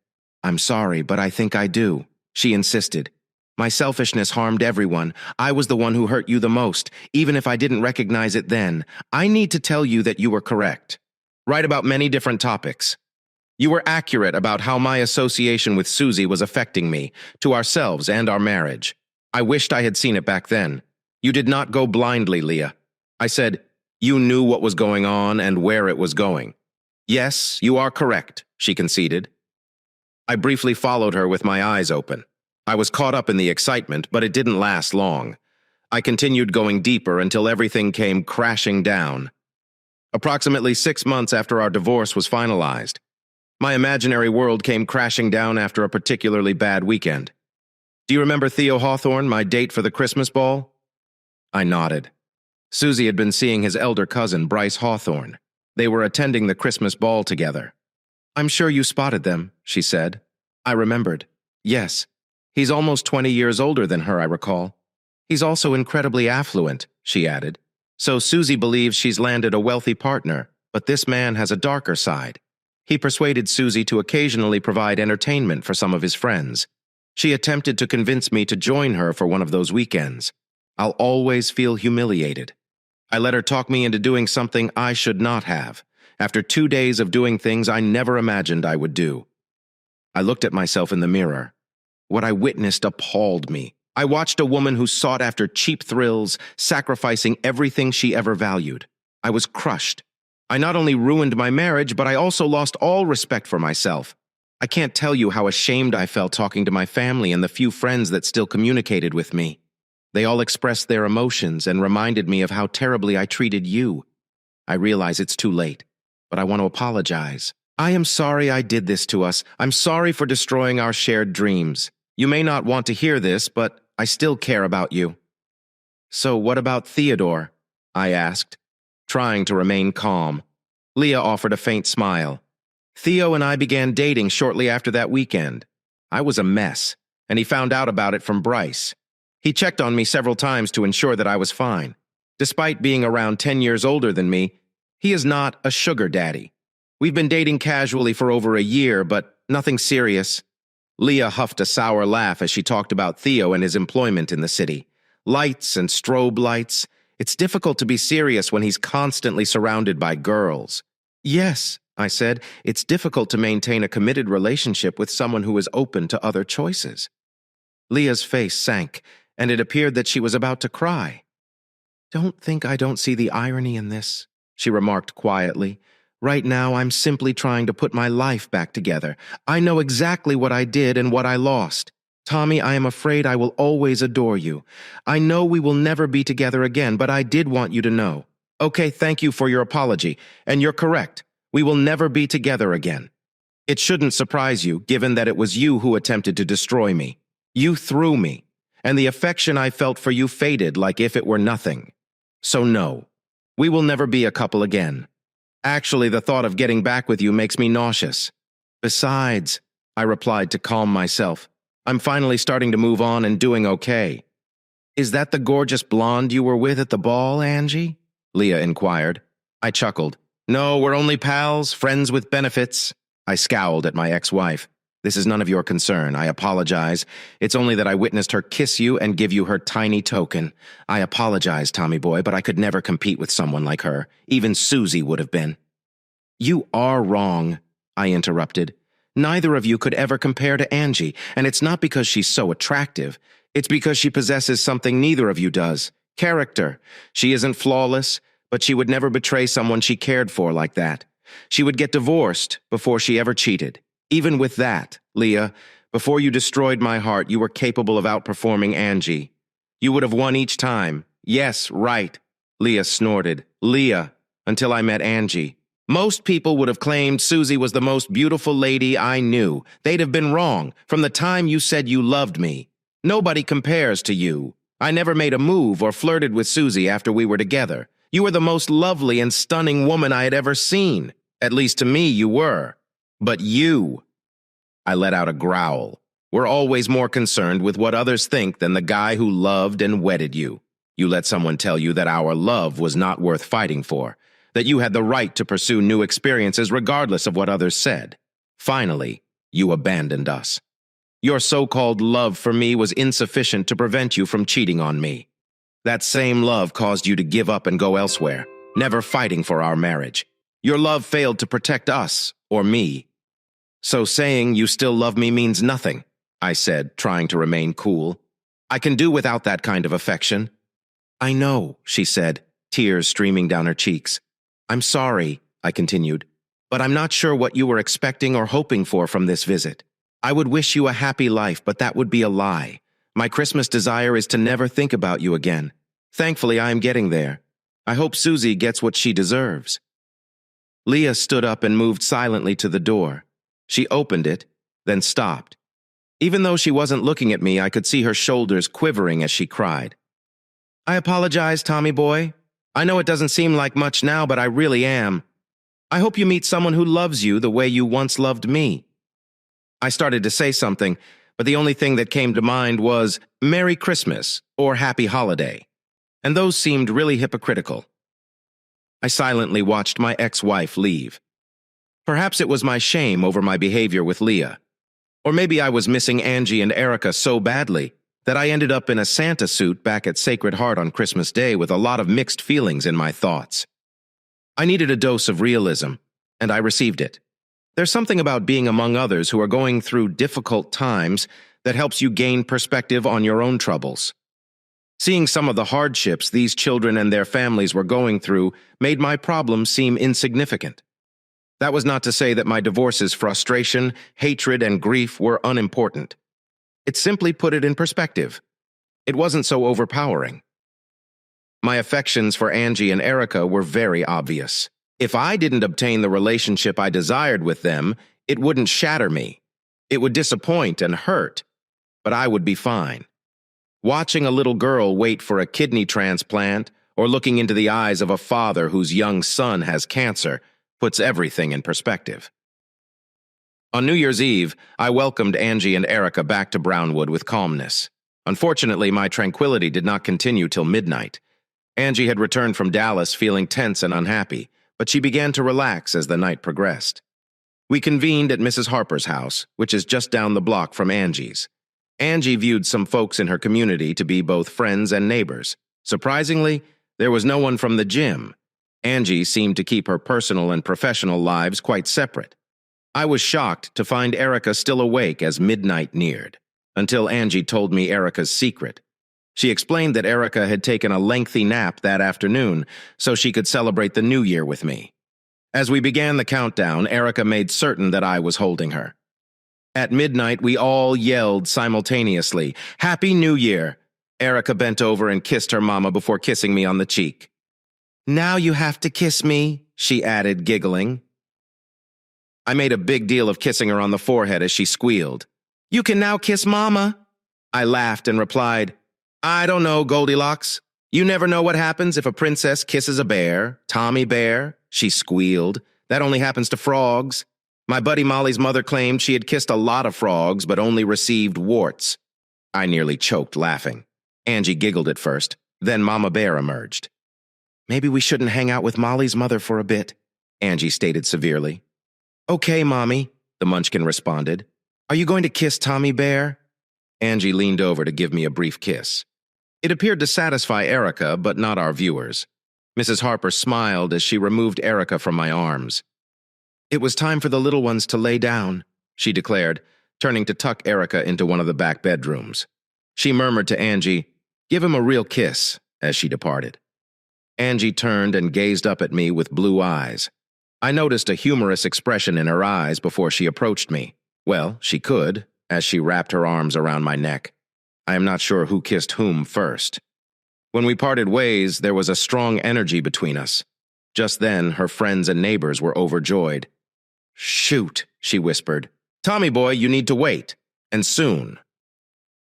I'm sorry, but I think I do, she insisted. My selfishness harmed everyone. I was the one who hurt you the most, even if I didn't recognize it then. I need to tell you that you were correct. Right about many different topics. You were accurate about how my association with Susie was affecting me, to ourselves and our marriage. I wished I had seen it back then. You did not go blindly, Leah. I said, you knew what was going on and where it was going. Yes, you are correct, she conceded. I briefly followed her with my eyes open. I was caught up in the excitement, but it didn't last long. I continued going deeper until everything came crashing down. Approximately 6 months after our divorce was finalized, my imaginary world came crashing down after a particularly bad weekend. Do you remember Theo Hawthorne, my date for the Christmas ball? I nodded. Susie had been seeing his elder cousin, Bryce Hawthorne. They were attending the Christmas ball together. I'm sure you spotted them, she said. I remembered. Yes. He's almost 20 years older than her, I recall. He's also incredibly affluent, she added. So Susie believes she's landed a wealthy partner, but this man has a darker side. He persuaded Susie to occasionally provide entertainment for some of his friends. She attempted to convince me to join her for one of those weekends. I'll always feel humiliated. I let her talk me into doing something I should not have, after 2 days of doing things I never imagined I would do. I looked at myself in the mirror. What I witnessed appalled me. I watched a woman who sought after cheap thrills, sacrificing everything she ever valued. I was crushed. I not only ruined my marriage, but I also lost all respect for myself. I can't tell you how ashamed I felt talking to my family and the few friends that still communicated with me. They all expressed their emotions and reminded me of how terribly I treated you. I realize it's too late, but I want to apologize. I am sorry I did this to us. I'm sorry for destroying our shared dreams. You may not want to hear this, but I still care about you. So what about Theodore? I asked, trying to remain calm. Leah offered a faint smile. Theo and I began dating shortly after that weekend. I was a mess, and he found out about it from Bryce. He checked on me several times to ensure that I was fine. Despite being around 10 years older than me, he is not a sugar daddy. We've been dating casually for over a year, but nothing serious. Leah huffed a sour laugh as she talked about Theo and his employment in the city. Lights and strobe lights. It's difficult to be serious when he's constantly surrounded by girls. Yes, I said, it's difficult to maintain a committed relationship with someone who is open to other choices. Leah's face sank, and it appeared that she was about to cry. Don't think I don't see the irony in this, she remarked quietly. Right now, I'm simply trying to put my life back together. I know exactly what I did and what I lost. Tommy, I am afraid I will always adore you. I know we will never be together again, but I did want you to know. Okay, thank you for your apology, and you're correct. We will never be together again. It shouldn't surprise you, given that it was you who attempted to destroy me. You threw me, and the affection I felt for you faded like if it were nothing. So no, we will never be a couple again. Actually, the thought of getting back with you makes me nauseous. Besides, I replied to calm myself, I'm finally starting to move on and doing okay. Is that the gorgeous blonde you were with at the ball, Angie? Leah inquired. I chuckled. No, we're only pals, friends with benefits. I scowled at my ex-wife. This is none of your concern. I apologize. It's only that I witnessed her kiss you and give you her tiny token. I apologize, Tommy boy, but I could never compete with someone like her. Even Susie would have been. You are wrong, I interrupted. Neither of you could ever compare to Angie, and it's not because she's so attractive. It's because she possesses something neither of you does. Character. She isn't flawless, but she would never betray someone she cared for like that. She would get divorced before she ever cheated. Even with that, Leah, before you destroyed my heart, you were capable of outperforming Angie. You would have won each time. Yes, right. Leah snorted. Leah, until I met Angie. Most people would have claimed Susie was the most beautiful lady I knew. They'd have been wrong from the time you said you loved me. Nobody compares to you. I never made a move or flirted with Susie after we were together. You were the most lovely and stunning woman I had ever seen. At least to me, you were. But you, I let out a growl, were always more concerned with what others think than the guy who loved and wedded you. You let someone tell you that our love was not worth fighting for, that you had the right to pursue new experiences regardless of what others said. Finally, You abandoned us. Your so-called love for me was insufficient to prevent you from cheating on me. That same love caused you to give up and go elsewhere, never fighting for our marriage. Your love failed to protect us, or me. So saying you still love me means nothing, I said, trying to remain cool. I can do without that kind of affection. I know, she said, tears streaming down her cheeks. I'm sorry, I continued, but I'm not sure what you were expecting or hoping for from this visit. I would wish you a happy life, but that would be a lie. My Christmas desire is to never think about you again. Thankfully, I am getting there. I hope Susie gets what she deserves. Leah stood up and moved silently to the door. She opened it, then stopped. Even though she wasn't looking at me, I could see her shoulders quivering as she cried. I apologize, Tommy boy. I know it doesn't seem like much now, but I really am. I hope you meet someone who loves you the way you once loved me. I started to say something, but the only thing that came to mind was Merry Christmas or Happy Holiday, and those seemed really hypocritical. I silently watched my ex-wife leave. Perhaps it was my shame over my behavior with Leah, or maybe I was missing Angie and Erica so badly that I ended up in a Santa suit back at Sacred Heart on Christmas Day with a lot of mixed feelings in my thoughts. I needed a dose of realism, and I received it. There's something about being among others who are going through difficult times that helps you gain perspective on your own troubles. Seeing some of the hardships these children and their families were going through made my problems seem insignificant. That was not to say that my divorce's frustration, hatred, and grief were unimportant. It simply put it in perspective. It wasn't so overpowering. My affections for Angie and Erica were very obvious. If I didn't obtain the relationship I desired with them, it wouldn't shatter me. It would disappoint and hurt, but I would be fine. Watching a little girl wait for a kidney transplant or looking into the eyes of a father whose young son has cancer puts everything in perspective. On New Year's Eve, I welcomed Angie and Erica back to Brownwood with calmness. Unfortunately, my tranquility did not continue till midnight. Angie had returned from Dallas feeling tense and unhappy, but she began to relax as the night progressed. We convened at Mrs. Harper's house, which is just down the block from Angie's. Angie viewed some folks in her community to be both friends and neighbors. Surprisingly, there was no one from the gym. Angie seemed to keep her personal and professional lives quite separate. I was shocked to find Erica still awake as midnight neared, until Angie told me Erica's secret. She explained that Erica had taken a lengthy nap that afternoon so she could celebrate the new year with me. As we began the countdown, Erica made certain that I was holding her. At midnight, we all yelled simultaneously, "Happy New Year!" Erica bent over and kissed her mama before kissing me on the cheek. "Now you have to kiss me," she added, giggling. I made a big deal of kissing her on the forehead as she squealed. "You can now kiss Mama." I laughed and replied, "I don't know, Goldilocks. You never know what happens if a princess kisses a bear. Tommy Bear," she squealed. "That only happens to frogs." My buddy Molly's mother claimed she had kissed a lot of frogs but only received warts. I nearly choked laughing. Angie giggled at first, then Mama Bear emerged. "Maybe we shouldn't hang out with Molly's mother for a bit," Angie stated severely. "Okay, Mommy," the munchkin responded. "Are you going to kiss Tommy Bear?" Angie leaned over to give me a brief kiss. It appeared to satisfy Erica, but not our viewers. Mrs. Harper smiled as she removed Erica from my arms. "It was time for the little ones to lay down," she declared, turning to tuck Erica into one of the back bedrooms. She murmured to Angie, "Give him a real kiss," as she departed. Angie turned and gazed up at me with blue eyes. I noticed a humorous expression in her eyes before she approached me. Well, she could, as she wrapped her arms around my neck. I am not sure who kissed whom first. When we parted ways, there was a strong energy between us. Just then, her friends and neighbors were overjoyed. "Shoot," she whispered. "Tommy boy, you need to wait. And soon."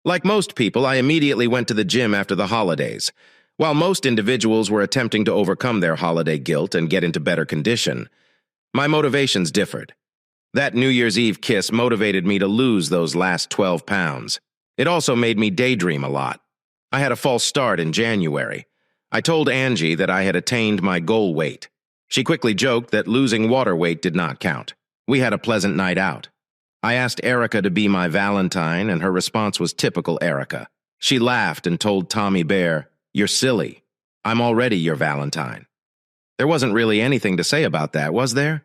Like most people, I immediately went to the gym after the holidays. While most individuals were attempting to overcome their holiday guilt and get into better condition, my motivations differed. That New Year's Eve kiss motivated me to lose those last 12 pounds. It also made me daydream a lot. I had a false start in January. I told Angie that I had attained my goal weight. She quickly joked that losing water weight did not count. We had a pleasant night out. I asked Erica to be my Valentine, and her response was typical Erica. She laughed and told Tommy Bear, "You're silly. I'm already your Valentine." There wasn't really anything to say about that, was there?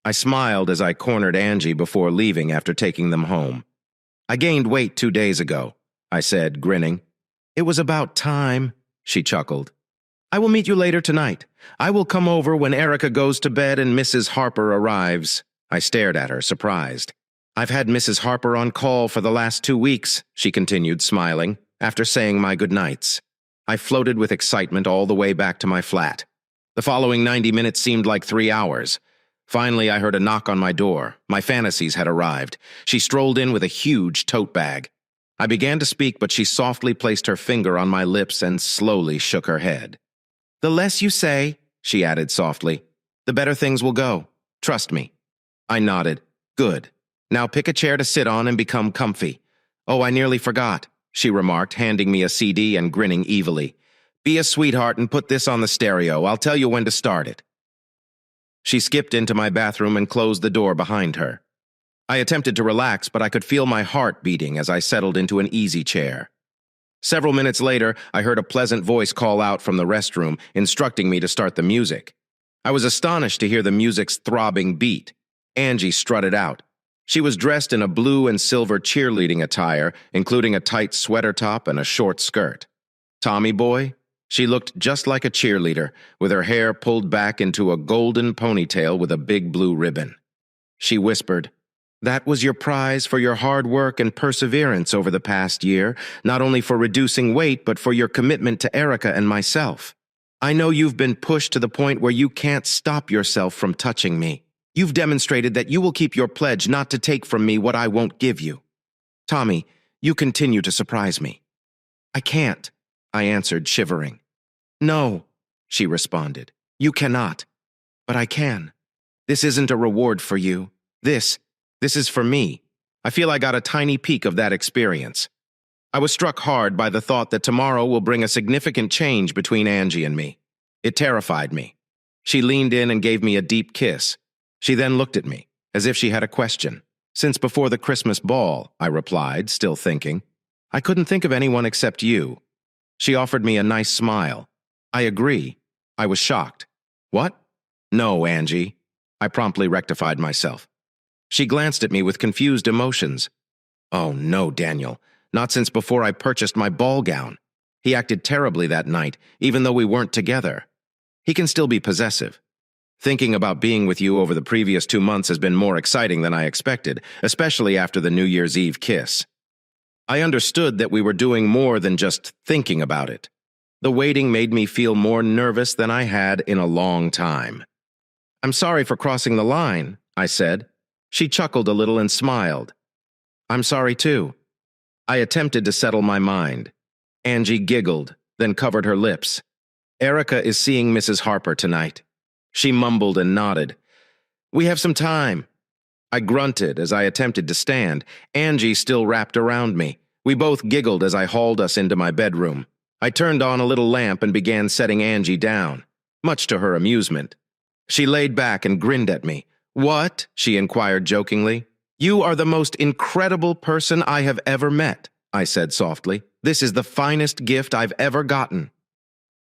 I smiled as I cornered Angie before leaving after taking them home. "I gained weight 2 days ago," I said, grinning. "It was about time," she chuckled. "I will meet you later tonight. I will come over when Erica goes to bed and Mrs. Harper arrives." I stared at her, surprised. "I've had Mrs. Harper on call for the last 2 weeks," she continued, smiling, after saying my goodnights. I floated with excitement all the way back to my flat. The following 90 minutes seemed like 3 hours. Finally, I heard a knock on my door. My fantasies had arrived. She strolled in with a huge tote bag. I began to speak, but she softly placed her finger on my lips and slowly shook her head. "The less you say," she added softly, "the better things will go. Trust me." I nodded. "Good. Now pick a chair to sit on and become comfy." "Oh, I nearly forgot," she remarked, handing me a CD and grinning evilly. "Be a sweetheart and put this on the stereo. I'll tell you when to start it." She skipped into my bathroom and closed the door behind her. I attempted to relax, but I could feel my heart beating as I settled into an easy chair. Several minutes later, I heard a pleasant voice call out from the restroom, instructing me to start the music. I was astonished to hear the music's throbbing beat. Angie strutted out. She was dressed in a blue and silver cheerleading attire, including a tight sweater top and a short skirt. Tommy boy? She looked just like a cheerleader, with her hair pulled back into a golden ponytail with a big blue ribbon. She whispered, "That was your prize for your hard work and perseverance over the past year, not only for reducing weight, but for your commitment to Erica and myself. I know you've been pushed to the point where you can't stop yourself from touching me. You've demonstrated that you will keep your pledge not to take from me what I won't give you. Tommy, you continue to surprise me." "I can't," I answered, shivering. "No," she responded. "You cannot. But I can. This isn't a reward for you. This is for me." I feel I got a tiny peek of that experience. I was struck hard by the thought that tomorrow will bring a significant change between Angie and me. It terrified me. She leaned in and gave me a deep kiss. She then looked at me, as if she had a question. "Since before the Christmas ball," I replied, still thinking. "I couldn't think of anyone except you." She offered me a nice smile. "I agree." I was shocked. "What?" "No, Angie." I promptly rectified myself. She glanced at me with confused emotions. "Oh, no, Daniel. Not since before I purchased my ball gown. He acted terribly that night, even though we weren't together. He can still be possessive. Thinking about being with you over the previous 2 months has been more exciting than I expected, especially after the New Year's Eve kiss." I understood that we were doing more than just thinking about it. The waiting made me feel more nervous than I had in a long time. "I'm sorry for crossing the line," I said. She chuckled a little and smiled. "I'm sorry too." I attempted to settle my mind. Angie giggled, then covered her lips. "Erica is seeing Mrs. Harper tonight." She mumbled and nodded. "We have some time." I grunted as I attempted to stand. Angie still wrapped around me. We both giggled as I hauled us into my bedroom. I turned on a little lamp and began setting Angie down, much to her amusement. She laid back and grinned at me. "What?" she inquired jokingly. "You are the most incredible person I have ever met," I said softly. "This is the finest gift I've ever gotten."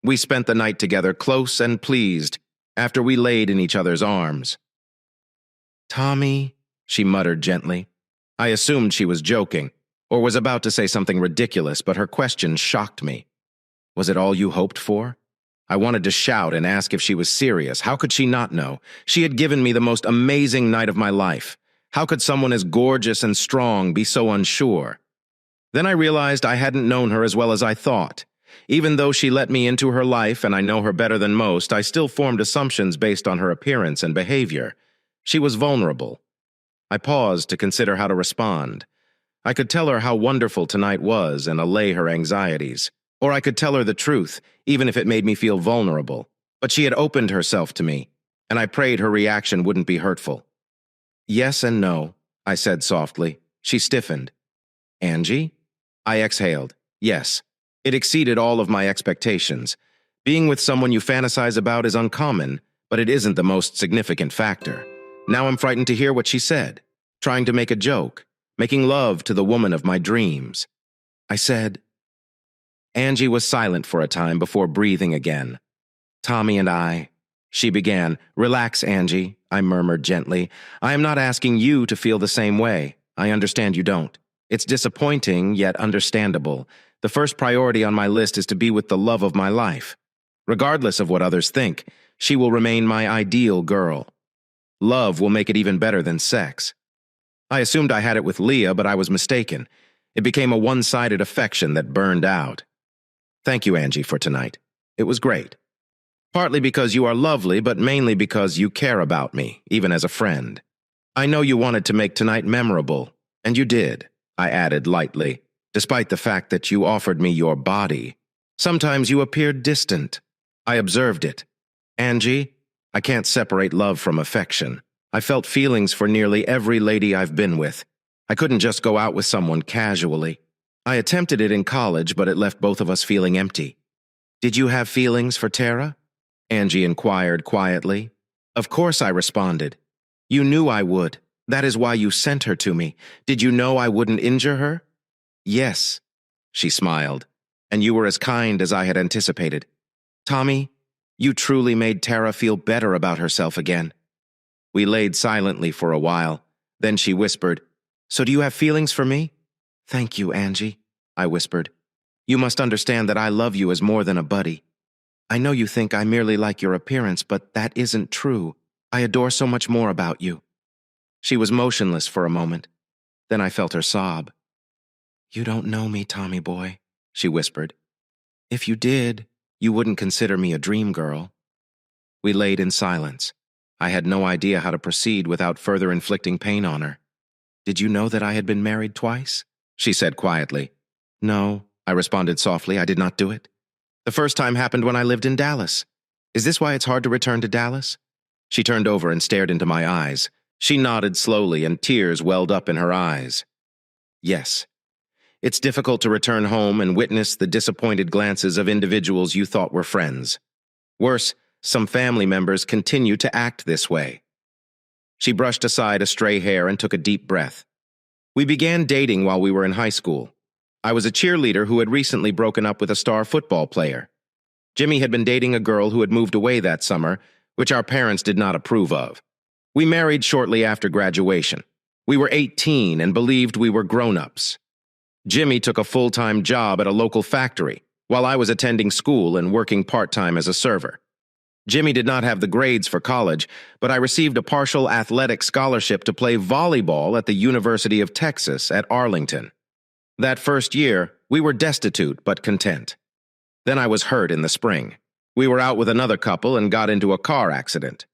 We spent the night together, close and pleased, after we laid in each other's arms. "Tommy," she muttered gently. I assumed she was joking, or was about to say something ridiculous, but her question shocked me. Was it all you hoped for? I wanted to shout and ask if she was serious. How could she not know? She had given me the most amazing night of my life. How could someone as gorgeous and strong be so unsure? Then I realized I hadn't known her as well as I thought. Even though she let me into her life and I know her better than most, I still formed assumptions based on her appearance and behavior. She was vulnerable. I paused to consider how to respond. I could tell her how wonderful tonight was and allay her anxieties. Or I could tell her the truth, even if it made me feel vulnerable. But she had opened herself to me, and I prayed her reaction wouldn't be hurtful. "Yes and no," I said softly. She stiffened. "Angie?" I exhaled. "Yes." It exceeded all of my expectations. Being with someone you fantasize about is uncommon, but it isn't the most significant factor. Now I'm frightened to hear what she said. trying to make a joke, making love to the woman of my dreams. I said. Angie was silent for a time before breathing again. Tommy and I, she began. Relax, Angie, I murmured gently. I am not asking you to feel the same way. I understand you don't. It's disappointing, yet understandable. The first priority on my list is to be with the love of my life. Regardless of what others think, she will remain my ideal girl. Love will make it even better than sex. I assumed I had it with Leah, but I was mistaken. It became a one-sided affection that burned out. Thank you, Angie, for tonight. It was great. Partly because you are lovely, but mainly because you care about me, even as a friend. I know you wanted to make tonight memorable, and you did, I added lightly, despite the fact that you offered me your body. Sometimes you appeared distant. I observed it. Angie, I can't separate love from affection. I felt feelings for nearly every lady I've been with. I couldn't just go out with someone casually. I attempted it in college, but it left both of us feeling empty. Did you have feelings for Tara? Angie inquired quietly. Of course, I responded. You knew I would. That is why you sent her to me. Did you know I wouldn't injure her? Yes, she smiled. And you were as kind as I had anticipated. Tommy, you truly made Tara feel better about herself again. We laid silently for a while. Then she whispered, So do you have feelings for me? Thank you, Angie, I whispered. You must understand that I love you as more than a buddy. I know you think I merely like your appearance, but that isn't true. I adore so much more about you. She was motionless for a moment. Then I felt her sob. You don't know me, Tommy boy, she whispered. If you did, you wouldn't consider me a dream girl. We laid in silence. I had no idea how to proceed without further inflicting pain on her. Did you know that I had been married twice? She said quietly. No, I responded softly. I did not do it. The first time happened when I lived in Dallas. Is this why it's hard to return to Dallas? She turned over and stared into my eyes. She nodded slowly, and tears welled up in her eyes. Yes. It's difficult to return home and witness the disappointed glances of individuals you thought were friends. Worse, some family members continue to act this way. She brushed aside a stray hair and took a deep breath. We began dating while we were in high school. I was a cheerleader who had recently broken up with a star football player. Jimmy had been dating a girl who had moved away that summer, which our parents did not approve of. We married shortly after graduation. We were 18 and believed we were grown-ups. Jimmy took a full-time job at a local factory, while I was attending school and working part-time as a server. Jimmy did not have the grades for college, but I received a partial athletic scholarship to play volleyball at the University of Texas at Arlington. That first year, we were destitute but content. Then I was hurt in the spring. We were out with another couple and got into a car accident.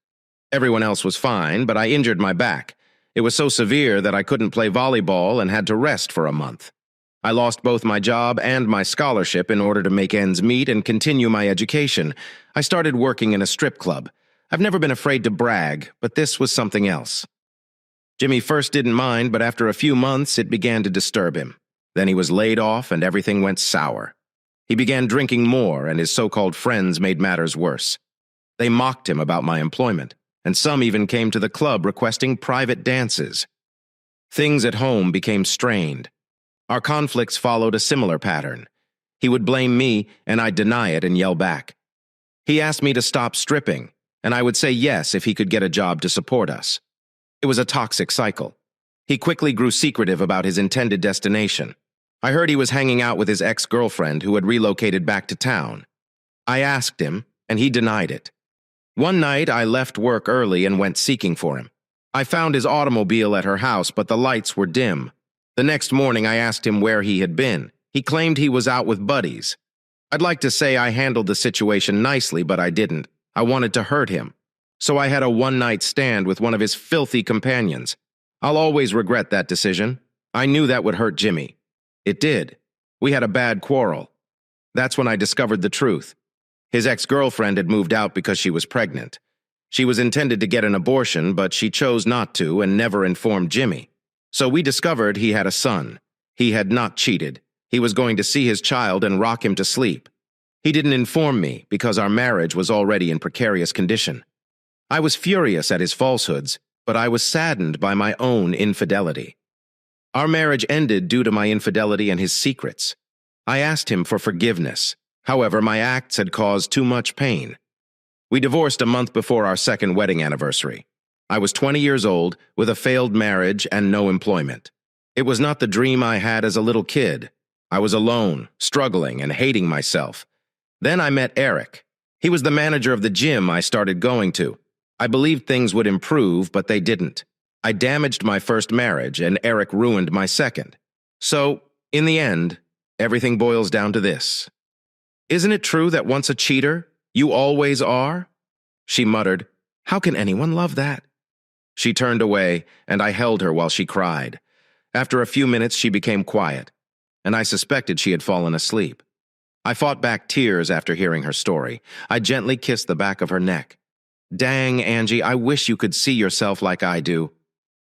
Everyone else was fine, but I injured my back. It was so severe that I couldn't play volleyball and had to rest for a month. I lost both my job and my scholarship in order to make ends meet and continue my education. I started working in a strip club. I've never been afraid to brag, but this was something else. Jimmy first didn't mind, but after a few months, it began to disturb him. Then he was laid off and everything went sour. He began drinking more, and his so-called friends made matters worse. They mocked him about my employment, and some even came to the club requesting private dances. Things at home became strained. Our conflicts followed a similar pattern. He would blame me, and I'd deny it and yell back. He asked me to stop stripping, and I would say yes if he could get a job to support us. It was a toxic cycle. He quickly grew secretive about his intended destination. I heard he was hanging out with his ex-girlfriend who had relocated back to town. I asked him, and he denied it. One night, I left work early and went seeking for him. I found his automobile at her house, but the lights were dim. The next morning, I asked him where he had been. He claimed he was out with buddies. I'd like to say I handled the situation nicely, but I didn't. I wanted to hurt him. So I had a one-night stand with one of his filthy companions. I'll always regret that decision. I knew that would hurt Jimmy. It did. We had a bad quarrel. That's when I discovered the truth. His ex-girlfriend had moved out because she was pregnant. She was intended to get an abortion, but she chose not to and never informed Jimmy. So we discovered he had a son. He had not cheated. He was going to see his child and rock him to sleep. He didn't inform me because our marriage was already in precarious condition. I was furious at his falsehoods, but I was saddened by my own infidelity. Our marriage ended due to my infidelity and his secrets. I asked him for forgiveness. However, my acts had caused too much pain. We divorced a month before our second wedding anniversary. I was 20 years old, with a failed marriage and no employment. It was not the dream I had as a little kid. I was alone, struggling, and hating myself. Then I met Eric. He was the manager of the gym I started going to. I believed things would improve, but they didn't. I damaged my first marriage, and Eric ruined my second. So, in the end, everything boils down to this. Isn't it true that once a cheater, you always are? She muttered, "How can anyone love that?" She turned away, and I held her while she cried. After a few minutes, she became quiet, and I suspected she had fallen asleep. I fought back tears after hearing her story. I gently kissed the back of her neck. "Dang, Angie, I wish you could see yourself like I do."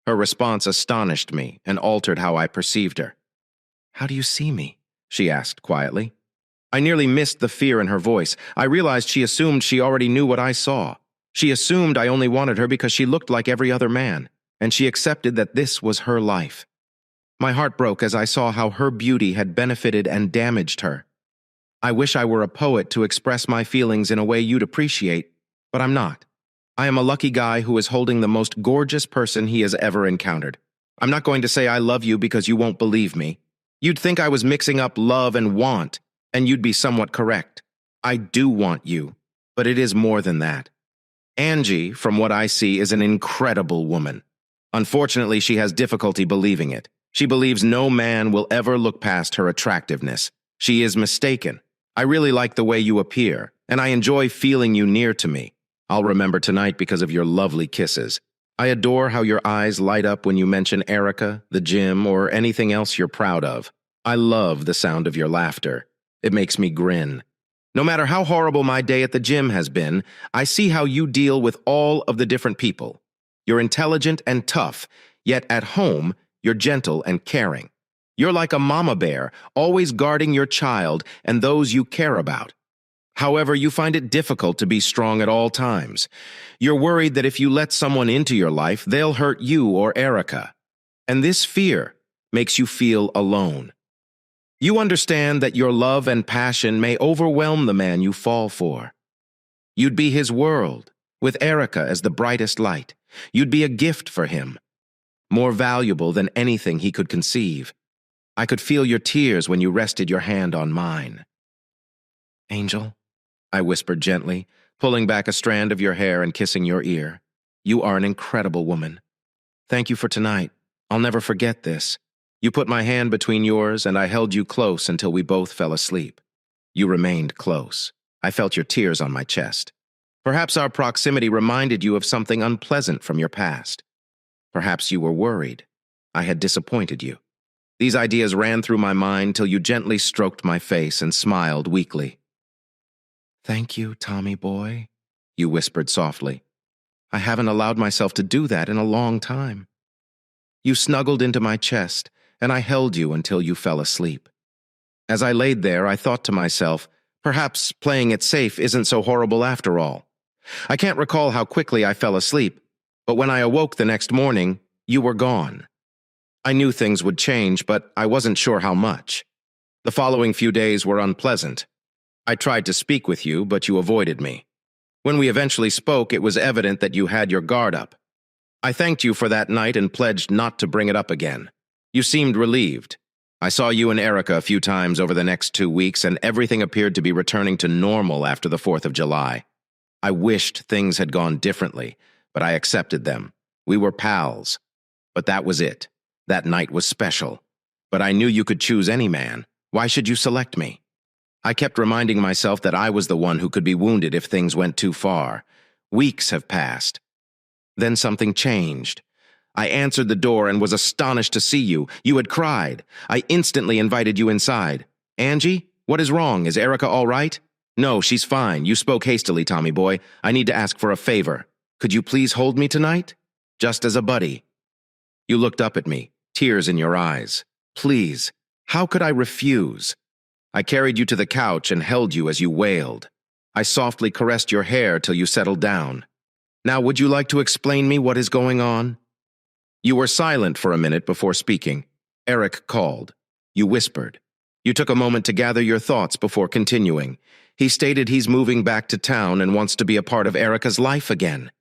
Her response astonished me and altered how I perceived her. "How do you see me?" she asked quietly. I nearly missed the fear in her voice. I realized she assumed she already knew what I saw. She assumed I only wanted her because she looked like every other man, and she accepted that this was her life. My heart broke as I saw how her beauty had benefited and damaged her. I wish I were a poet to express my feelings in a way you'd appreciate, but I'm not. I am a lucky guy who is holding the most gorgeous person he has ever encountered. I'm not going to say I love you because you won't believe me. You'd think I was mixing up love and want, and you'd be somewhat correct. I do want you, but it is more than that. Angie, from what I see, is an incredible woman. Unfortunately, she has difficulty believing it. She believes no man will ever look past her attractiveness. She is mistaken. I really like the way you appear, and I enjoy feeling you near to me. I'll remember tonight because of your lovely kisses. I adore how your eyes light up when you mention Erica, the gym, or anything else you're proud of. I love the sound of your laughter. It makes me grin. No matter how horrible my day at the gym has been, I see how you deal with all of the different people. You're intelligent and tough, yet at home, you're gentle and caring. You're like a mama bear, always guarding your child and those you care about. However, you find it difficult to be strong at all times. You're worried that if you let someone into your life, they'll hurt you or Erica. And this fear makes you feel alone. You understand that your love and passion may overwhelm the man you fall for. You'd be his world, with Erica as the brightest light. You'd be a gift for him, more valuable than anything he could conceive. I could feel your tears when you rested your hand on mine. "Angel," I whispered gently, pulling back a strand of your hair and kissing your ear. "You are an incredible woman. Thank you for tonight. I'll never forget this. You put my hand between yours, and I held you close until we both fell asleep. You remained close. I felt your tears on my chest. Perhaps our proximity reminded you of something unpleasant from your past. Perhaps you were worried. I had disappointed you. These ideas ran through my mind till you gently stroked my face and smiled weakly. "Thank you, Tommy boy," you whispered softly. "I haven't allowed myself to do that in a long time." You snuggled into my chest, and I held you until you fell asleep. As I laid there, I thought to myself, perhaps playing it safe isn't so horrible after all. I can't recall how quickly I fell asleep, but when I awoke the next morning, you were gone. I knew things would change, but I wasn't sure how much. The following few days were unpleasant. I tried to speak with you, but you avoided me. When we eventually spoke, it was evident that you had your guard up. I thanked you for that night and pledged not to bring it up again. You seemed relieved. I saw you and Erica a few times over the next 2 weeks, and everything appeared to be returning to normal after the 4th of July. I wished things had gone differently, but I accepted them. We were pals. But that was it. That night was special. But I knew you could choose any man. Why should you select me? I kept reminding myself that I was the one who could be wounded if things went too far. Weeks have passed. Then something changed. I answered the door and was astonished to see you. You had cried. I instantly invited you inside. "Angie, what is wrong? Is Erica all right?" "No, she's fine. You spoke hastily, Tommy boy. I need to ask for a favor. Could you please hold me tonight? Just as a buddy." You looked up at me, tears in your eyes. "Please, how could I refuse?" I carried you to the couch and held you as you wailed. I softly caressed your hair till you settled down. Now, would you like to explain me what is going on? You were silent for a minute before speaking. Eric called. You whispered. You took a moment to gather your thoughts before continuing. He stated he's moving back to town and wants to be a part of Erica's life again.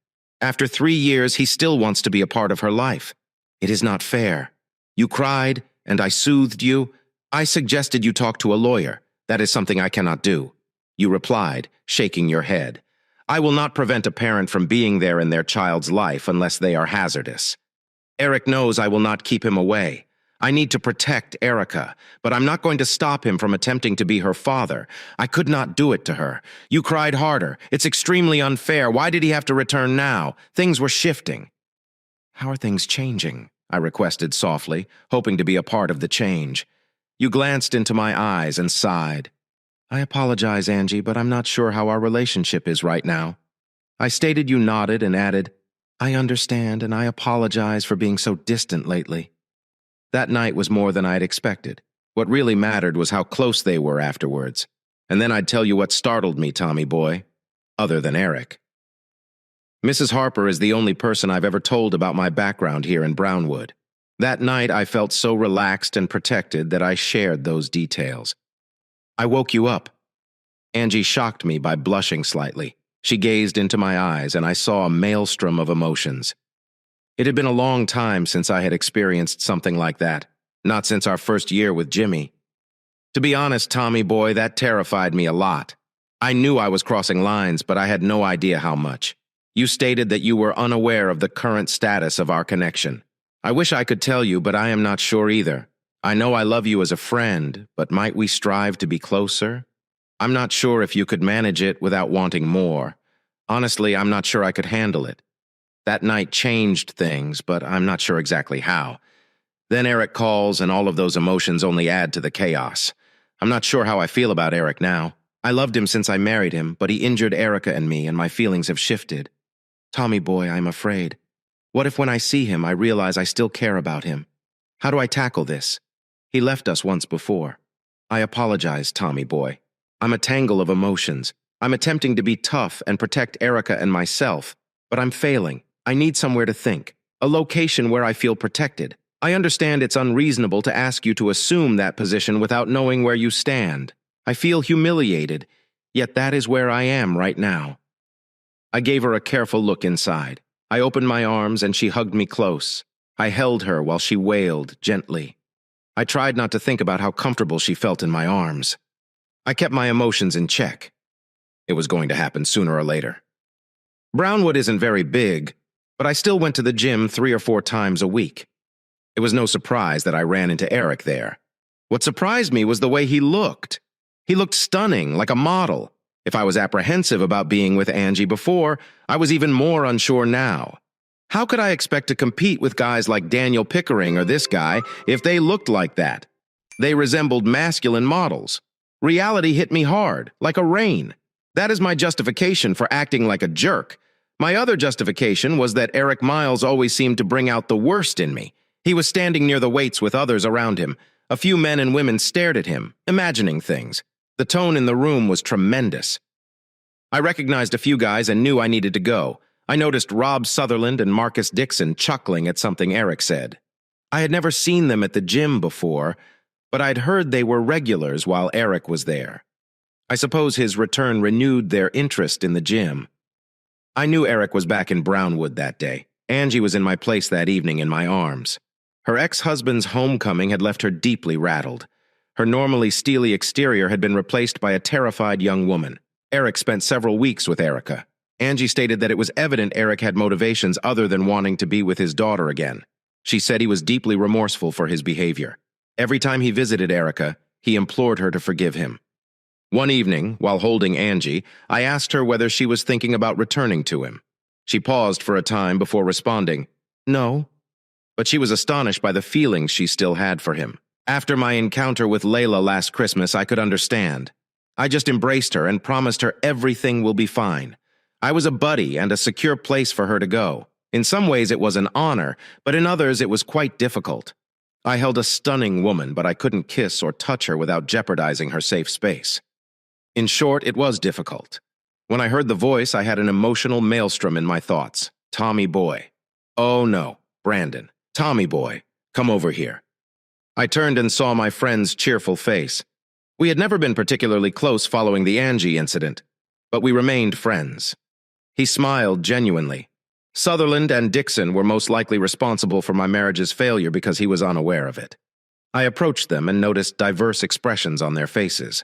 After 3 years, he still wants to be a part of her life. It is not fair. You cried, and I soothed you. I suggested you talk to a lawyer. That is something I cannot do. You replied, shaking your head. I will not prevent a parent from being there in their child's life unless they are hazardous. Eric knows I will not keep him away. I need to protect Erica, but I'm not going to stop him from attempting to be her father. I could not do it to her. You cried harder. It's extremely unfair. Why did he have to return now? Things were shifting. How are things changing? I requested softly, hoping to be a part of the change. You glanced into my eyes and sighed. I apologize, Angie, but I'm not sure how our relationship is right now. I stated you nodded and added, I understand and I apologize for being so distant lately. That night was more than I'd expected. What really mattered was how close they were afterwards. And then I'd tell you what startled me, Tommy boy, other than Eric. Mrs. Harper is the only person I've ever told about my background here in Brownwood. That night I felt so relaxed and protected that I shared those details. I woke you up. Angie shocked me by blushing slightly. She gazed into my eyes and I saw a maelstrom of emotions. It had been a long time since I had experienced something like that, not since our first year with Jimmy. To be honest, Tommy boy, that terrified me a lot. I knew I was crossing lines, but I had no idea how much. You stated that you were unaware of the current status of our connection. I wish I could tell you, but I am not sure either. I know I love you as a friend, but might we strive to be closer? I'm not sure if you could manage it without wanting more. Honestly, I'm not sure I could handle it. That night changed things, but I'm not sure exactly how. Then Eric calls, and all of those emotions only add to the chaos. I'm not sure how I feel about Eric now. I loved him since I married him, but he injured Erica and me, and my feelings have shifted. Tommy boy, I'm afraid. What if when I see him, I realize I still care about him? How do I tackle this? He left us once before. I apologize, Tommy boy. I'm a tangle of emotions. I'm attempting to be tough and protect Erica and myself, but I'm failing. I need somewhere to think, a location where I feel protected. I understand it's unreasonable to ask you to assume that position without knowing where you stand. I feel humiliated, yet that is where I am right now. I gave her a careful look inside. I opened my arms and she hugged me close. I held her while she wailed gently. I tried not to think about how comfortable she felt in my arms. I kept my emotions in check. It was going to happen sooner or later. Brownwood isn't very big, but I still went to the gym 3 or 4 times a week. It was no surprise that I ran into Eric there. What surprised me was the way he looked. He looked stunning, like a model. If I was apprehensive about being with Angie before, I was even more unsure now. How could I expect to compete with guys like Daniel Pickering or this guy if they looked like that? They resembled masculine models. Reality hit me hard, like a rain. That is my justification for acting like a jerk. My other justification was that Eric Miles always seemed to bring out the worst in me. He was standing near the weights with others around him. A few men and women stared at him, imagining things. The tone in the room was tremendous. I recognized a few guys and knew I needed to go. I noticed Rob Sutherland and Marcus Dixon chuckling at something Eric said. I had never seen them at the gym before, but I'd heard they were regulars while Eric was there. I suppose his return renewed their interest in the gym. I knew Eric was back in Brownwood that day. Angie was in my place that evening in my arms. Her ex-husband's homecoming had left her deeply rattled. Her normally steely exterior had been replaced by a terrified young woman. Eric spent several weeks with Erica. Angie stated that it was evident Eric had motivations other than wanting to be with his daughter again. She said he was deeply remorseful for his behavior. Every time he visited Erica, he implored her to forgive him. One evening, while holding Angie, I asked her whether she was thinking about returning to him. She paused for a time before responding, "No." But she was astonished by the feelings she still had for him. After my encounter with Layla last Christmas, I could understand. I just embraced her and promised her everything will be fine. I was a buddy and a secure place for her to go. In some ways it was an honor, but in others it was quite difficult. I held a stunning woman, but I couldn't kiss or touch her without jeopardizing her safe space. In short, it was difficult. When I heard the voice, I had an emotional maelstrom in my thoughts. Tommy boy. Oh no, Brandon. Tommy boy, come over here. I turned and saw my friend's cheerful face. We had never been particularly close following the Angie incident, but we remained friends. He smiled genuinely. Sutherland and Dixon were most likely responsible for my marriage's failure because he was unaware of it. I approached them and noticed diverse expressions on their faces.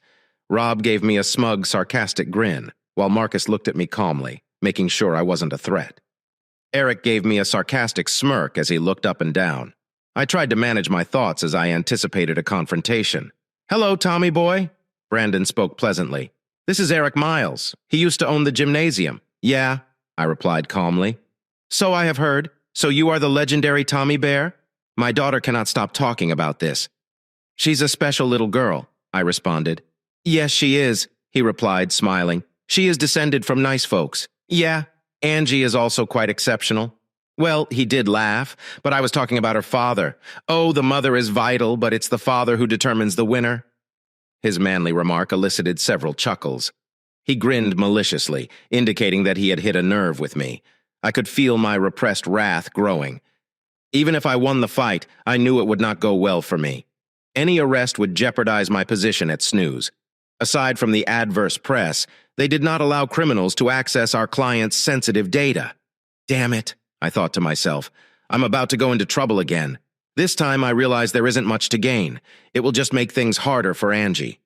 Rob gave me a smug, sarcastic grin, while Marcus looked at me calmly, making sure I wasn't a threat. Eric gave me a sarcastic smirk as he looked up and down. I tried to manage my thoughts as I anticipated a confrontation. "Hello, Tommy boy," Brandon spoke pleasantly. "This is Eric Miles. He used to own the gymnasium." "Yeah," I replied calmly. "So I have heard. So you are the legendary Tommy Bear?" "My daughter cannot stop talking about this." "She's a special little girl," I responded. "Yes, she is," he replied, smiling. "She is descended from nice folks." "Yeah, Angie is also quite exceptional." "Well, he did laugh, but I was talking about her father. Oh, the mother is vital, but it's the father who determines the winner." His manly remark elicited several chuckles. He grinned maliciously, indicating that he had hit a nerve with me. I could feel my repressed wrath growing. Even if I won the fight, I knew it would not go well for me. Any arrest would jeopardize my position at Snooze. Aside from the adverse press, they did not allow criminals to access our clients' sensitive data. Damn it, I thought to myself. I'm about to go into trouble again. This time I realize there isn't much to gain. It will just make things harder for Angie.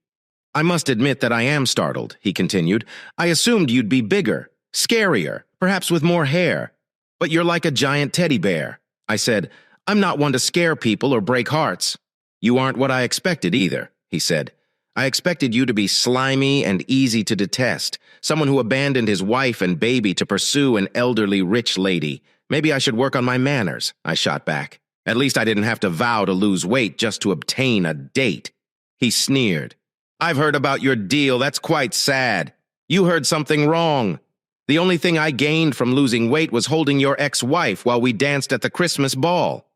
"I must admit that I am startled," he continued. "I assumed you'd be bigger, scarier, perhaps with more hair. But you're like a giant teddy bear." I said, "I'm not one to scare people or break hearts." "You aren't what I expected either," he said. "I expected you to be slimy and easy to detest, someone who abandoned his wife and baby to pursue an elderly rich lady. Maybe I should work on my manners," I shot back. "At least I didn't have to vow to lose weight just to obtain a date." He sneered. "I've heard about your deal. That's quite sad. You heard something wrong. The only thing I gained from losing weight was holding your ex-wife while we danced at the Christmas ball.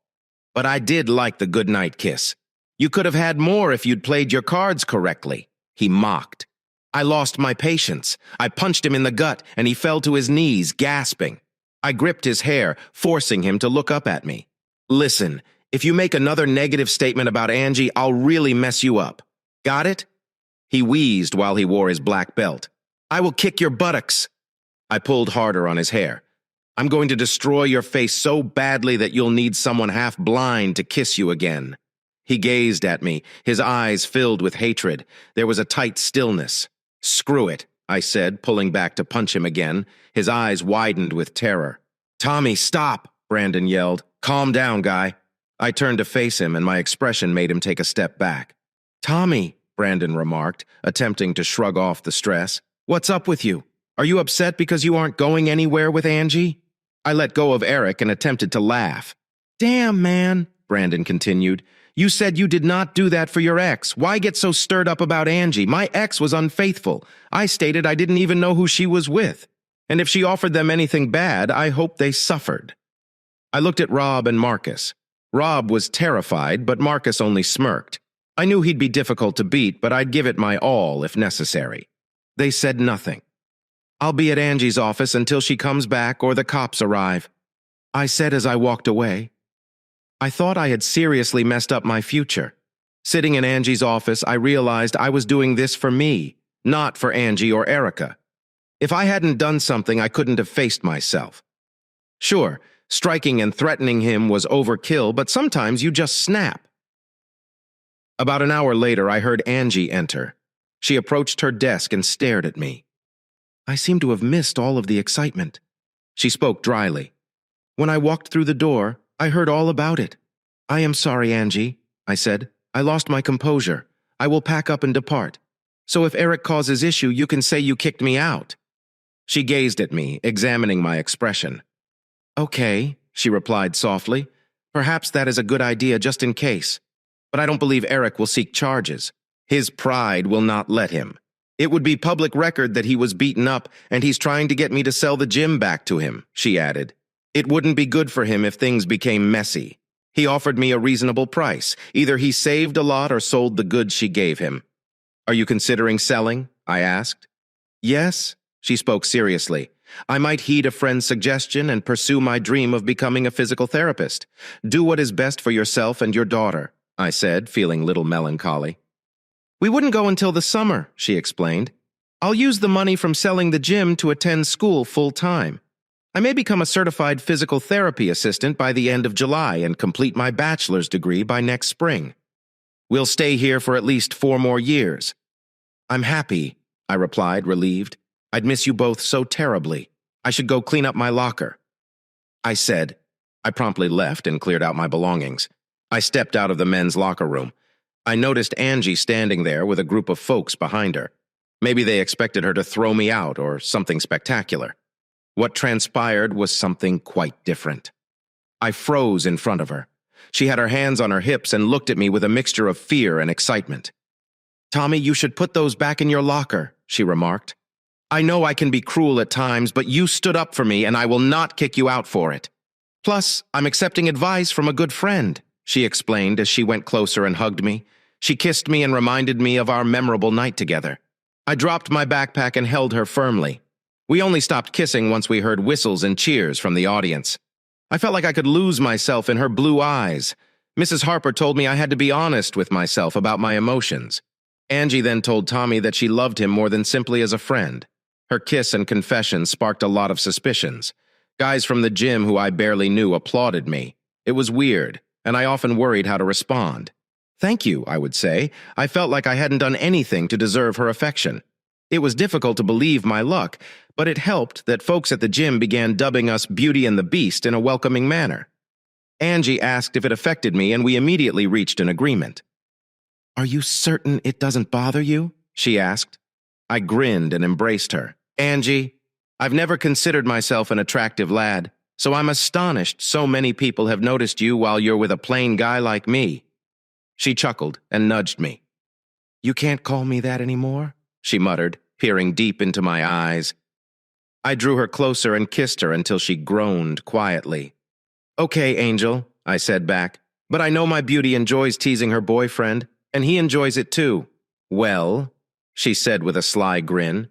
But I did like the goodnight kiss. You could have had more if you'd played your cards correctly." He mocked. I lost my patience. I punched him in the gut, and he fell to his knees, gasping. I gripped his hair, forcing him to look up at me. "Listen, if you make another negative statement about Angie, I'll really mess you up. Got it?" He wheezed while he wore his black belt. "I will kick your buttocks." I pulled harder on his hair. "I'm going to destroy your face so badly that you'll need someone half blind to kiss you again." He gazed at me, his eyes filled with hatred. There was a tight stillness. "Screw it," I said, pulling back to punch him again. His eyes widened with terror. "Tommy, stop," Brandon yelled. "Calm down, guy." I turned to face him, and my expression made him take a step back. "Tommy," Brandon remarked, attempting to shrug off the stress. "What's up with you? Are you upset because you aren't going anywhere with Angie?" I let go of Eric and attempted to laugh. "Damn, man," Brandon continued. "You said you did not do that for your ex. Why get so stirred up about Angie? My ex was unfaithful. I stated I didn't even know who she was with. And if she offered them anything bad, I hope they suffered." I looked at Rob and Marcus. Rob was terrified, but Marcus only smirked. I knew he'd be difficult to beat, but I'd give it my all if necessary. They said nothing. "I'll be at Angie's office until she comes back or the cops arrive," I said as I walked away. I thought I had seriously messed up my future. Sitting in Angie's office, I realized I was doing this for me, not for Angie or Erica. If I hadn't done something, I couldn't have faced myself. Sure, striking and threatening him was overkill, but sometimes you just snap. About an hour later, I heard Angie enter. She approached her desk and stared at me. "I seem to have missed all of the excitement." She spoke dryly. "When I walked through the door, I heard all about it." "I am sorry, Angie," I said. "I lost my composure. I will pack up and depart. So if Eric causes issue, you can say you kicked me out." She gazed at me, examining my expression. "Okay," she replied softly. "Perhaps that is a good idea just in case. But I don't believe Eric will seek charges. His pride will not let him. It would be public record that he was beaten up, and he's trying to get me to sell the gym back to him," she added. "It wouldn't be good for him if things became messy. He offered me a reasonable price. Either he saved a lot or sold the goods she gave him." "Are you considering selling?" I asked. "Yes, She spoke seriously. I might heed a friend's suggestion and pursue my dream of becoming a physical therapist. Do what is best for yourself and your daughter, I said, feeling little melancholy. We wouldn't go until the summer, she explained. I'll use the money from selling the gym to attend school full-time. I may become a certified physical therapy assistant by the end of July and complete my bachelor's degree by next spring. We'll stay here for at least 4 more years. I'm happy, I replied, relieved. I'd miss you both so terribly. I should go clean up my locker. I said. I promptly left and cleared out my belongings. I stepped out of the men's locker room. I noticed Angie standing there with a group of folks behind her. Maybe they expected her to throw me out or something spectacular. What transpired was something quite different. I froze in front of her. She had her hands on her hips and looked at me with a mixture of fear and excitement. Tommy, you should put those back in your locker, she remarked. I know I can be cruel at times, but you stood up for me and I will not kick you out for it. Plus, I'm accepting advice from a good friend, she explained as she went closer and hugged me. She kissed me and reminded me of our memorable night together. I dropped my backpack and held her firmly. We only stopped kissing once we heard whistles and cheers from the audience. I felt like I could lose myself in her blue eyes. Mrs. Harper told me I had to be honest with myself about my emotions. Angie then told Tommy that she loved him more than simply as a friend. Her kiss and confession sparked a lot of suspicions. Guys from the gym who I barely knew applauded me. It was weird, and I often worried how to respond. Thank you, I would say. I felt like I hadn't done anything to deserve her affection. It was difficult to believe my luck, but it helped that folks at the gym began dubbing us Beauty and the Beast in a welcoming manner. Angie asked if it affected me, and we immediately reached an agreement. Are you certain it doesn't bother you? She asked. I grinned and embraced her. Angie, I've never considered myself an attractive lad, so I'm astonished so many people have noticed you while you're with a plain guy like me. She chuckled and nudged me. You can't call me that anymore, she muttered, peering deep into my eyes. I drew her closer and kissed her until she groaned quietly. Okay, Angel, I said back, but I know my beauty enjoys teasing her boyfriend, and he enjoys it too. Well, she said with a sly grin,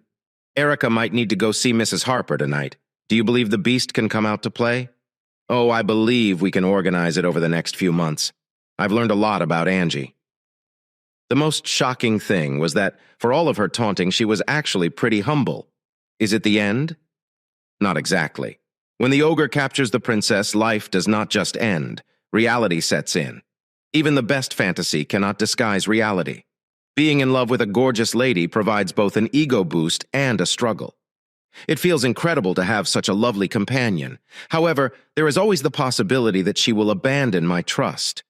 Erica might need to go see Mrs. Harper tonight. Do you believe the Beast can come out to play? Oh, I believe we can organize it over the next few months. I've learned a lot about Angie. The most shocking thing was that, for all of her taunting, she was actually pretty humble. Is it the end? Not exactly. When the ogre captures the princess, life does not just end. Reality sets in. Even the best fantasy cannot disguise reality. Being in love with a gorgeous lady provides both an ego boost and a struggle. It feels incredible to have such a lovely companion. However, there is always the possibility that she will abandon my trust.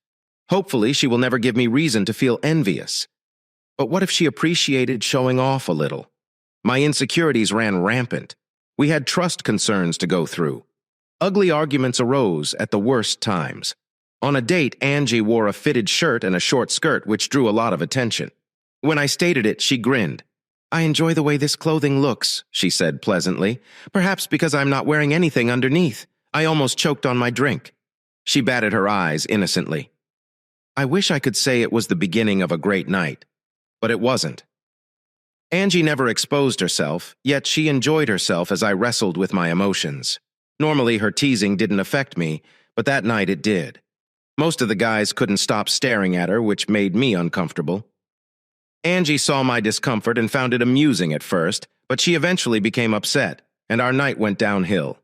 Hopefully, she will never give me reason to feel envious. But what if she appreciated showing off a little? My insecurities ran rampant. We had trust concerns to go through. Ugly arguments arose at the worst times. On a date, Angie wore a fitted shirt and a short skirt, which drew a lot of attention. When I stated it, she grinned. I enjoy the way this clothing looks, she said pleasantly, perhaps because I'm not wearing anything underneath. I almost choked on my drink. She batted her eyes innocently. I wish I could say it was the beginning of a great night, but it wasn't. Angie never exposed herself, yet she enjoyed herself as I wrestled with my emotions. Normally, her teasing didn't affect me, but that night it did. Most of the guys couldn't stop staring at her, which made me uncomfortable. Angie saw my discomfort and found it amusing at first, but she eventually became upset, and our night went downhill.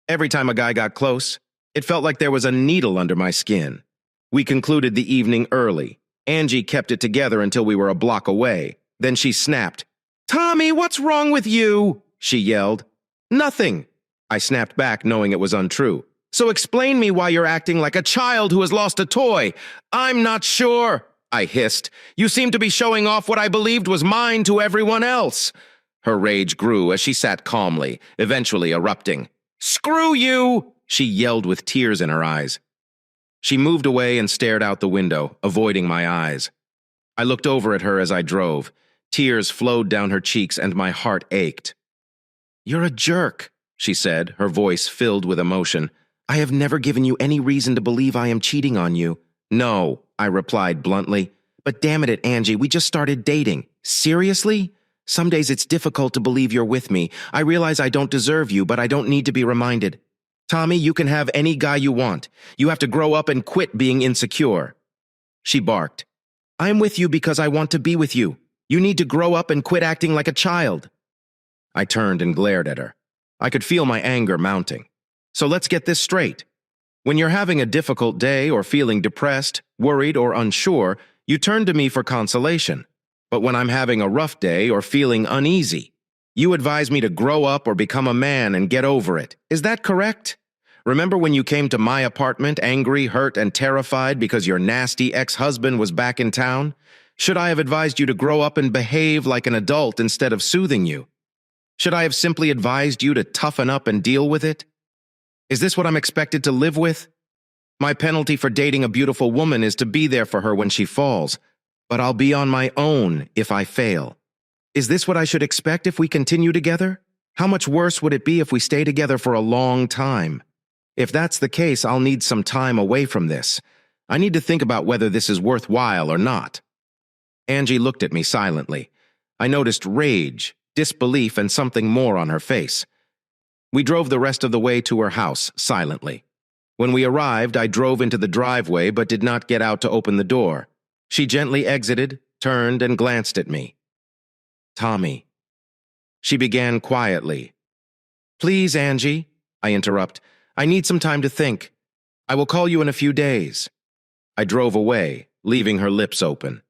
Every time a guy got close, it felt like there was a needle under my skin. We concluded the evening early. Angie kept it together until we were a block away. Then she snapped. Tommy, what's wrong with you? She yelled. Nothing. I snapped back, knowing it was untrue. So explain me why you're acting like a child who has lost a toy. I'm not sure, I hissed. You seem to be showing off what I believed was mine to everyone else. Her rage grew as she sat calmly, eventually erupting. Screw you, she yelled with tears in her eyes. She moved away and stared out the window, avoiding my eyes. I looked over at her as I drove. Tears flowed down her cheeks and my heart ached. You're a jerk, she said, her voice filled with emotion. I have never given you any reason to believe I am cheating on you. No, I replied bluntly. But damn it, Angie, we just started dating. Seriously? Some days it's difficult to believe you're with me. I realize I don't deserve you, but I don't need to be reminded. Tommy, you can have any guy you want. You have to grow up and quit being insecure. She barked. I'm with you because I want to be with you. You need to grow up and quit acting like a child. I turned and glared at her. I could feel my anger mounting. So let's get this straight. When you're having a difficult day or feeling depressed, worried, or unsure, you turn to me for consolation. But when I'm having a rough day or feeling uneasy, you advise me to grow up or become a man and get over it. Is that correct? Remember when you came to my apartment angry, hurt, and terrified because your nasty ex-husband was back in town? Should I have advised you to grow up and behave like an adult instead of soothing you? Should I have simply advised you to toughen up and deal with it? Is this what I'm expected to live with? My penalty for dating a beautiful woman is to be there for her when she falls, but I'll be on my own if I fail. Is this what I should expect if we continue together? How much worse would it be if we stay together for a long time? If that's the case, I'll need some time away from this. I need to think about whether this is worthwhile or not. Angie looked at me silently. I noticed rage, disbelief, and something more on her face. We drove the rest of the way to her house silently. When we arrived, I drove into the driveway but did not get out to open the door. She gently exited, turned, and glanced at me. Tommy. She began quietly. Please, Angie, I interrupt. I need some time to think. I will call you in a few days. I drove away, leaving her lips open.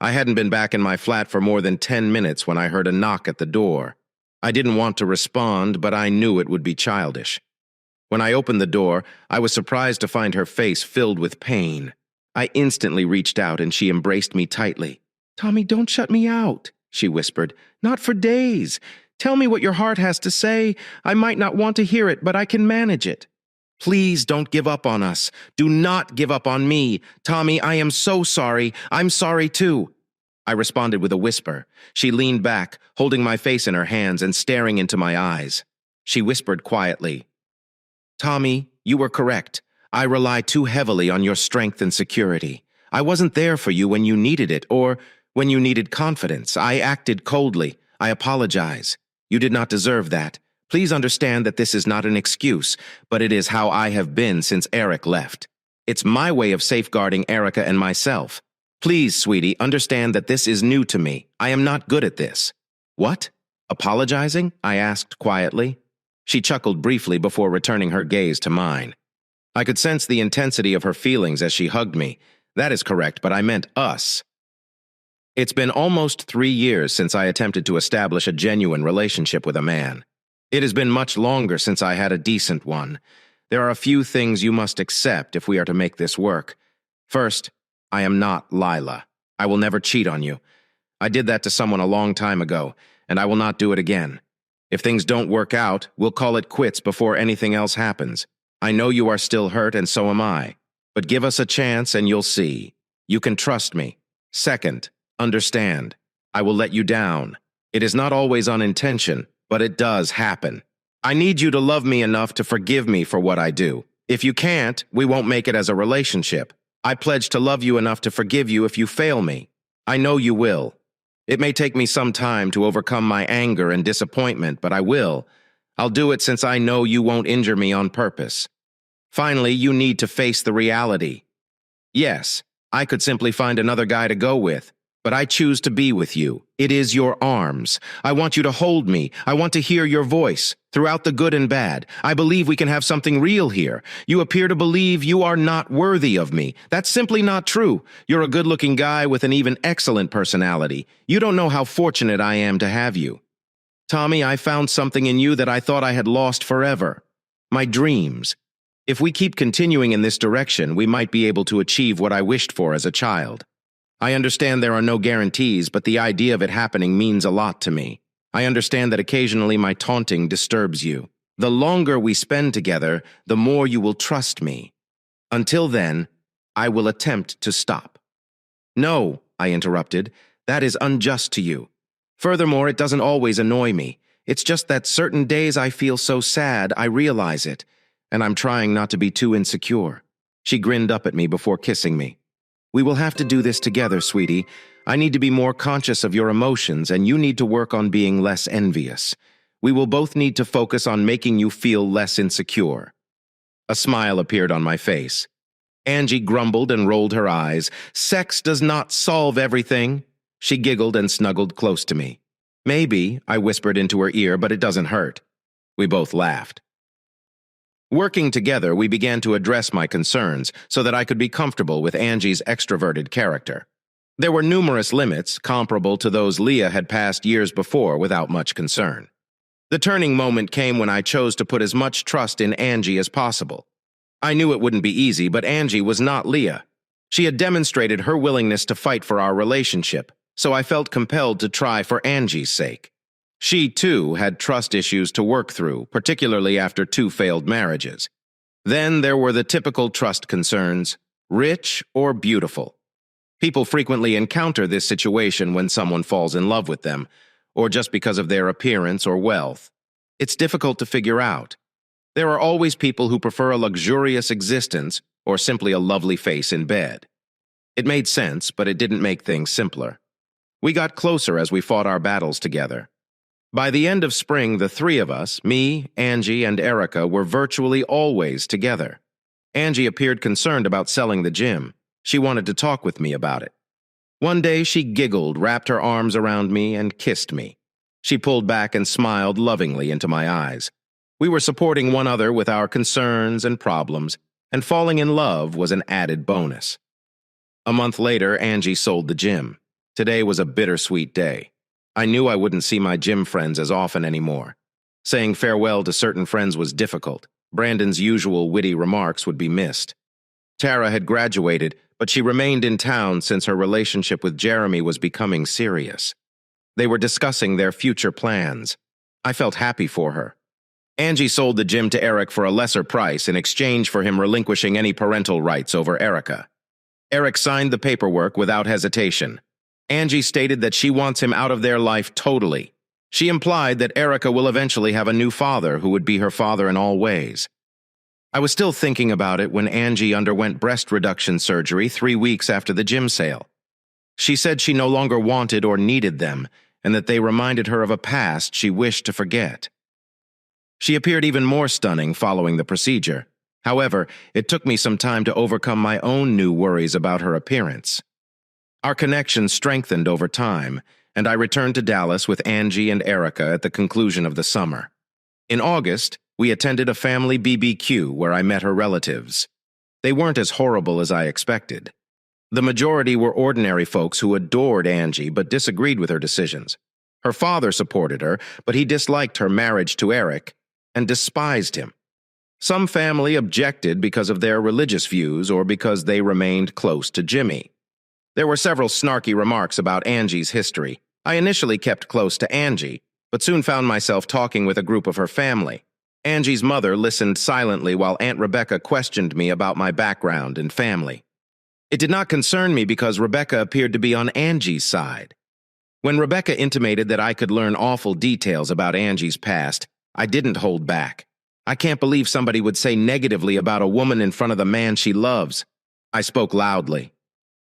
I hadn't been back in my flat for more than 10 minutes when I heard a knock at the door. I didn't want to respond, but I knew it would be childish. When I opened the door, I was surprised to find her face filled with pain. I instantly reached out and she embraced me tightly. Tommy, don't shut me out, she whispered. Not for days. Tell me what your heart has to say. I might not want to hear it, but I can manage it. Please don't give up on us. Do not give up on me. Tommy, I am so sorry. I'm sorry too. I responded with a whisper. She leaned back, holding my face in her hands and staring into my eyes. She whispered quietly, Tommy, you were correct. I rely too heavily on your strength and security. I wasn't there for you when you needed it or when you needed confidence. I acted coldly. I apologize. You did not deserve that. Please understand that this is not an excuse, but it is how I have been since Eric left. It's my way of safeguarding Erica and myself. Please, sweetie, understand that this is new to me. I am not good at this. What? Apologizing? I asked quietly. She chuckled briefly before returning her gaze to mine. I could sense the intensity of her feelings as she hugged me. That is correct, but I meant us. It's been almost 3 years since I attempted to establish a genuine relationship with a man. It has been much longer since I had a decent one. There are a few things you must accept if we are to make this work. First, I am not Lila. I will never cheat on you. I did that to someone a long time ago, and I will not do it again. If things don't work out, we'll call it quits before anything else happens. I know you are still hurt, and so am I. But give us a chance and you'll see. You can trust me. Second, understand. I will let you down. It is not always on intention, but it does happen. I need you to love me enough to forgive me for what I do. If you can't, we won't make it as a relationship. I pledge to love you enough to forgive you if you fail me. I know you will. It may take me some time to overcome my anger and disappointment, but I will. I'll do it since I know you won't injure me on purpose. Finally, you need to face the reality. Yes, I could simply find another guy to go with, but I choose to be with you. It is your arms. I want you to hold me. I want to hear your voice. Throughout the good and bad, I believe we can have something real here. You appear to believe you are not worthy of me. That's simply not true. You're a good-looking guy with an even excellent personality. You don't know how fortunate I am to have you. Tommy, I found something in you that I thought I had lost forever. My dreams. If we keep continuing in this direction, we might be able to achieve what I wished for as a child. I understand there are no guarantees, but the idea of it happening means a lot to me. I understand that occasionally my taunting disturbs you. The longer we spend together, the more you will trust me. Until then, I will attempt to stop. No, I interrupted, that is unjust to you. Furthermore, it doesn't always annoy me. It's just that certain days I feel so sad, I realize it, and I'm trying not to be too insecure. She grinned up at me before kissing me. We will have to do this together, sweetie. I need to be more conscious of your emotions, and you need to work on being less envious. We will both need to focus on making you feel less insecure." A smile appeared on my face. Angie grumbled and rolled her eyes. "Sex does not solve everything." She giggled and snuggled close to me. "Maybe," I whispered into her ear, "but it doesn't hurt." We both laughed. Working together, we began to address my concerns so that I could be comfortable with Angie's extroverted character. There were numerous limits, comparable to those Leah had passed years before without much concern. The turning moment came when I chose to put as much trust in Angie as possible. I knew it wouldn't be easy, but Angie was not Leah. She had demonstrated her willingness to fight for our relationship, so I felt compelled to try for Angie's sake. She, too, had trust issues to work through, particularly after 2 failed marriages. Then there were the typical trust concerns: rich or beautiful. People frequently encounter this situation when someone falls in love with them, or just because of their appearance or wealth. It's difficult to figure out. There are always people who prefer a luxurious existence or simply a lovely face in bed. It made sense, but it didn't make things simpler. We got closer as we fought our battles together. By the end of spring, the 3 of us, me, Angie, and Erica, were virtually always together. Angie appeared concerned about selling the gym. She wanted to talk with me about it. One day, she giggled, wrapped her arms around me, and kissed me. She pulled back and smiled lovingly into my eyes. We were supporting one another with our concerns and problems, and falling in love was an added bonus. A month later, Angie sold the gym. Today was a bittersweet day. I knew I wouldn't see my gym friends as often anymore. Saying farewell to certain friends was difficult. Brandon's usual witty remarks would be missed. Tara had graduated, but she remained in town since her relationship with Jeremy was becoming serious. They were discussing their future plans. I felt happy for her. Angie sold the gym to Eric for a lesser price in exchange for him relinquishing any parental rights over Erica. Eric signed the paperwork without hesitation. Angie stated that she wants him out of their life totally. She implied that Erica will eventually have a new father who would be her father in all ways. I was still thinking about it when Angie underwent breast reduction surgery 3 weeks after the gym sale. She said she no longer wanted or needed them, and that they reminded her of a past she wished to forget. She appeared even more stunning following the procedure. However, it took me some time to overcome my own new worries about her appearance. Our connection strengthened over time, and I returned to Dallas with Angie and Erica at the conclusion of the summer. In August, we attended a family BBQ where I met her relatives. They weren't as horrible as I expected. The majority were ordinary folks who adored Angie but disagreed with her decisions. Her father supported her, but he disliked her marriage to Eric and despised him. Some family objected because of their religious views or because they remained close to Jimmy. There were several snarky remarks about Angie's history. I initially kept close to Angie, but soon found myself talking with a group of her family. Angie's mother listened silently while Aunt Rebecca questioned me about my background and family. It did not concern me because Rebecca appeared to be on Angie's side. When Rebecca intimated that I could learn awful details about Angie's past, I didn't hold back. I can't believe somebody would say negatively about a woman in front of the man she loves. I spoke loudly.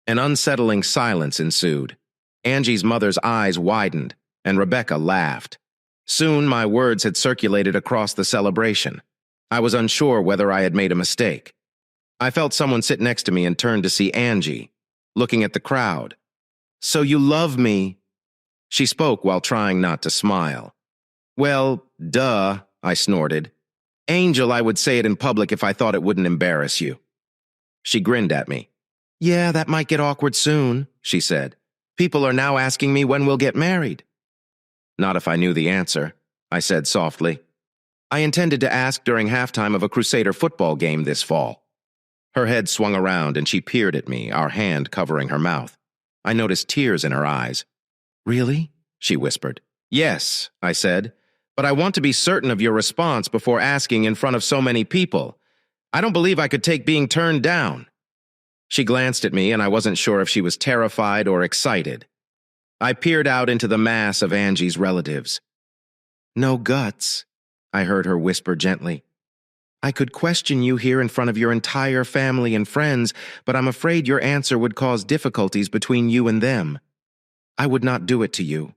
An unsettling silence ensued. Angie's mother's eyes widened, and Rebecca laughed. Soon my words had circulated across the celebration. I was unsure whether I had made a mistake. I felt someone sit next to me and turned to see Angie, looking at the crowd. "So you love me?" She spoke while trying not to smile. "Well, duh," I snorted. "Angel, I would say it in public if I thought it wouldn't embarrass you." She grinned at me. "Yeah, that might get awkward soon," she said. "People are now asking me when we'll get married." "Not if I knew the answer," I said softly. "I intended to ask during halftime of a Crusader football game this fall." Her head swung around and she peered at me, our hand covering her mouth. I noticed tears in her eyes. "Really?" she whispered. "Yes," I said, "but I want to be certain of your response before asking in front of so many people. I don't believe I could take being turned down." She glanced at me, and I wasn't sure if she was terrified or excited. I peered out into the mass of Angie's relatives. "No guts," I heard her whisper gently. I could question you here in front of your entire family and friends, but I'm afraid your answer would cause difficulties between you and them. I would not do it to you.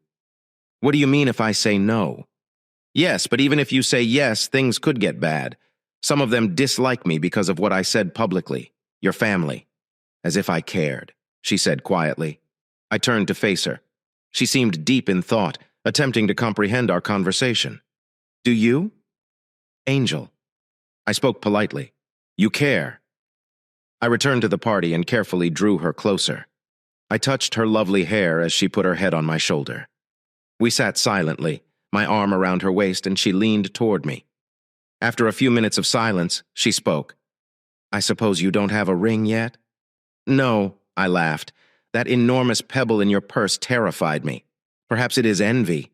What do you mean if I say no? Yes, but even if you say yes, things could get bad. Some of them dislike me because of what I said publicly. Your family. As if I cared, she said quietly. I turned to face her. She seemed deep in thought, attempting to comprehend our conversation. Do you? Angel. I spoke politely. You care. I returned to the party and carefully drew her closer. I touched her lovely hair as she put her head on my shoulder. We sat silently, my arm around her waist, and she leaned toward me. After a few minutes of silence, she spoke. I suppose you don't have a ring yet? No, I laughed. That enormous pebble in your purse terrified me. Perhaps it is envy.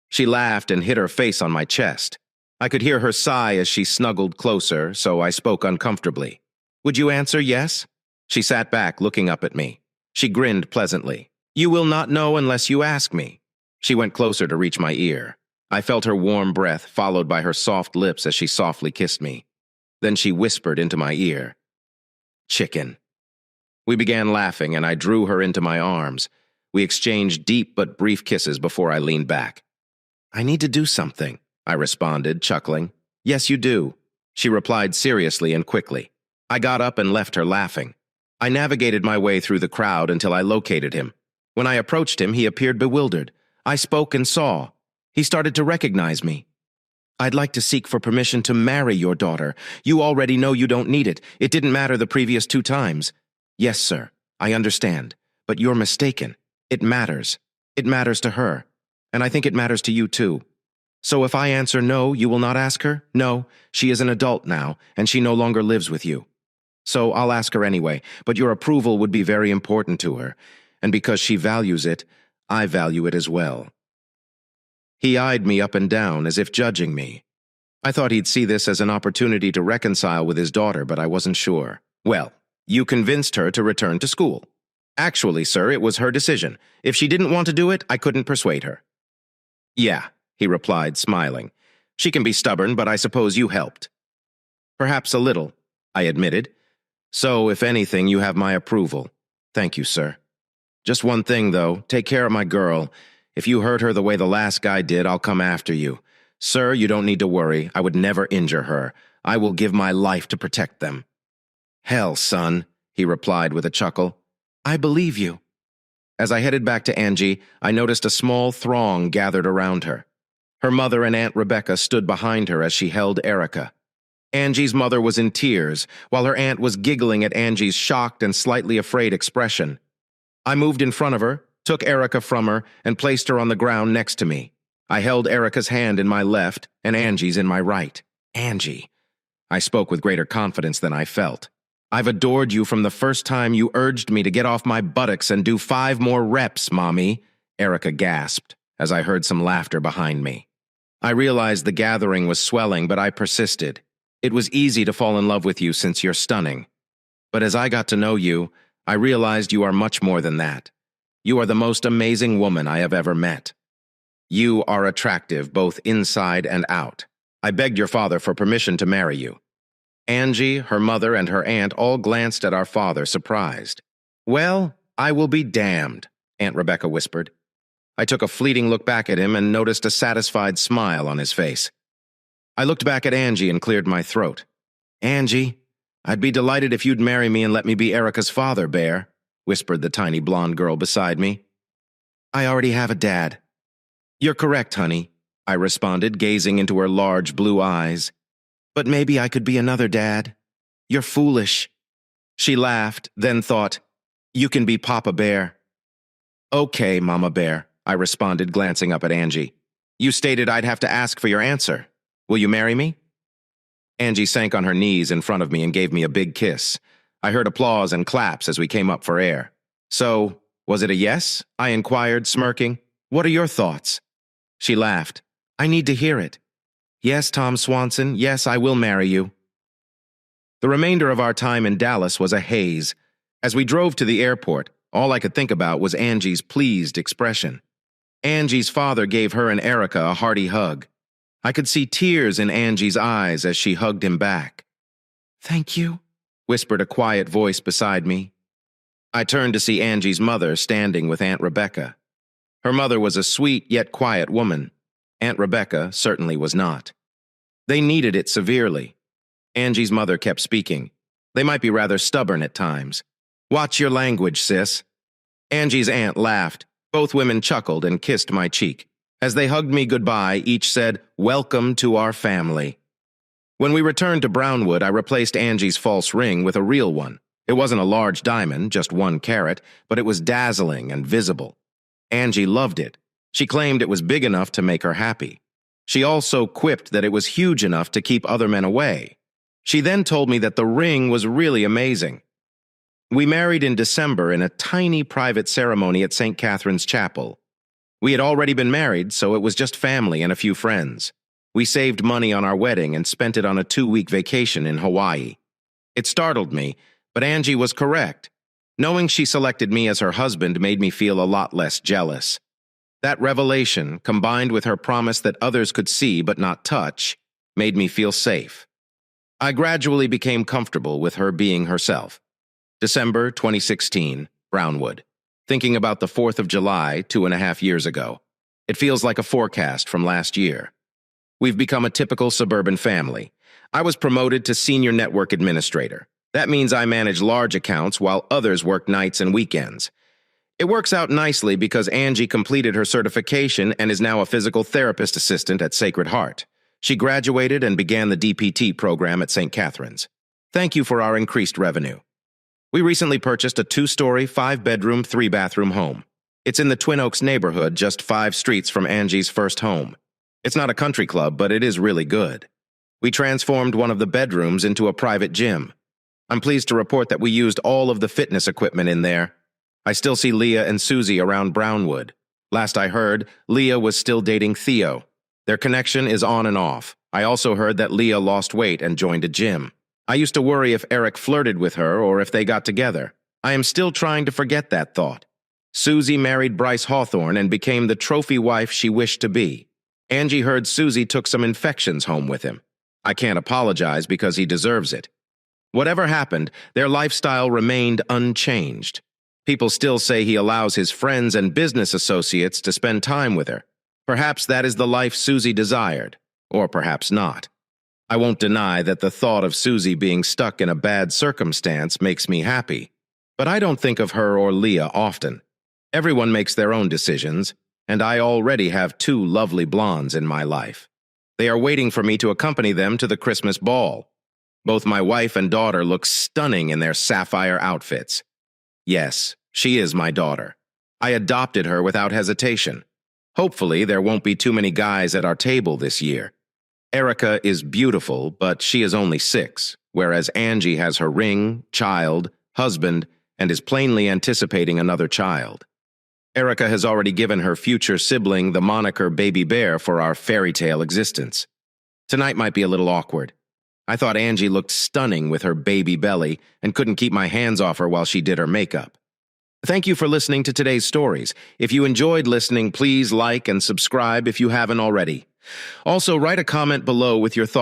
She laughed and hid her face on my chest. I could hear her sigh as she snuggled closer, so I spoke uncomfortably. Would you answer yes? She sat back, looking up at me. She grinned pleasantly. You will not know unless you ask me. She went closer to reach my ear. I felt her warm breath, followed by her soft lips as she softly kissed me. Then she whispered into my ear. Chicken. We began laughing, and I drew her into my arms. We exchanged deep but brief kisses before I leaned back. I need to do something, I responded, chuckling. Yes, you do, she replied seriously and quickly. I got up and left her laughing. I navigated my way through the crowd until I located him. When I approached him, he appeared bewildered. I spoke and saw. He started to recognize me. I'd like to seek for permission to marry your daughter. You already know you don't need it. It didn't matter the previous 2 times. Yes, sir, I understand. But you're mistaken. It matters. It matters to her. And I think it matters to you too. So if I answer no, you will not ask her? No, she is an adult now, and she no longer lives with you. So I'll ask her anyway, but your approval would be very important to her. And because she values it, I value it as well. He eyed me up and down as if judging me. I thought he'd see this as an opportunity to reconcile with his daughter, but I wasn't sure. Well, you convinced her to return to school. Actually, sir, it was her decision. If she didn't want to do it, I couldn't persuade her. Yeah, he replied, smiling. She can be stubborn, but I suppose you helped. Perhaps a little, I admitted. So, if anything, you have my approval. Thank you, sir. Just one thing, though. Take care of my girl. If you hurt her the way the last guy did, I'll come after you. Sir, you don't need to worry. I would never injure her. I will give my life to protect them. Hell, son, he replied with a chuckle. I believe you. As I headed back to Angie, I noticed a small throng gathered around her. Her mother and Aunt Rebecca stood behind her as she held Erica. Angie's mother was in tears, while her aunt was giggling at Angie's shocked and slightly afraid expression. I moved in front of her, took Erica from her, and placed her on the ground next to me. I held Erica's hand in my left and Angie's in my right. Angie. I spoke with greater confidence than I felt. I've adored you from the first time you urged me to get off my buttocks and do 5 more reps, Mommy, Erica gasped as I heard some laughter behind me. I realized the gathering was swelling, but I persisted. It was easy to fall in love with you since you're stunning. But as I got to know you, I realized you are much more than that. You are the most amazing woman I have ever met. You are attractive both inside and out. I begged your father for permission to marry you. Angie, her mother, and her aunt all glanced at our father, surprised. Well, I will be damned, Aunt Rebecca whispered. I took a fleeting look back at him and noticed a satisfied smile on his face. I looked back at Angie and cleared my throat. Angie, I'd be delighted if you'd marry me and let me be Erica's father, Bear, whispered the tiny blonde girl beside me. I already have a dad. You're correct, honey, I responded, gazing into her large blue eyes. But maybe I could be another dad. You're foolish. She laughed, then thought, you can be Papa Bear. Okay, Mama Bear, I responded, glancing up at Angie. You stated I'd have to ask for your answer. Will you marry me? Angie sank on her knees in front of me and gave me a big kiss. I heard applause and claps as we came up for air. So, was it a yes? I inquired, smirking. What are your thoughts? She laughed. I need to hear it. Yes, Tom Swanson, yes, I will marry you. The remainder of our time in Dallas was a haze. As we drove to the airport, all I could think about was Angie's pleased expression. Angie's father gave her and Erica a hearty hug. I could see tears in Angie's eyes as she hugged him back. "Thank you," whispered a quiet voice beside me. I turned to see Angie's mother standing with Aunt Rebecca. Her mother was a sweet yet quiet woman. Aunt Rebecca certainly was not. They needed it severely. Angie's mother kept speaking. They might be rather stubborn at times. "Watch your language, sis." Angie's aunt laughed. Both women chuckled and kissed my cheek. As they hugged me goodbye, each said, "Welcome to our family." When we returned to Brownwood, I replaced Angie's false ring with a real one. It wasn't a large diamond, just 1 carat, but it was dazzling and visible. Angie loved it. She claimed it was big enough to make her happy. She also quipped that it was huge enough to keep other men away. She then told me that the ring was really amazing. We married in December in a tiny private ceremony at St. Catherine's Chapel. We had already been married, so it was just family and a few friends. We saved money on our wedding and spent it on a 2-week vacation in Hawaii. It startled me, but Angie was correct. Knowing she selected me as her husband made me feel a lot less jealous. That revelation, combined with her promise that others could see but not touch, made me feel safe. I gradually became comfortable with her being herself. December 2016, Brownwood. Thinking about the 4th of July 2.5 years ago. It feels like a forecast from last year. We've become a typical suburban family. I was promoted to senior network administrator. That means I manage large accounts while others work nights and weekends. It works out nicely because Angie completed her certification and is now a physical therapist assistant at Sacred Heart. She graduated and began the DPT program at St. Catherine's. Thank you for our increased revenue. We recently purchased a 2-story, 5-bedroom, 3-bathroom home. It's in the Twin Oaks neighborhood, just 5 streets from Angie's first home. It's not a country club, but it is really good. We transformed one of the bedrooms into a private gym. I'm pleased to report that we used all of the fitness equipment in there. I still see Leah and Susie around Brownwood. Last I heard, Leah was still dating Theo. Their connection is on and off. I also heard that Leah lost weight and joined a gym. I used to worry if Eric flirted with her or if they got together. I am still trying to forget that thought. Susie married Bryce Hawthorne and became the trophy wife she wished to be. Angie heard Susie took some infections home with him. I can't apologize because he deserves it. Whatever happened, their lifestyle remained unchanged. People still say he allows his friends and business associates to spend time with her. Perhaps that is the life Susie desired, or perhaps not. I won't deny that the thought of Susie being stuck in a bad circumstance makes me happy, but I don't think of her or Leah often. Everyone makes their own decisions, and I already have 2 lovely blondes in my life. They are waiting for me to accompany them to the Christmas ball. Both my wife and daughter look stunning in their sapphire outfits. Yes, she is my daughter. I adopted her without hesitation. Hopefully, there won't be too many guys at our table this year. Erica is beautiful, but she is only 6, whereas Angie has her ring, child, husband, and is plainly anticipating another child. Erica has already given her future sibling the moniker Baby Bear for our fairy tale existence. Tonight might be a little awkward. I thought Angie looked stunning with her baby belly and couldn't keep my hands off her while she did her makeup. Thank you for listening to today's stories. If you enjoyed listening, please like and subscribe if you haven't already. Also, write a comment below with your thoughts